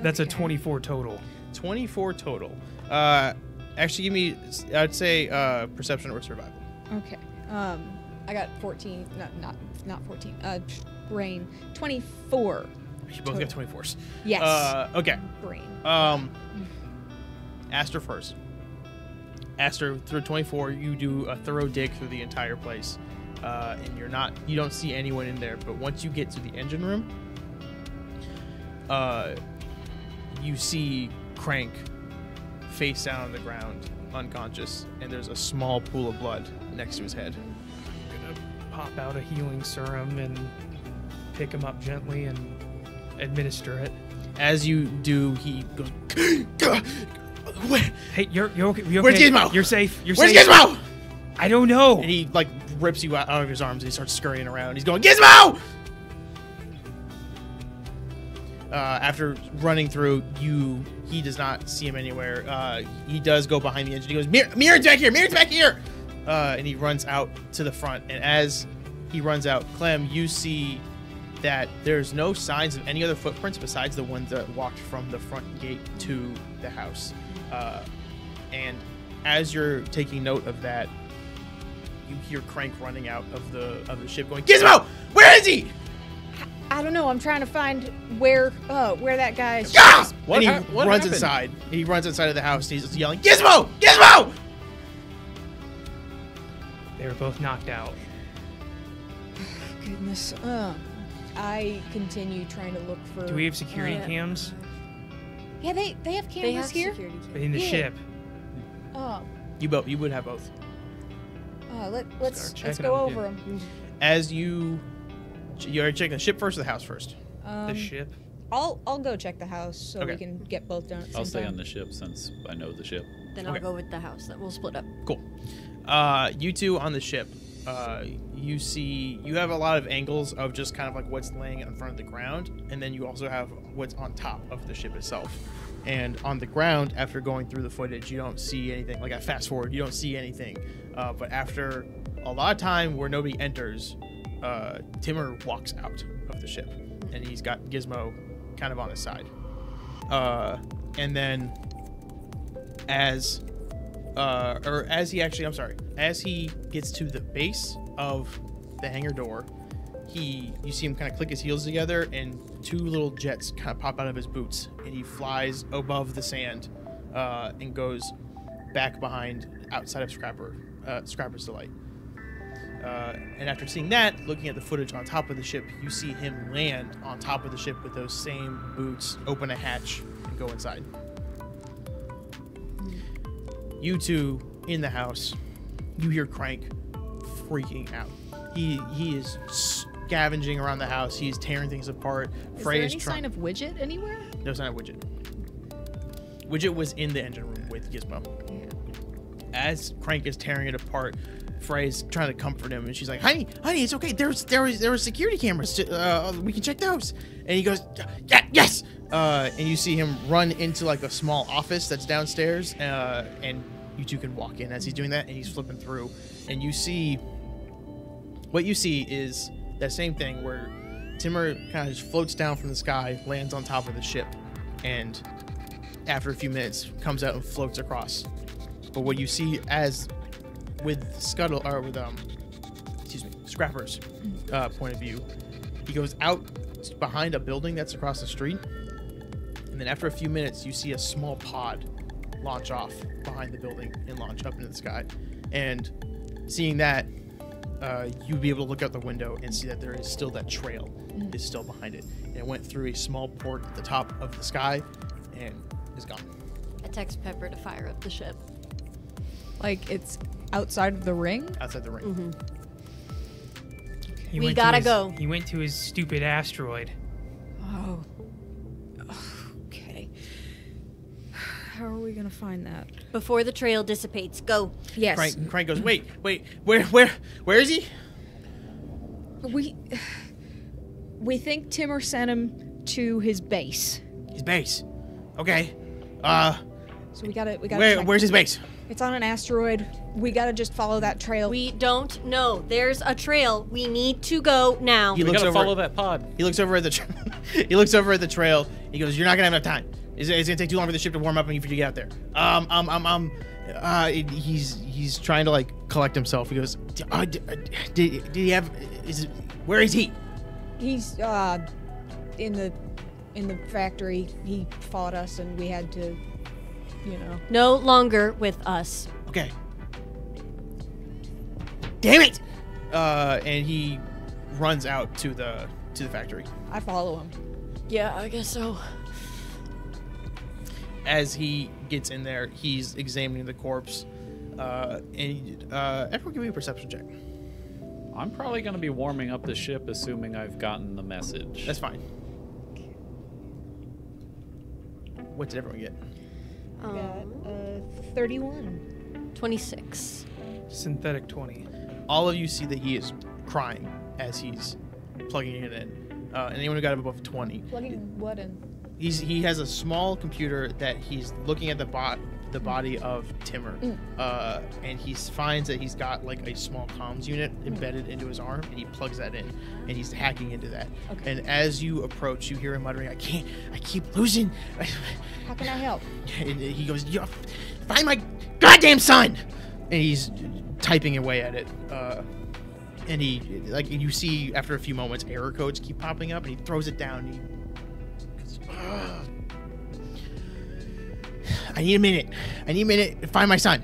That's a 24 total. 24 total. Actually, give me, I'd say, perception or survival. Okay. I got 14. No, not 14. Brain. 24. You both got 24s. Yes. Okay. Brain. Aster first. Aster, through 24, you do a thorough dig through the entire place, and you don't see anyone in there. But once you get to the engine room, you see Crank face down on the ground, unconscious, and there's a small pool of blood next to his head. I'm gonna pop out a healing serum and pick him up gently and administer it. As you do, he goes, Hey, you're okay. Where's Gizmo? You're safe. You're Where's safe. Gizmo? I don't know. And he like rips you out of his arms and he starts scurrying around. He's going, Gizmo! After running through, he does not see him anywhere. He does go behind the engine. He goes, Mirrod's back here! Mirrod's back here! And he runs out to the front. And as he runs out, Clem, you see that there's no signs of any other footprints besides the ones that walked from the front gate to the house. And as you're taking note of that, you hear Crank running out of the ship going, Gizmo! Where is he? I don't know. I'm trying to find where that guy is. Ah! What And he what runs happened? inside. He runs inside of the house and he's yelling, Gizmo! Gizmo! They were both knocked out. Goodness. I continue trying to look for. Do we have security cams Yeah, they have cameras They have here. security cameras. in the Yeah. ship? You would have both. Let's Start checking go them, over them. As you are checking the ship first or the house first? The ship. I'll go check the house so Okay. we can get both done. At the I'll same stay time. on the ship since I know the ship. Then Okay. I'll go with the house. That we'll split up. Cool. You two on the ship. You have a lot of angles of just kind of like what's laying in front of the ground, and then you also have what's on top of the ship itself. And on the ground, after going through the footage, you don't see anything. Like I fast forward, you don't see anything. But after a lot of time where nobody enters, Timur walks out of the ship, and he's got Gizmo kind of on his side. And then as he gets to the base of the hangar door, you see him kind of click his heels together, and two little jets kind of pop out of his boots, and he flies above the sand and goes back behind outside of Scrapper's Delight. And after seeing that, looking at the footage on top of the ship, you see him land on top of the ship with those same boots, open a hatch, and go inside. You two in the house, you hear Crank freaking out. He is scavenging around the house. He's tearing things apart. Is there any sign of Widget anywhere? No sign of Widget. Widget was in the engine room with Gizmo. Yeah. As Crank is tearing it apart, Frey's trying to comfort him, and she's like, "Honey, it's okay. There were security cameras. We can check those." And he goes, "Yeah, yes." And you see him run into like a small office that's downstairs, and you two can walk in as he's doing that, and he's flipping through, and what you see is that same thing where Timur kind of just floats down from the sky, lands on top of the ship, and after a few minutes comes out and floats across. But what you see as with Scrapper's point of view, he goes out behind a building that's across the street, and then after a few minutes you see a small pod launch off behind the building and launch up into the sky. And seeing that, you'd be able to look out the window and see that there is still that trail is still behind it, and it went through a small port at the top of the sky and is gone. I text Pepper to fire up the ship. Like it's outside of the ring? Outside the ring. Mm-hmm. He We went to gotta his- go. He went to his stupid asteroid. Oh. Okay. How are we gonna find that? Before the trail dissipates, go. Yes. Crank goes, wait, where is he? We think Timur sent him to his base. His base. Okay. So we gotta check. Where's his base? It's on an asteroid. We gotta just follow that trail. We don't know. There's a trail. We need to go now. He We looks gotta over- follow that pod. He looks over at the he looks over at the trail, He goes, "You're not gonna have enough time. It's gonna take too long for the ship to warm up and for you to get out there." He's trying to like collect himself. He goes, "Did he have? Where is he?" He's in the factory. He fought us, and we had to, No longer with us. Okay. Damn it! And he runs out to the factory. I follow him. Yeah, I guess so. As he gets in there, he's examining the corpse. Everyone give me a perception check. I'm probably going to be warming up the ship, assuming I've gotten the message. That's fine. What did everyone get? Got 31. 26. Synthetic 20. All of you see that he is crying as he's plugging it in. Anyone who got above 20. Plugging what in? He has a small computer that he's looking at the body of Timur, and he finds that he's got like a small comms unit embedded into his arm, and he plugs that in, and he's hacking into that. Okay. And as you approach, you hear him muttering, I keep losing. How can I help? And he goes, find my goddamn son! And he's typing away at it. And he, like, you see after a few moments, error codes keep popping up, and he throws it down. And he goes, I need a minute to find my son.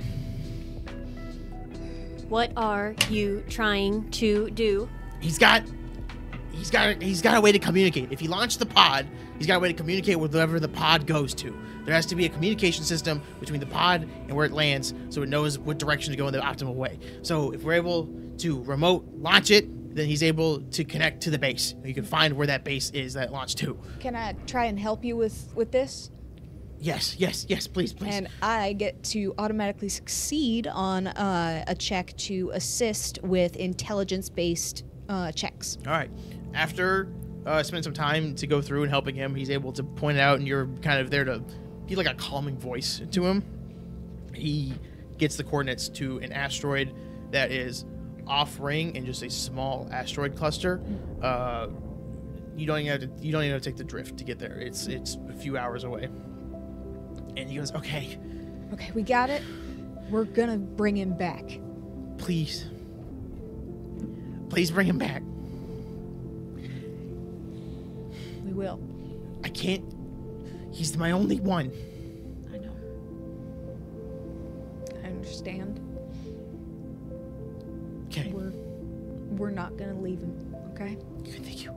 What are you trying to do? He's got a way to communicate. If he launched the pod, he's got a way to communicate with whoever the pod goes to. There has to be a communication system between the pod and where it lands, so it knows what direction to go in the optimal way. So if we're able to remote launch it, then he's able to connect to the base. You can find where that base is that it launched to. Can I try and help you with this? Yes, please. And I get to automatically succeed on a check to assist with intelligence-based checks. All right. After spending some time to go through and helping him, he's able to point it out, and you're kind of there to be like a calming voice to him. He gets the coordinates to an asteroid that is off-ring in just a small asteroid cluster. You don't even have to take the drift to get there. It's a few hours away. And he goes, okay, we got it. We're gonna bring him back. Please bring him back. We will. I can't. He's my only one. I know. I understand. Okay. We're not gonna leave him. Okay. Thank you.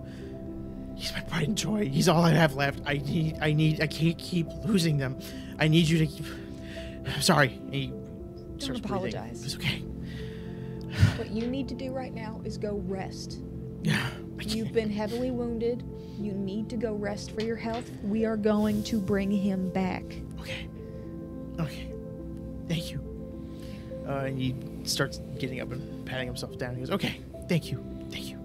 He's my pride and joy. He's all I have left. I can't keep losing them. I need you to keep. I'm sorry. And he starts apologize. It's okay. What you need to do right now is go rest. Yeah. You've been heavily wounded. You need to go rest for your health. We are going to bring him back. Okay. Thank you. And he starts getting up and patting himself down. He goes, okay. Thank you. Yeah.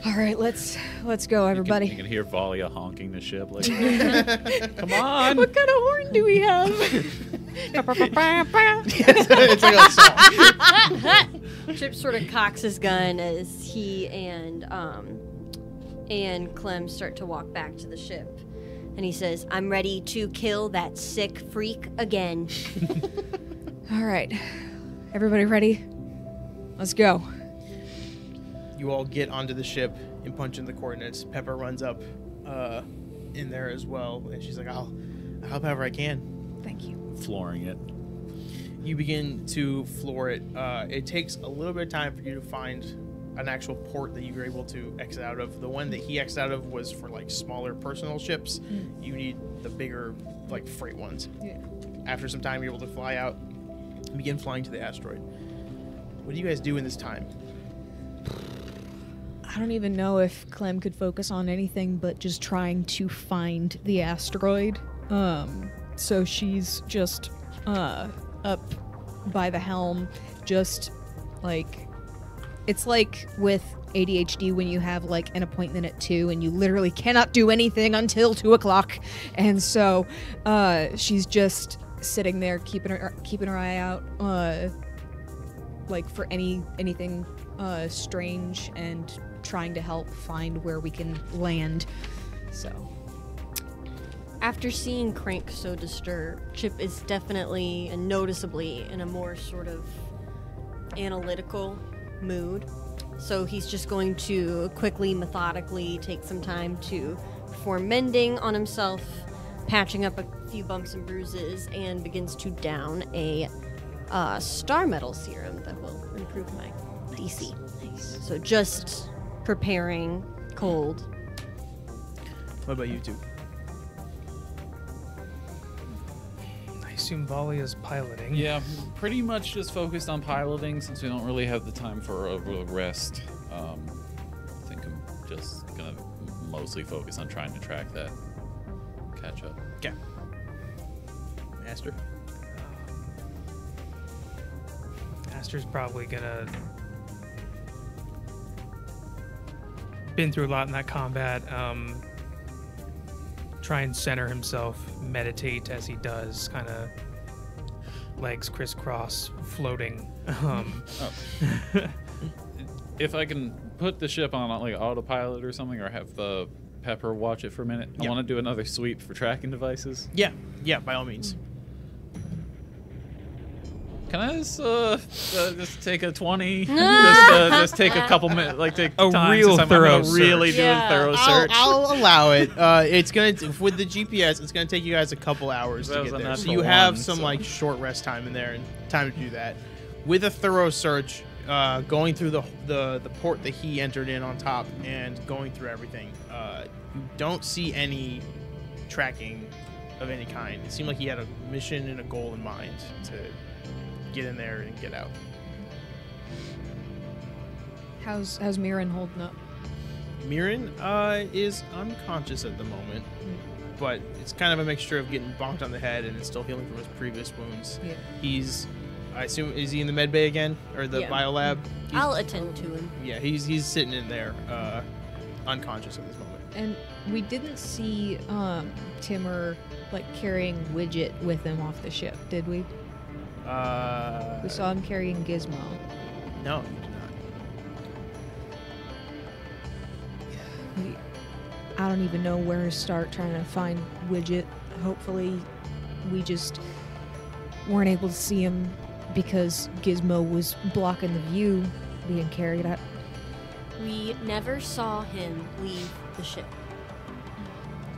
All right, let's go, everybody. You can hear Valia honking the ship like, come on. What kind of horn do we have? It's like a song. Chip sort of cocks his gun as he and Clem start to walk back to the ship. And he says, I'm ready to kill that sick freak again. All right. Everybody ready? Let's go. You all get onto the ship and punch in the coordinates. Pepper runs up in there as well. And she's like, I'll help however I can. Thank you. Flooring it. You begin to floor it. It takes a little bit of time for you to find an actual port that you were able to exit out of. The one that he exited out of was for like smaller personal ships. You need the bigger like freight ones. Yeah. After some time, you're able to fly out and begin flying to the asteroid. What do you guys do in this time? I don't even know if Clem could focus on anything but just trying to find the asteroid. So she's just up by the helm, just like, it's like with ADHD when you have like an appointment at 2 and you literally cannot do anything until 2 o'clock. And so she's just sitting there keeping her eye out like for anything strange and trying to help find where we can land. So, after seeing Crank so disturbed, Chip is definitely and noticeably in a more sort of analytical mood. So he's just going to quickly, methodically take some time to perform mending on himself, patching up a few bumps and bruises, and begins to down a star metal serum that will improve my DC. Nice. So just preparing cold. What about you two? I assume Valia's piloting. Yeah, pretty much just focused on piloting since we don't really have the time for a rest. I think I'm just gonna mostly focus on trying to track that catch up. Okay. Aster? Aster's probably gonna been through a lot in that combat. Try and center himself, meditate as he does, kind of legs crisscross, floating. If I can put the ship on like autopilot or something, or have the Pepper watch it for a minute, I want to do another sweep for tracking devices. Yeah, by all means. Can I just take a 20? just take a couple minutes, like take a time real since I'm thorough gonna really do a thorough search. I'll allow it. It's gonna with the GPS. It's gonna take you guys a couple hours to get there, so you have some like short rest time in there and time to do that. With a thorough search, going through the port that he entered in on top and going through everything, you don't see any tracking of any kind. It seemed like he had a mission and a goal in mind to get in there and get out. how's Mirren holding up? Mirren is unconscious at the moment, but it's kind of a mixture of getting bonked on the head and still healing from his previous wounds. Yeah. He's, I assume, is he in the med bay again or the biolab? I'll attend to him. Yeah, he's sitting in there, unconscious at this moment. And we didn't see Timur like carrying Widget with him off the ship, did we? We saw him carrying Gizmo. No, you did not. I don't even know where to start trying to find Widget. Hopefully, we just weren't able to see him because Gizmo was blocking the view being carried out. We never saw him leave the ship.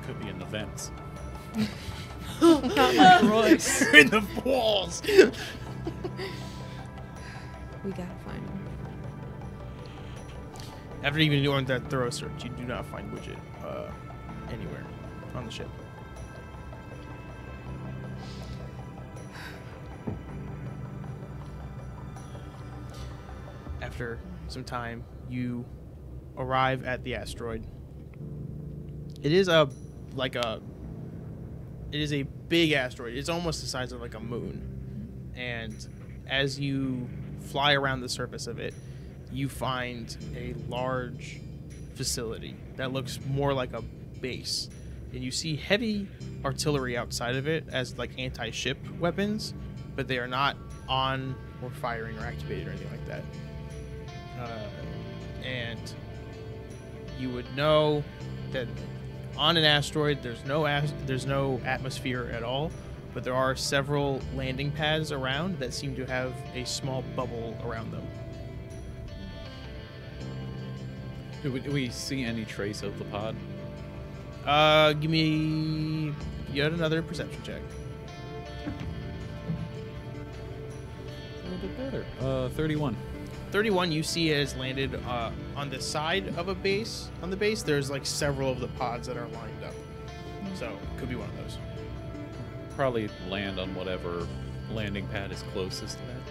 Could be in the vents. Not like Royce. In the walls. We gotta find him. After even doing that thorough search, you do not find Widget anywhere on the ship. After some time, you arrive at the asteroid. It is a big asteroid. It's almost the size of like a moon. And as you fly around the surface of it, you find a large facility that looks more like a base. And you see heavy artillery outside of it as like anti-ship weapons, but they are not on or firing or activated or anything like that. And you would know that on an asteroid there's no atmosphere at all, but there are several landing pads around that seem to have a small bubble around them. Do we see any trace of the pod? Give me yet another perception check. A little bit better. 31. 31, you see it has landed on the side of a base. On the base, there's like several of the pods that are lined up. So it could be one of those. Probably land on whatever landing pad is closest to that.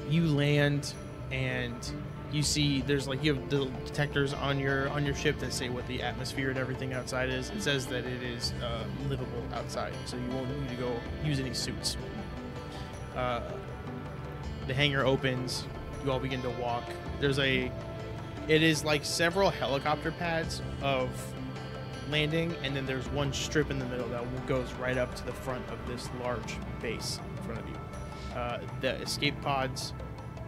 You land and you see there's like, you have the detectors on your ship that say what the atmosphere and everything outside is. It says that it is livable outside, so you won't need to go use any suits. The hangar opens. You all begin to walk. It is like several helicopter pads of landing, and then there's one strip in the middle that goes right up to the front of this large base in front of you. The escape pods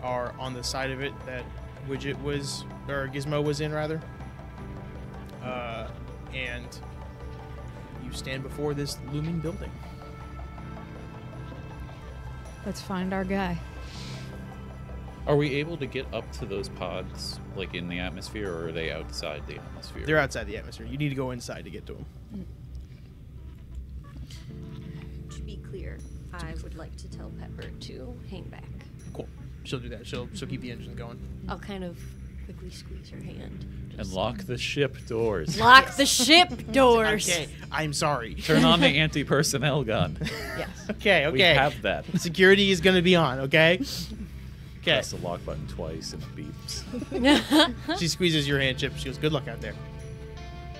are on the side of it that Gizmo was in, rather. and you stand before this looming building. Let's find our guy. Are we able to get up to those pods, like in the atmosphere, or are they outside the atmosphere? They're outside the atmosphere. You need to go inside to get to them. To be clear, I would like to tell Pepper to hang back. Cool. She'll do that. She'll keep the engine going. I'll kind of quickly squeeze her hand. And lock the ship doors. Lock the ship doors. Okay, I'm sorry. Turn on the anti-personnel gun. Yes. Okay. We have that. Security is going to be on, okay? Okay. Press the lock button twice and it beeps. She squeezes your hand, Chip. She goes, good luck out there.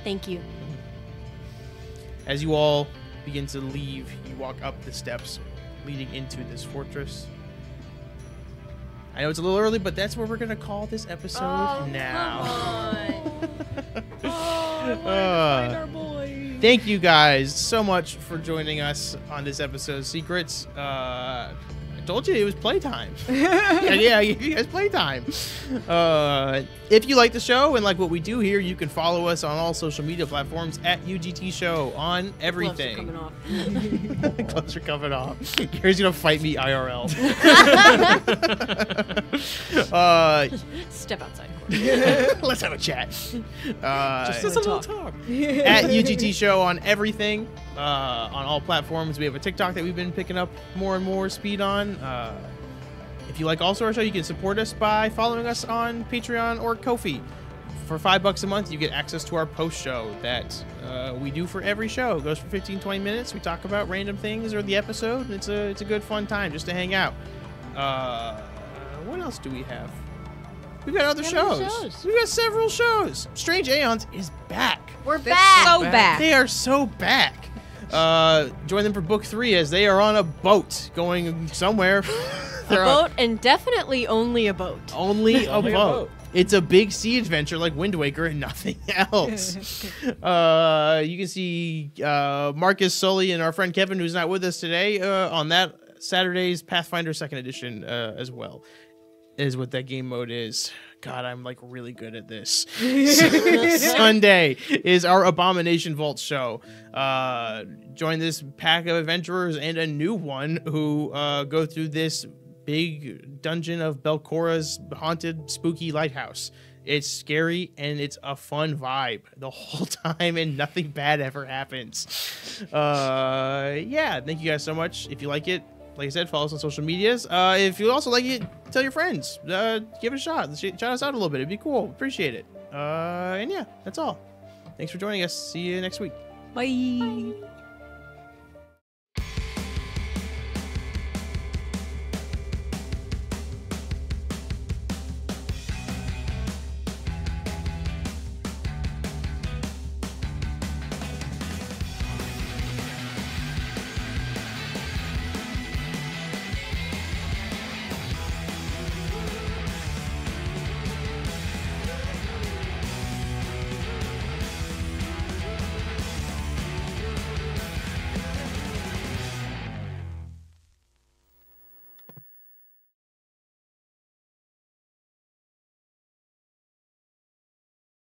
Thank you. As you all begin to leave, you walk up the steps leading into this fortress. I know it's a little early, but that's where we're going to call this episode now. Find our boy. Thank you guys so much for joining us on this episode of Secrets. I told you it was playtime. Yeah, you guys playtime. If you like the show and like what we do here, you can follow us on all social media platforms at UGT Show on everything. Gloves are coming off. Gary's gonna fight me IRL. Step outside. Let's have a chat. Just a little talk. At UGT Show on everything, on all platforms. We have a TikTok that we've been picking up more and more speed on. If you like also our show, you can support us by following us on Patreon or Ko-fi. For $5 a month, you get access to our post show that we do for every show. It goes for 15-20 minutes. We talk about random things or the episode. It's a good fun time just to hang out. What else do we have? We've got other shows. We've got several shows. Strange Aeons is back. We're back. So back. They are so back. Join them for book 3 as they are on a boat going somewhere. A boat, and definitely only a boat. Only a Only a boat. boat. It's a big sea adventure like Wind Waker and nothing else. You can see Marcus, Sully, and our friend Kevin, who's not with us today, on that Saturday's Pathfinder 2nd Edition as well. Is what that game mode is. God, I'm like really good at this. Sunday is our Abomination Vault show. Join this pack of adventurers and a new one who go through this big dungeon of Belcora's haunted, spooky lighthouse. It's scary and it's a fun vibe the whole time, and nothing bad ever happens. Yeah, thank you guys so much. If you like it, like I said, follow us on social medias. If you also like it, tell your friends. Give it a shot. Shout us out a little bit. It'd be cool. Appreciate it. And yeah, that's all. Thanks for joining us. See you next week. Bye.